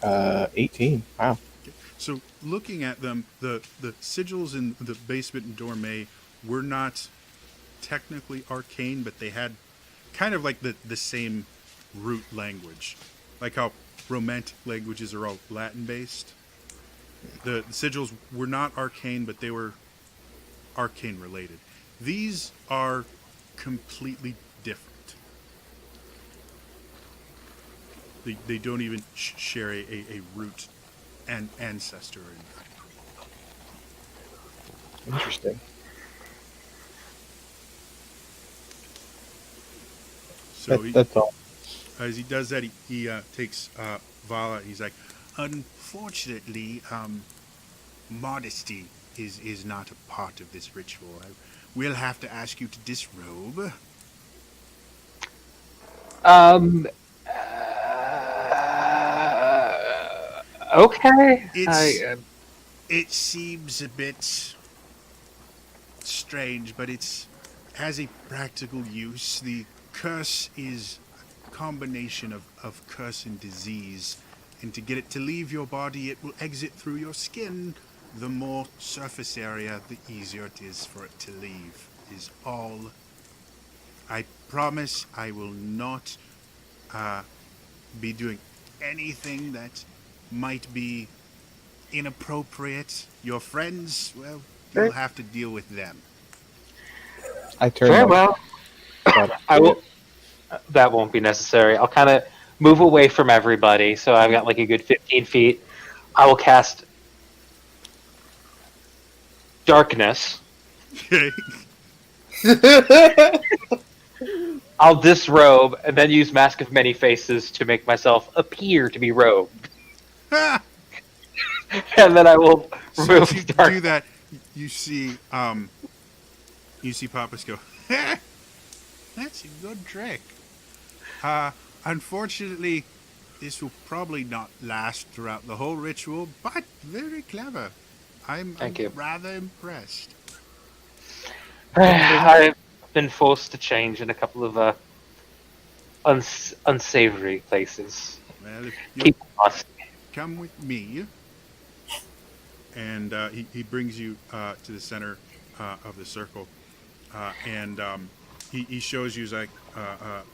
18. Wow. So, looking at them, the sigils in the basement in Dorme were not technically arcane, but they had kind of like the same root language, like how Romantic languages are all Latin based. The sigils were not arcane, but they were arcane related. These are completely different. They don't even share a root and ancestor or anything. Interesting. So That's all. as he does that, he takes Vala. He's like, unfortunately, modesty is not a part of this ritual. We'll have to ask you to disrobe. Okay. It seems a bit strange, but it has a practical use. The curse is a combination of curse and disease, and to get it to leave your body, it will exit through your skin. The more surface area, the easier it is for it to leave, is all. I promise I will not be doing anything that might be inappropriate. Your friends, well, you'll have to deal with them. I turn. Very my- well. but- I will. That won't be necessary. I'll kind of move away from everybody, so I've got like a good 15 feet. I will cast darkness. Okay. I'll disrobe and then use Mask of Many Faces to make myself appear to be robed, and then I will So remove as you dark. do that, you see Pappas go, that's a good trick. Unfortunately, this will probably not last throughout the whole ritual, but very clever. I'm Thank you. rather impressed. I've been forced to change in a couple of unsavory places. Well, if you Keep us. come with me, and he brings you to the center of the circle, and he shows you, like,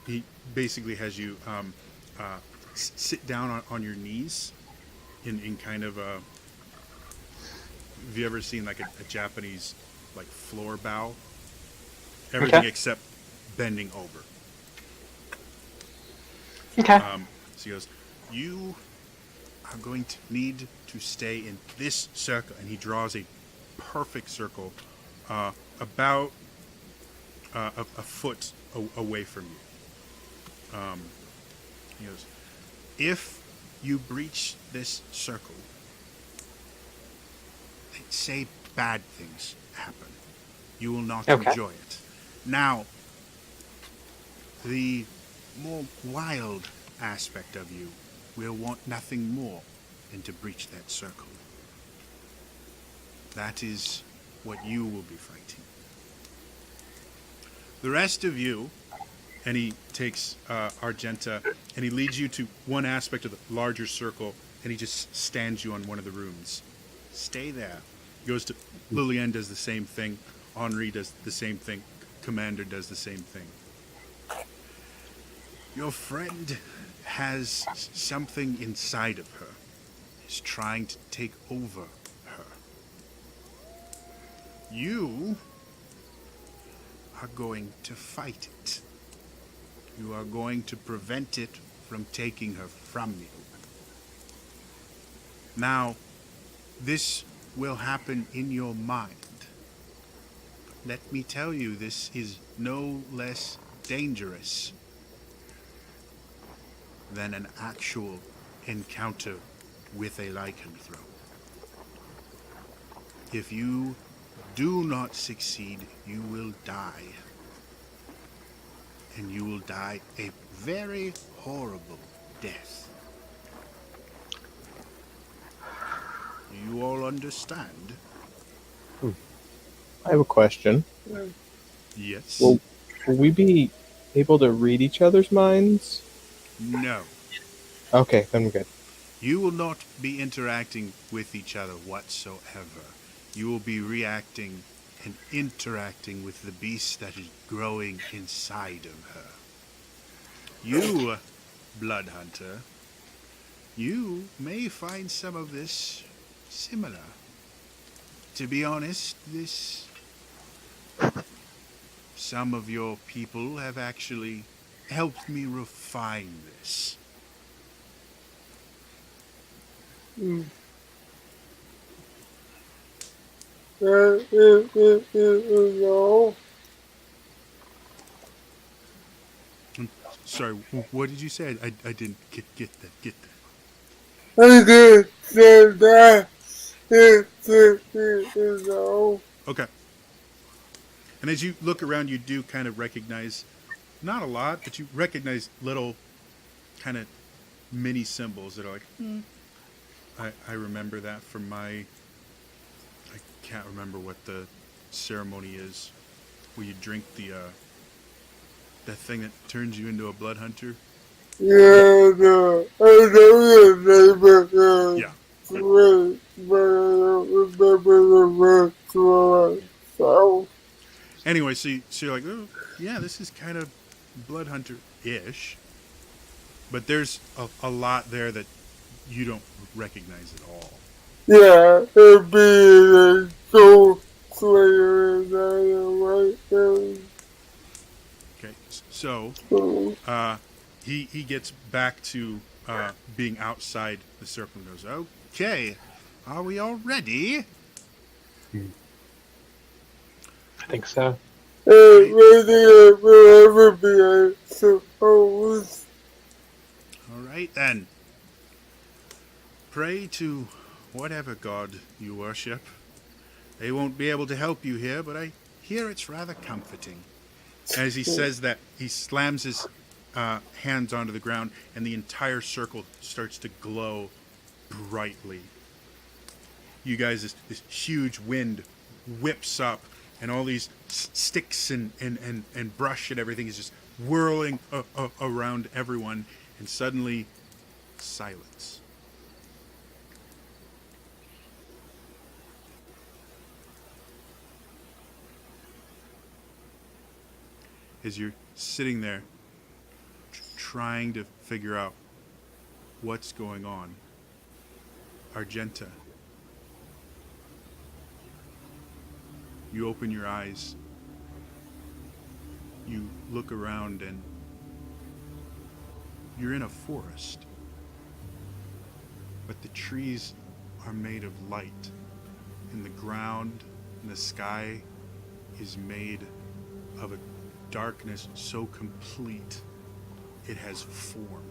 he basically has you sit down on your knees in kind of a. Have you ever seen like a Japanese like floor bow? Everything Okay. except bending over. Okay. So he goes, you are going to need to stay in this circle. And he draws a perfect circle about a foot away from you. He goes, if you breach this circle, say bad things happen. You will not Okay. enjoy it. Now, the more wild aspect of you will want nothing more than to breach that circle. That is what you will be fighting. The rest of you, and he takes Argenta, and he leads you to one aspect of the larger circle, and he just stands you on one of the rooms. Stay there. Goes to Lillian, does the same thing. Henri does the same thing. Commander does the same thing. Your friend has something inside of her. Is trying to take over her. You are going to fight it. You are going to prevent it from taking her from you. Now, this will happen in your mind. Let me tell you, this is no less dangerous than an actual encounter with a lycanthrope. If you do not succeed, you will die. And you will die a very horrible death. You all understand? I have a question. Yes. Will we be able to read each other's minds? No. Okay, then we're good. You will not be interacting with each other whatsoever. You will be reacting and interacting with the beast that is growing inside of her. You, Blood Hunter, you may find some of this similar. To be honest, some of your people have actually helped me refine this. No. Sorry, what did you say? I didn't get that. I just said that. No. Okay. And as you look around, you do kind of recognize, not a lot, but you recognize little kind of mini symbols that are like, I remember that from my, I can't remember what the ceremony is, where you drink that thing that turns you into a blood hunter. Yeah, no. I know your name, but Yeah. but I don't remember the rest of myself. Anyway, so you're like, oh, yeah, this is kind of blood hunter-ish, but there's a lot there that you don't recognize at all. Yeah, it'd be like so clear and I right Okay, so there. he gets back to being outside the circle and goes, okay, are we all ready? I think so. Ready will ever be, I suppose. All right, then. Pray to whatever god you worship. They won't be able to help you here, but I hear it's rather comforting. As he says that, he slams his hands onto the ground, and the entire circle starts to glow brightly. You guys, this huge wind whips up, and all these sticks and brush and everything is just whirling around everyone, and suddenly, silence. As you're sitting there trying to figure out what's going on, Argenta, you open your eyes, you look around, and you're in a forest, but the trees are made of light, and the ground and the sky is made of a darkness so complete it has form.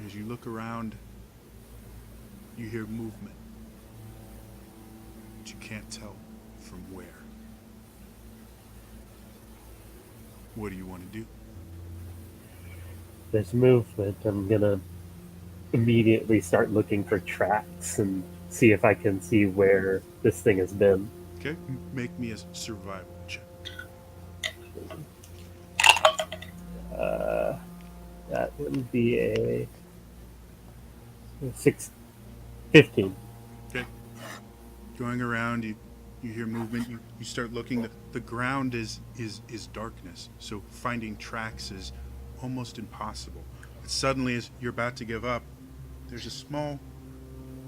As you look around, you hear movement, but you can't tell from where. What do you want to do? There's movement. I'm gonna immediately start looking for tracks and see if I can see where this thing has been. Okay, make me a survival check. That would be a 15. Okay. Going around, you hear movement. You start looking. The ground is darkness, so finding tracks is almost impossible. But suddenly, as you're about to give up, there's a small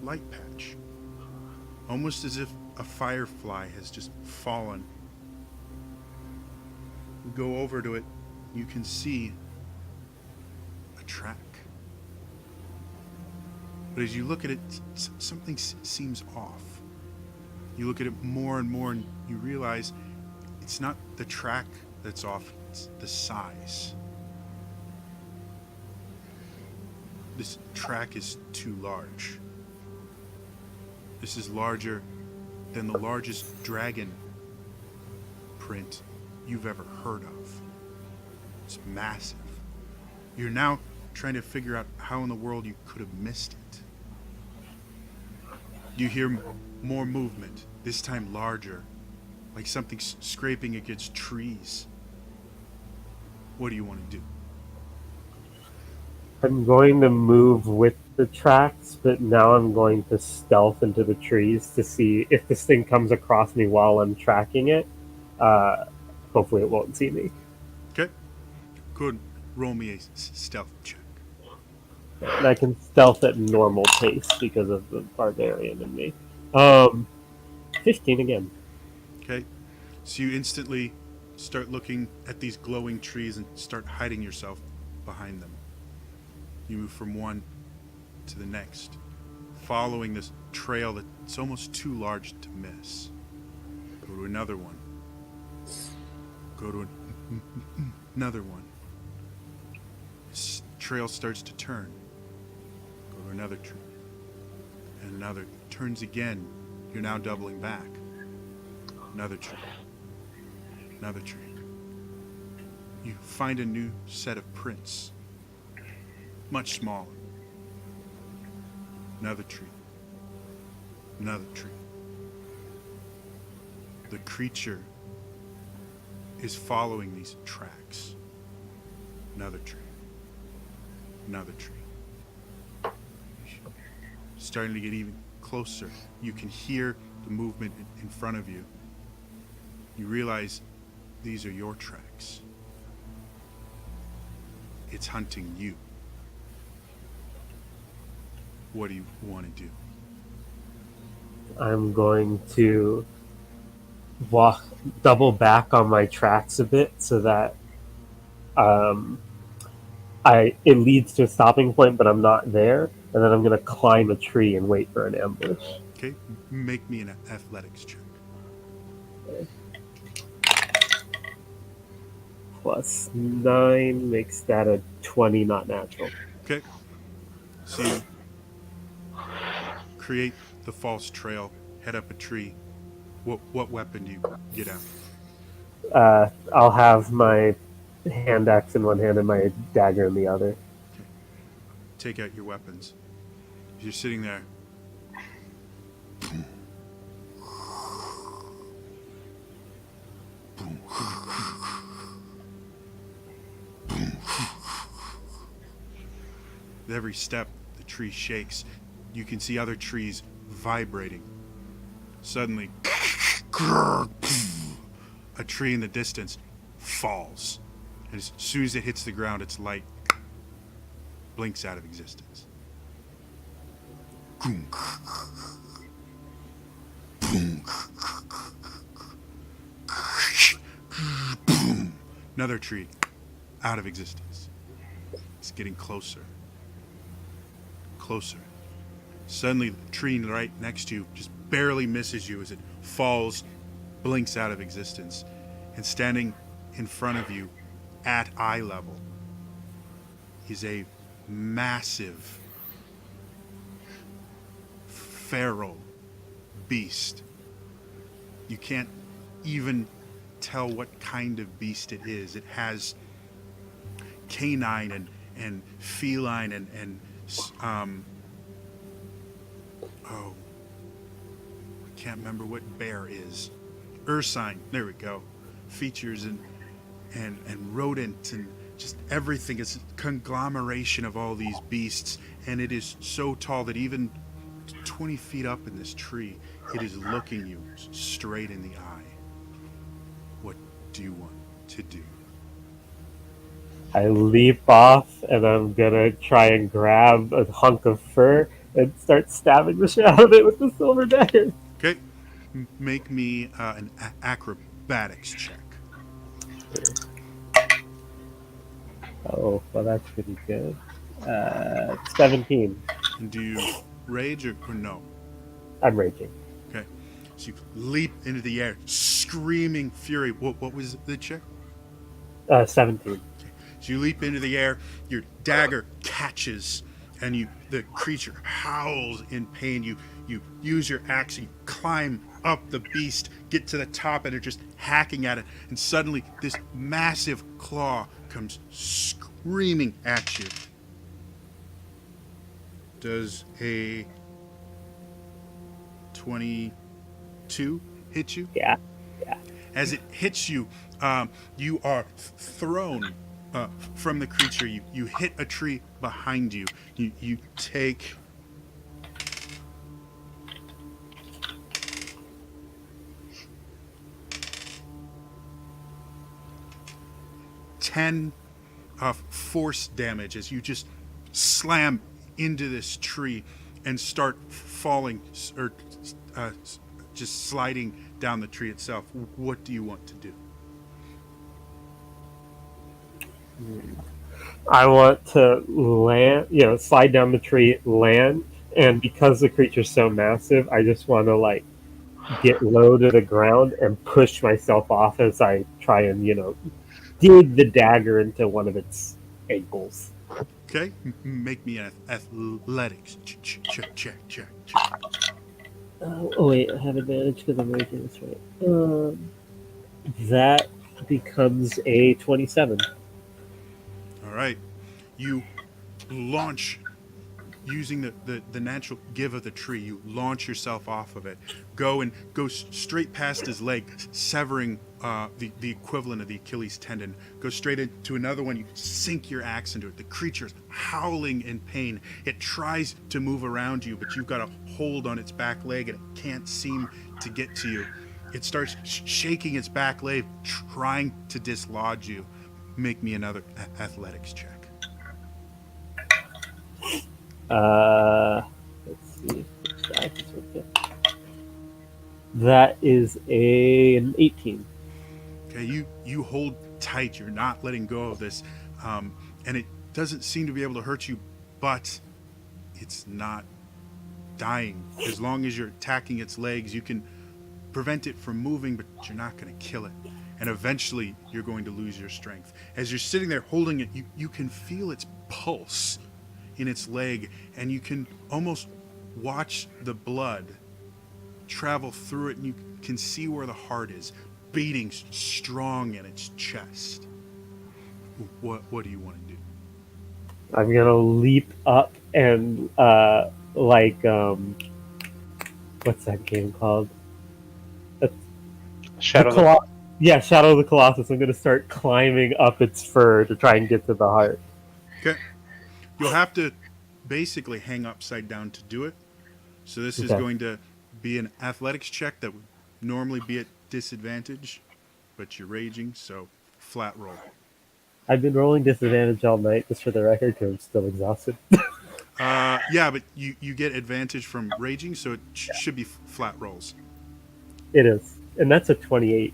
light patch, almost as if a firefly has just fallen. You go over to it. You can see a track. But as you look at it, something seems off. You look at it more and more, and you realize it's not the track that's off, it's the size. This track is too large. This is larger than the largest dragon print you've ever heard of. It's massive. You're now trying to figure out how in the world you could have missed it. You hear more movement, this time larger, like something scraping against trees. What do you want to do? I'm going to move with the tracks, but now I'm going to stealth into the trees to see if this thing comes across me while I'm tracking it. Hopefully it won't see me. Okay. Good. Roll me a stealth check. And I can stealth at normal pace because of the barbarian in me. 15 again. Okay. So you instantly start looking at these glowing trees and start hiding yourself behind them. You move from one to the next, following this trail that's almost too large to miss. Go to another one. Go to another one. This trail starts to turn. Go to another tree. And another. Turns again. You're now doubling back. Another tree. Another tree. You find a new set of prints. Much smaller. Another tree. Another tree. The creature is following these tracks. Another tree. Another tree. Starting to get even closer. You can hear the movement in front of you. You realize these are your tracks. It's hunting you. What do you want to do? I'm going to double back on my tracks a bit so that it leads to a stopping point, but I'm not there. And then I'm going to climb a tree and wait for an ambush. Okay, make me an athletics check. Plus 9 makes that a 20, not natural. Okay. So you create the false trail, head up a tree. What weapon do you get out? I'll have my hand axe in one hand and my dagger in the other. Take out your weapons. You're sitting there. With every step, the tree shakes. You can see other trees vibrating. Suddenly, a tree in the distance falls. And as soon as it hits the ground, its light blinks out of existence. Another tree out of existence. It's getting closer. Closer. Suddenly, the tree right next to you just barely misses you as it falls, blinks out of existence. And standing in front of you at eye level is a massive feral beast. You can't even tell what kind of beast it is. It has canine and feline and I can't remember what bear is. Ursine, there we go. Features and rodent and just everything. It's a conglomeration of all these beasts, and it is so tall that even 20 feet up in this tree, it is looking you straight in the eye. What do you want to do? I leap off and I'm gonna try and grab a hunk of fur and start stabbing the shit out of it with the silver dagger. Okay, make me an acrobatics check. Oh, well, that's pretty good. 17. And do you rage or no? I'm raging. Okay, so you leap into the air, screaming fury. What was the check? 17. So you leap into the air, your dagger catches, and the creature howls in pain. You use your axe, you climb up the beast, get to the top, and are just hacking at it. And suddenly, this massive claw comes screaming at you. Does a 22 hit you? Yeah. As it hits you, you are thrown from the creature. You hit a tree behind you. You take 10 force damage as you just slam into this tree and start falling or just sliding down the tree itself. What do you want to do? I want to land, slide down the tree, land, and because the creature's so massive, I just want to like get low to the ground and push myself off as I try and dig the dagger into one of its ankles. Okay, make me an athletics check. Oh wait, I have advantage because I'm raging. That's right. That becomes a 27. All right, you launch using the natural give of the tree. You launch yourself off of it, go straight past his leg, severing the equivalent of the Achilles tendon. Go straight into another one. You sink your axe into it. The creature's howling in pain. It tries to move around you, but you've got a hold on its back leg and it can't seem to get to you. It starts shaking its back leg, trying to dislodge you. Make me another athletics check. Let's see. That is an 18. Okay, you hold tight. You're not letting go of this, and it doesn't seem to be able to hurt you, but it's not dying. As long as you're attacking its legs, you can prevent it from moving, but you're not going to kill it. And eventually, you're going to lose your strength. As you're sitting there holding it, you can feel its pulse in its leg, and you can almost watch the blood travel through it, and you can see where the heart is beating strong in its chest. What do you want to do? I'm gonna leap up and what's that game called? Shadow. Yeah, Shadow of the Colossus. I'm gonna start climbing up its fur to try and get to the heart. Okay. You'll have to basically hang upside down to do it. So this is Okay. going to be an athletics check that would normally be at disadvantage, but you're raging, so flat roll. I've been rolling disadvantage all night, just for the record, because I'm still exhausted. Yeah, but you get advantage from raging, so it should be flat rolls. It is, and that's a 28.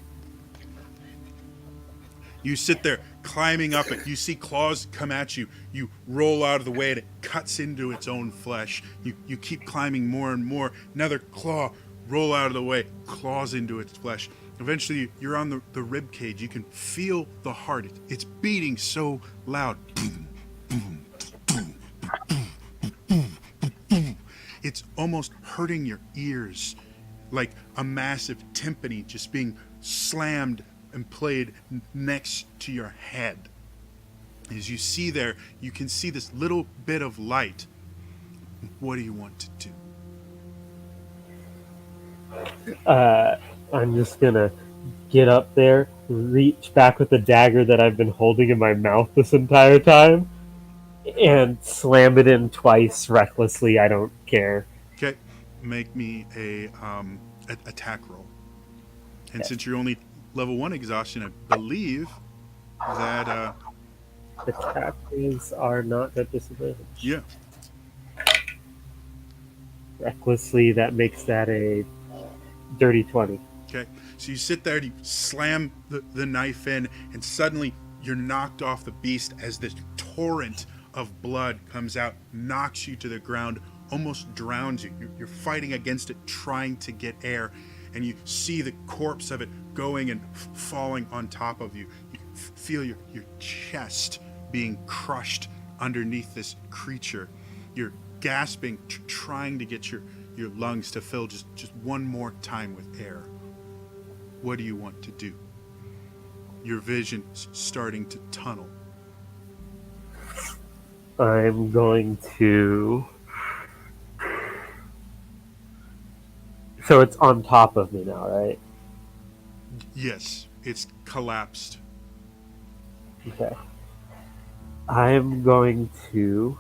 You sit there climbing up it. You see claws come at you. You roll out of the way and it cuts into its own flesh. You keep climbing more and more. Another claw, roll out of the way, claws into its flesh. Eventually, you're on the rib cage. You can feel the heart. It's beating so loud. It's almost hurting your ears, like a massive timpani just being slammed and played next to your head. As you see there, you can see this little bit of light. What do you want to do? I'm just gonna get up there, reach back with the dagger that I've been holding in my mouth this entire time, and slam it in twice recklessly. I don't care. Okay, make me a attack roll. And since you're only level 1 exhaustion, I believe that Attackers are not at disadvantage. yeah. Recklessly, that makes that a dirty 20. Okay, so you sit there and you slam the knife in, and suddenly you're knocked off the beast as this torrent of blood comes out, knocks you to the ground, almost drowns you. You're fighting against it, trying to get air, and you see the corpse of it going and falling on top of you. You feel your chest being crushed underneath this creature. You're gasping, trying to get your lungs to fill just one more time with air. What do you want to do? Your vision's starting to tunnel. I'm going to So it's on top of me now, right? Yes, it's collapsed. Okay. I'm going to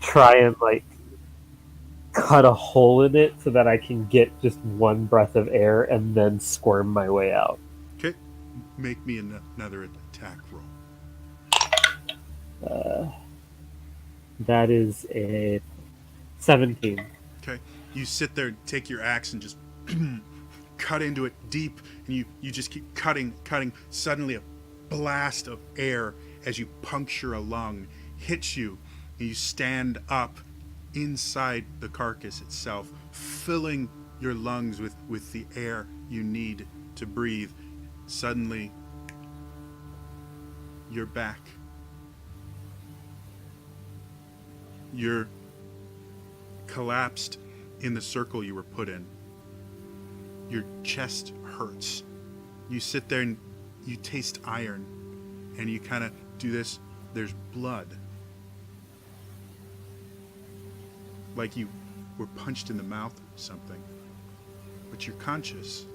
try and like cut a hole in it so that I can get just one breath of air and then squirm my way out. Okay, make me another attack roll. That is a 17. Okay, you sit there, take your axe, and just cut into it deep, and you just keep cutting. Suddenly, a blast of air as you puncture a lung hits you, and you stand up inside the carcass itself, filling your lungs with the air you need to breathe. Suddenly, you're back. You're collapsed in the circle you were put in. Your chest hurts. You sit there and you taste iron, and you kind of do this. There's blood. Like you were punched in the mouth or something. But you're conscious.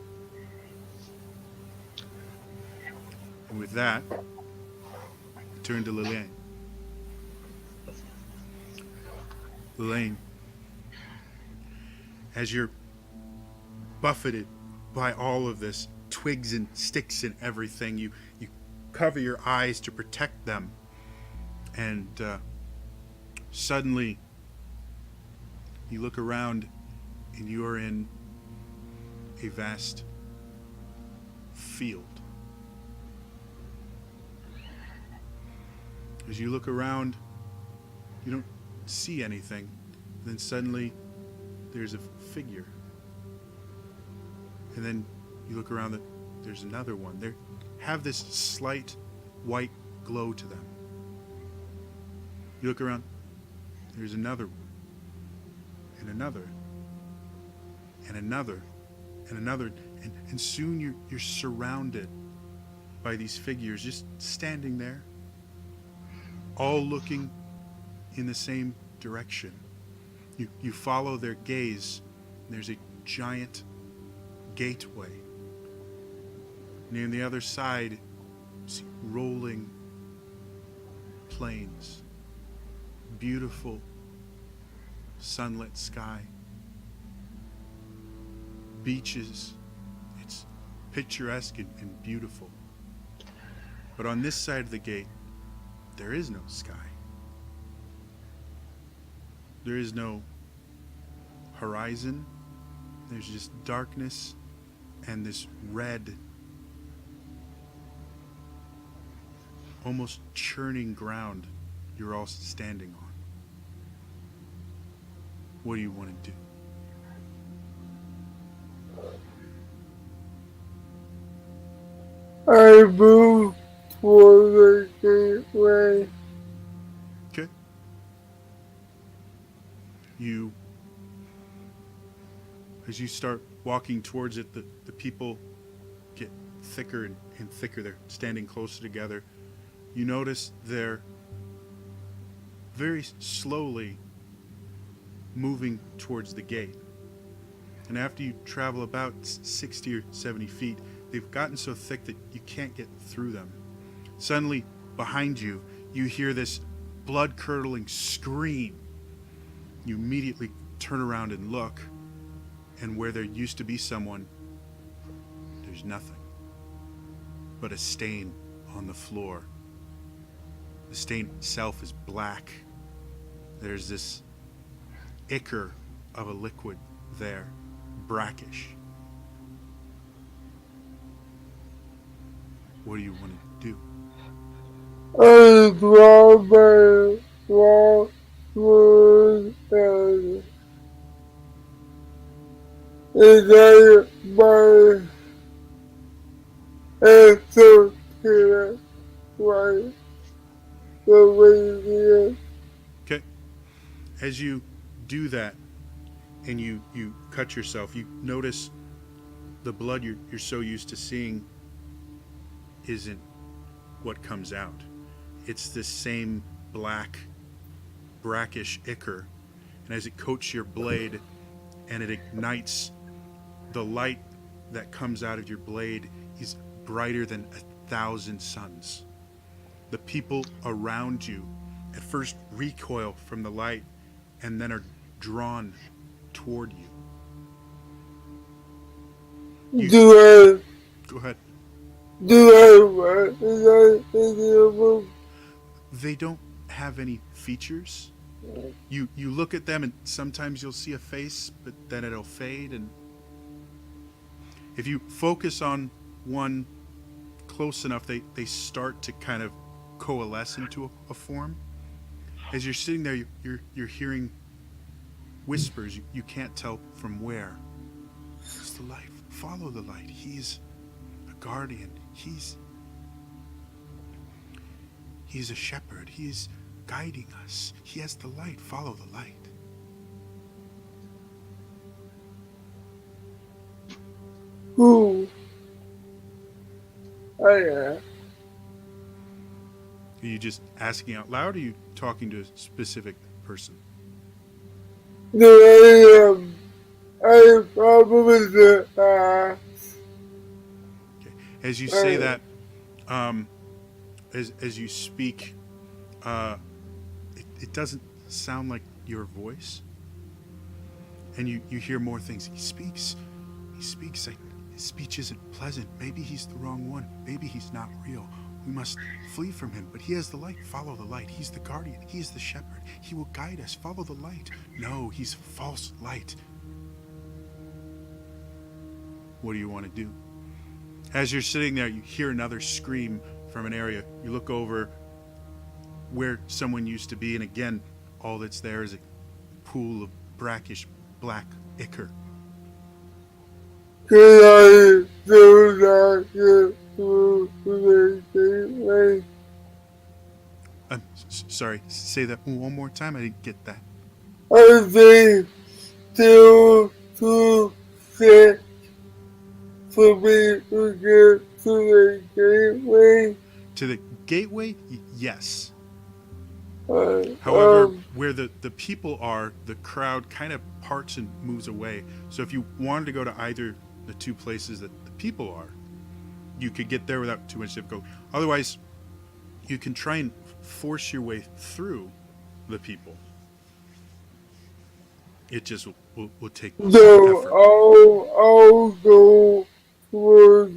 And with that, I turn to Lillian. Lillian, as you're buffeted by all of this, twigs and sticks and everything, you cover your eyes to protect them. And suddenly, you look around and you are in a vast field. As you look around, you don't see anything. Then suddenly, there's a figure. And then you look around, there's another one. They have this slight white glow to them. You look around, there's another one. And another. And another. And another. And soon you're surrounded by these figures just standing there, all looking in the same direction. You follow their gaze. There's a giant gateway. And on the other side, you see rolling plains, beautiful sunlit sky, beaches. It's picturesque and beautiful. But on this side of the gate, there is no sky. There is no horizon. There's just darkness and this red, almost churning ground you're all standing on. What do you want to do? I move toward the gateway. Okay. As you start walking towards it, the people get thicker and thicker. They're standing closer together. You notice they're very slowly moving towards the gate. And after you travel about 60 or 70 feet, they've gotten so thick that you can't get through them. Suddenly, behind you, you hear this blood-curdling scream. You immediately turn around and look, and where there used to be someone, there's nothing but a stain on the floor. The stain itself is black. There's this ichor of a liquid there, brackish. What do you want to do? I draw my wall through and ignite my answer to right the radiant. Okay. As you do that and you cut yourself, you notice the blood you're so used to seeing isn't what comes out. It's this same black, brackish ichor. And as it coats your blade and it ignites the light that comes out of your blade is brighter than 1,000 suns. The people around you at first recoil from the light and then are drawn toward you. Do Go ahead. I recognize any of them? They don't have any features. You look at them and sometimes you'll see a face, but then it'll fade. And if you focus on one close enough, they start to kind of coalesce into a form. As you're sitting there, you're hearing whispers. You can't tell from where. It's the light. Follow the light. He's a guardian. He's a shepherd. He's guiding us. He has the light. Follow the light. Who? Are you just asking out loud, or are you talking to a specific person? No, I probably the Okay. As you say that, as you speak, it doesn't sound like your voice, and you hear more things. He speaks like his speech isn't pleasant. Maybe he's the wrong one. Maybe he's not real. We must flee from him, but he has the light. Follow the light. He's the guardian. He is the shepherd. He will guide us. Follow the light. No, he's false light. What do you want to do? As you're sitting there, you hear another scream from an area. You look over where someone used to be, and again, all that's there is a pool of brackish black ichor. Can I do that to the gateway? I'm sorry, say that one more time. I didn't get that. I think to sit for me to get to the gateway. To the gateway? Yes. However, where the people are, the crowd kind of parts and moves away. So if you wanted to go to either the two places that the people are, you could get there without too much difficulty. Otherwise, you can try and force your way through the people. It just will take some No, effort. I'll go towards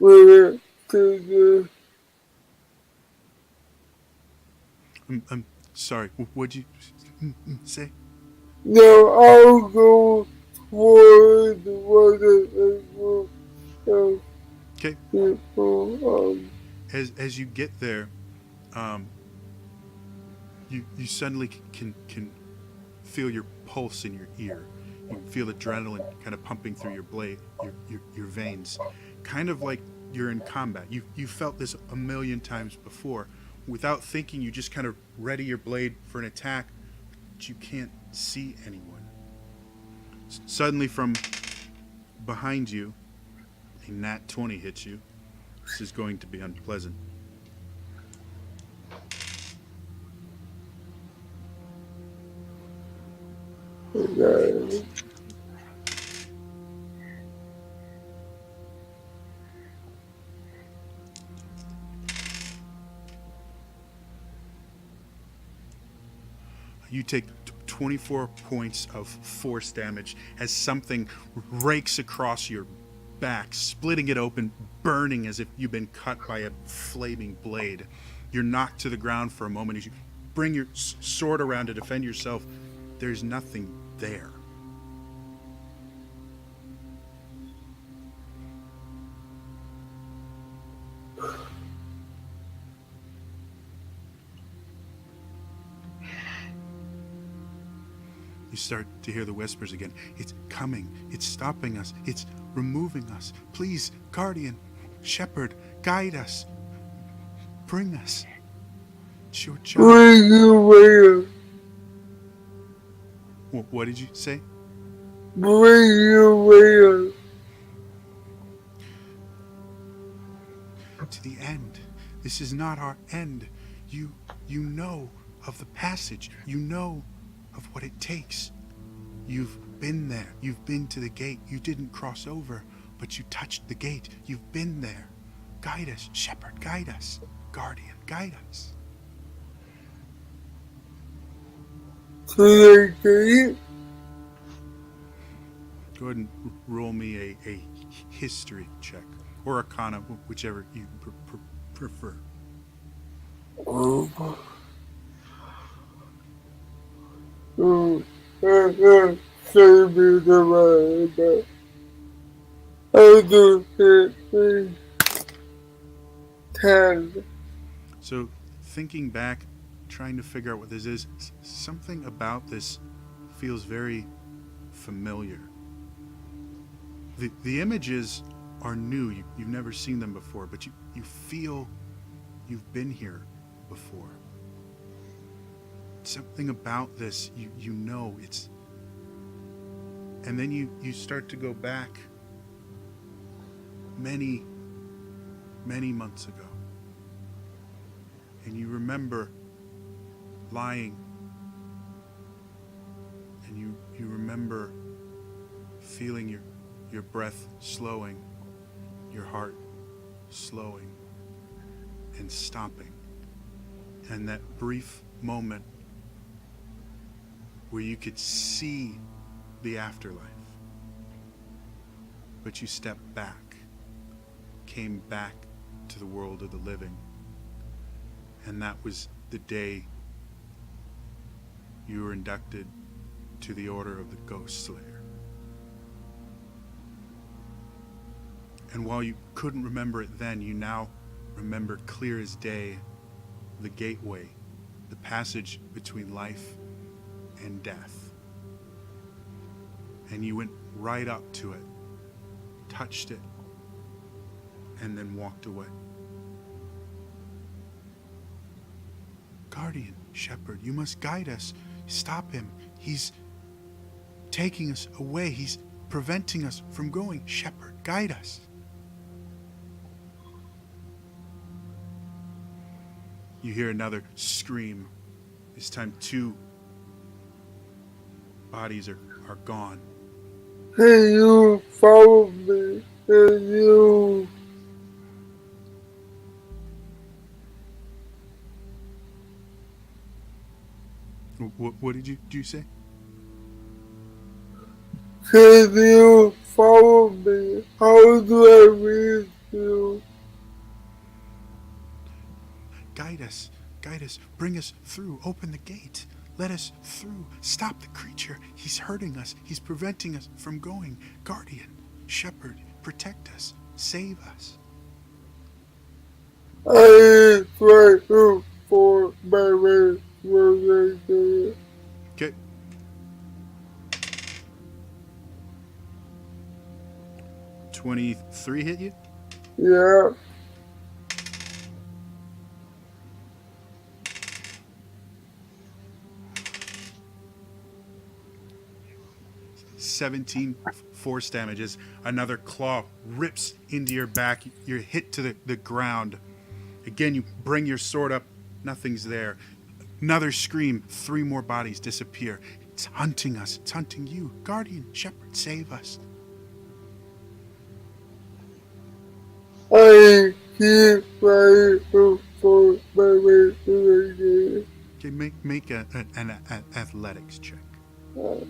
where it to the I'm sorry. What'd you say? no, I'll go towards where the Okay. people As you get there, you suddenly can feel your pulse in your ear. You feel adrenaline kind of pumping through your blade, your veins, kind of like you're in combat. You felt this a million times before. Without thinking, you just kind of ready your blade for an attack, but you can't see anyone. Suddenly, from behind you, a nat 20 hits you. This is going to be unpleasant. You take 24 points of force damage as something rakes across your back, splitting it open, burning as if you've been cut by a flaming blade. You're knocked to the ground for a moment as you bring your sword around to defend yourself. There's nothing there. You start to hear the whispers again. It's coming. It's stopping us. It's removing us. Please, guardian, shepherd, guide us. Bring us. It's your job. bring you where? What did you say? Bring you where? To the end. This is not our end. You know of the passage. You know of what it takes. You've been there. You've been to the gate. You didn't cross over, but you touched the gate. You've been there. Guide us, Shepherd, guide us. Guardian, guide us. To the gate? Go ahead and roll me a history check, or Arcana, whichever you prefer. Save me the man. I do it. 10. So, thinking back, trying to figure out what this is, something about this feels very familiar. The images are new. You've never seen them before, but you feel you've been here before. Something about this, you know it's... And then you start to go back many months ago. And you remember lying. And you remember feeling your breath slowing, your heart slowing and stopping. And that brief moment where you could see the afterlife. But you stepped back, came back to the world of the living. And that was the day you were inducted to the Order of the Ghost Slayer. And while you couldn't remember it then, you now remember clear as day the gateway, the passage between life and death. And you went right up to it, touched it, and then walked away. Guardian, Shepherd, you must guide us. Stop him. He's taking us away. He's preventing us from going. Shepherd, guide us. You hear another scream. This time 2 bodies are gone. Hey, you follow me. Hey, you. What did you say? Can you follow me? How do I reach you? Guide us, bring us through, open the gate, let us through, stop the creature, he's hurting us, he's preventing us from going. Guardian, Shepherd, protect us, save us. I try to for my way where they Okay. $23 hit you? Yeah. 17 force damages. Another claw rips into your back. You're hit to the ground. Again, you bring your sword up. Nothing's there. Another scream. 3 more bodies disappear. It's hunting us. It's hunting you. Guardian, Shepherd, save us. I keep trying to for my way where Okay, make an athletics check. they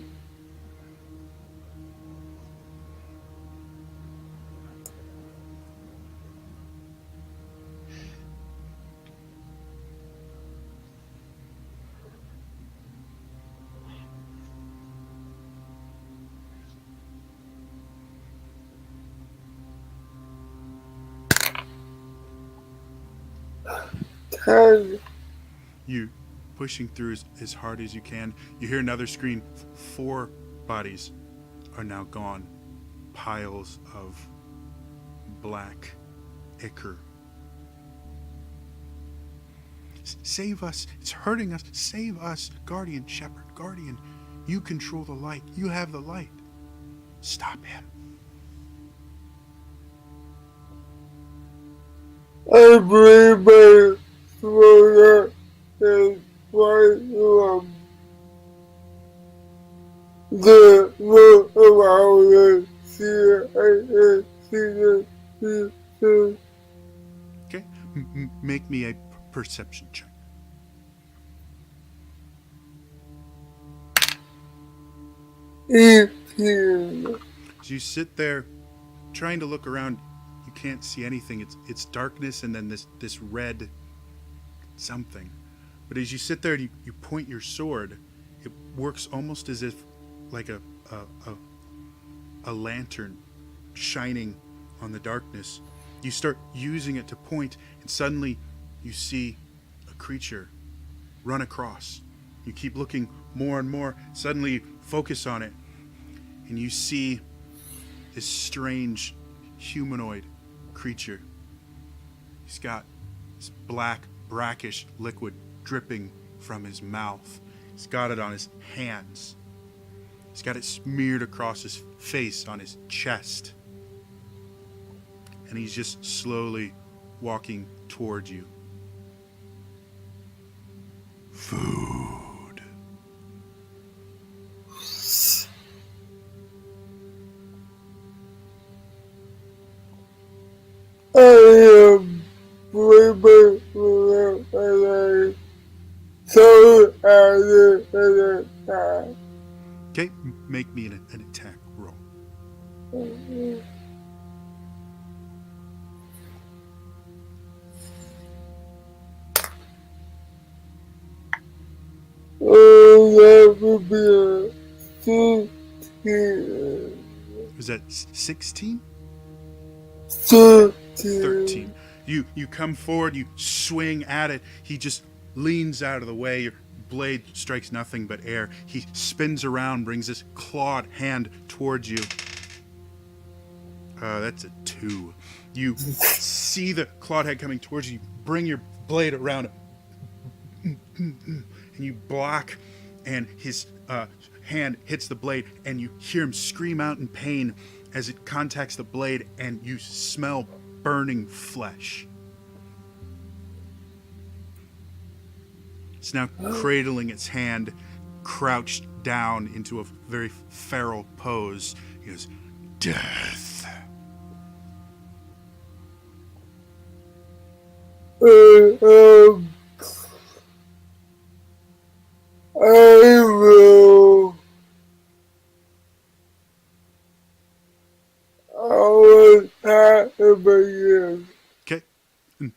10. You pushing through as hard as you can. You hear another scream. 4 bodies are now gone. Piles of black ichor. Save us. It's hurting us. Save us. Guardian, Shepherd, Guardian. You control the light. You have the light. Stop him. I believe my throat is right. the look around and see. Okay, make me a perception check. Eat. As you sit there trying to look around, you can't see anything. It's darkness and then this red something. But as you sit there and you point your sword, it works almost as if like a lantern shining on the darkness. You start using it to point, and suddenly you see a creature run across. You keep looking more and more. Suddenly you focus on it, and you see this strange humanoid creature. He's got this black, brackish liquid dripping from his mouth. He's got it on his hands. He's got it smeared across his face, on his chest. And he's just slowly walking toward you. Food. I am sleeping so Okay, make me an attack roll. that would be a 16. Is that 16? 13. 13. You come forward, you swing at it. He just leans out of the way. Your blade strikes nothing but air. He spins around, brings his clawed hand towards you. That's a 2. You see the clawed head coming towards you. You bring your blade around it, and you block, and his hand hits the blade, and you hear him scream out in pain as it contacts the blade, and you smell burning flesh. It's now cradling its hand, crouched down into a very feral pose. He goes, "Death." I will attack him again. Okay,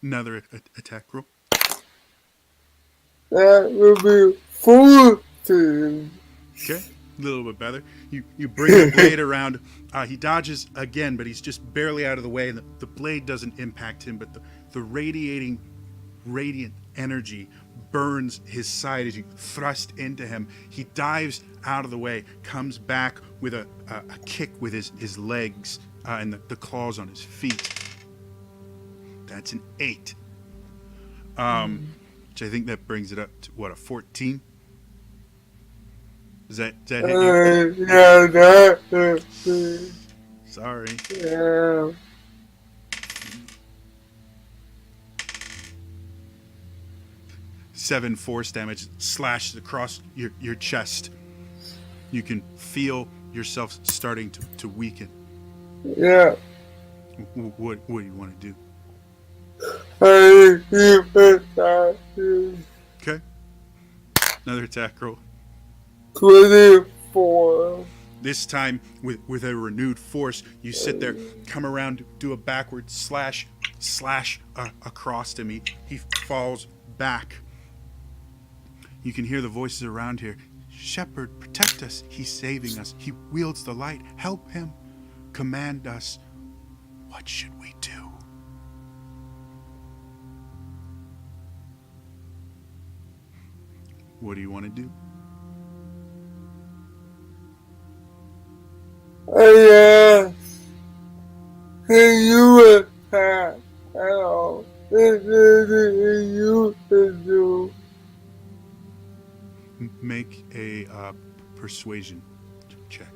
another attack roll. That will be 14. Okay, a little bit better. You bring the blade around. He dodges again, but he's just barely out of the way, and the blade doesn't impact him, but the radiant energy burns his side as you thrust into him. He dives out of the way, comes back with a kick with his legs and the claws on his feet. That's an 8. Which I think that brings it up to, what, a 14? Does that hit you? Yeah, that. Sorry. Yeah. 7 force damage slashes across your chest. You can feel yourself starting to weaken. Yeah. What do you want to do? I keep attacking. Okay. Another attack roll. 24. This time, with a renewed force, you sit there, come around, do a backward slash across him. He falls back. You can hear the voices around here. Shepherd, protect us. He's saving us. He wields the light. Help him. Command us. What should we do? What do you want to do? Yeah. Can you attack? Hello. This is you to do. Make a persuasion check.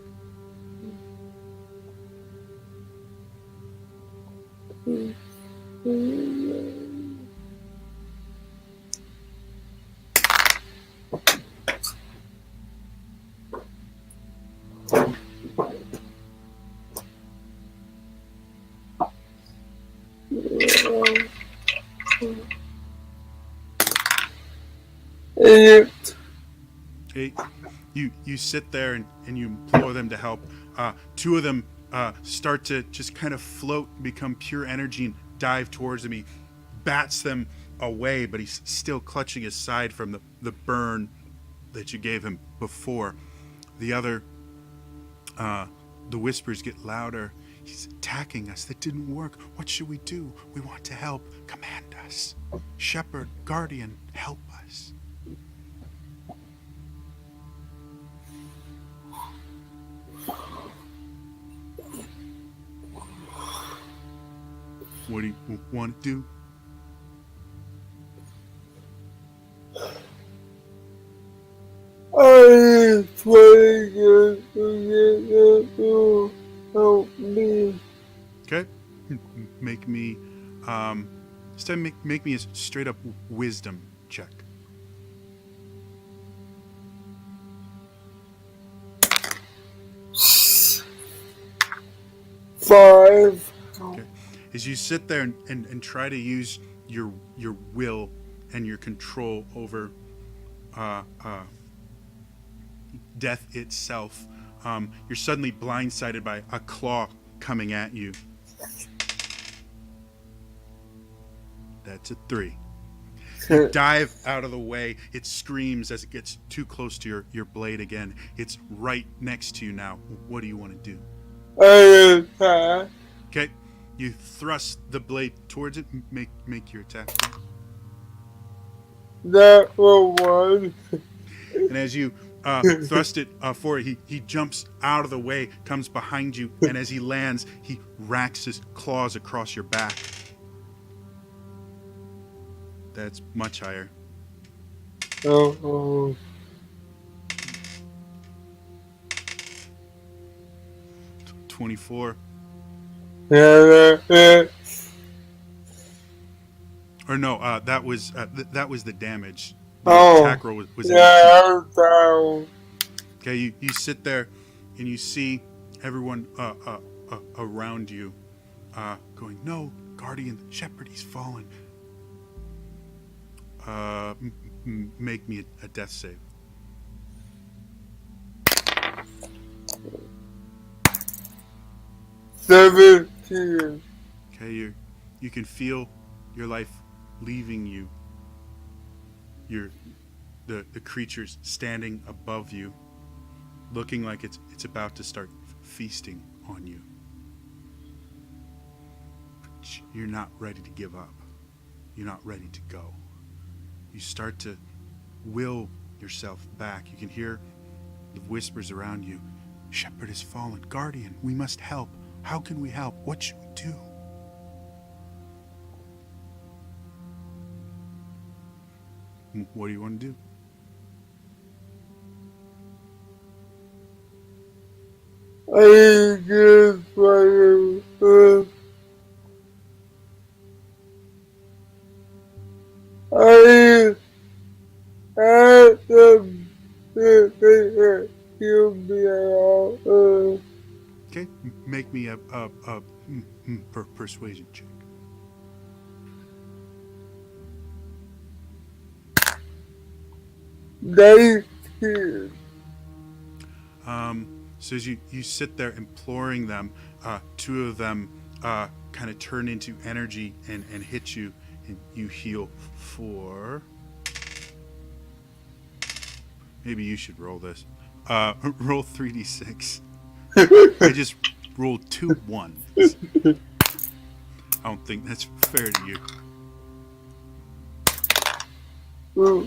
And Okay, you sit there and you implore them to help. Two of them start to just kind of float, become pure energy, and dive towards him. He bats them away, but he's still clutching his side from the burn that you gave him before. The other, the whispers get louder. He's attacking us. That didn't work. What should we do? We want to help. Command us. Shepherd, guardian, help us. What do you want to do? I trying to help me. Okay, make me, this time make me a straight up wisdom check. Five. Okay, as you sit there and try to use your will and your control over death itself, you're suddenly blindsided by a claw coming at you. That's a 3. Dive out of the way. It screams as it gets too close to your blade again. It's right next to you now. What do you want to do? I attack. Okay, you thrust the blade towards it. Make your attack. That one. And as you thrust it forward, he jumps out of the way, comes behind you, and as he lands, he racks his claws across your back. That's much higher. Oh. 24. Yeah. Or no, that was the damage. The Oh. attack roll was an 18. Yeah, I'm down. Okay, you sit there and you see everyone around you going, no, guardian, the shepherd, he's fallen. Make me a death save. $17. Okay, you can feel your life leaving you. The creature's standing above you, looking like it's about to start feasting on you. But you're not ready to give up. You're not ready to go. You start to will yourself back. You can hear the whispers around you. Shepherd has fallen. Guardian, we must help. How can we help? What should we do? What do you want to do? I just want to. I had them you be out. Okay, make me a persuasion check. They here. So as you sit there imploring them, two of them kind of turn into energy and hit you, and you heal 4. Maybe you should roll this. Roll 3d6. I just rolled 2 1s. I don't think that's fair to you. Well,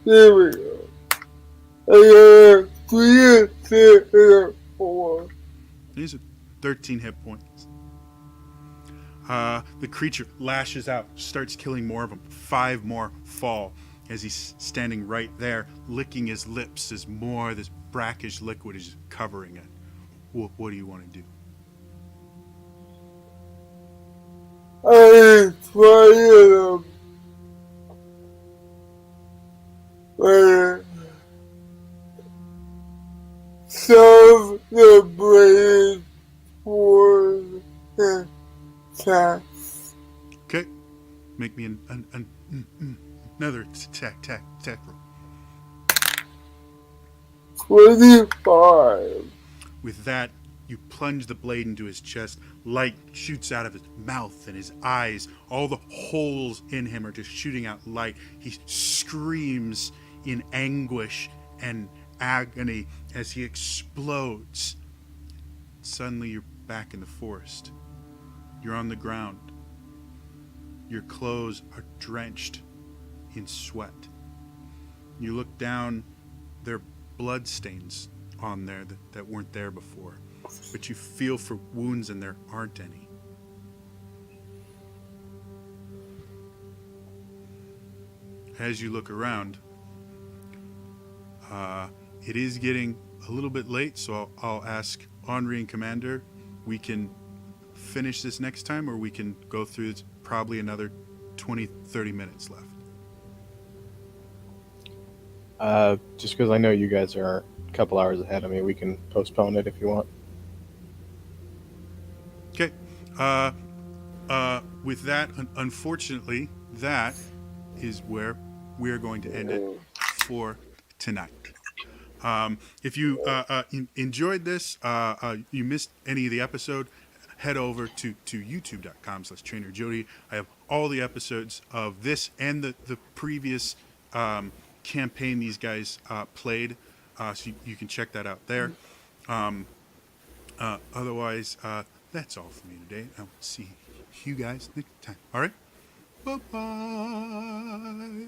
here we go. I have 3 and 4. These are 13 hit points. The creature lashes out, starts killing more of them. 5 more fall as he's standing right there, licking his lips as more of this brackish liquid is covering it. What do you want to do? I try them. solve the blade for the task. Okay. Make me another attack roll. 25. With that, you plunge the blade into his chest. Light shoots out of his mouth and his eyes. All the holes in him are just shooting out light. He screams in anguish and agony as he explodes. Suddenly, you're back in the forest. You're on the ground. Your clothes are drenched in sweat. You look down, there are blood stains on there that weren't there before. But you feel for wounds and there aren't any. As you look around, it is getting a little bit late, so I'll ask Henri and Commander, we can finish this next time, or we can go through this, probably another 20-30 minutes left. Just because I know you guys are a couple hours ahead of me, we can postpone it if you want. Okay. With that, unfortunately, that is where we're going to end it for tonight. If you enjoyed this, you missed any of the episode, head over to youtube.com/trainerjody. I have all the episodes of this and the previous campaign these guys played, so you can check that out there. Otherwise, that's all for me today. I will see you guys next time. All right? Bye-bye.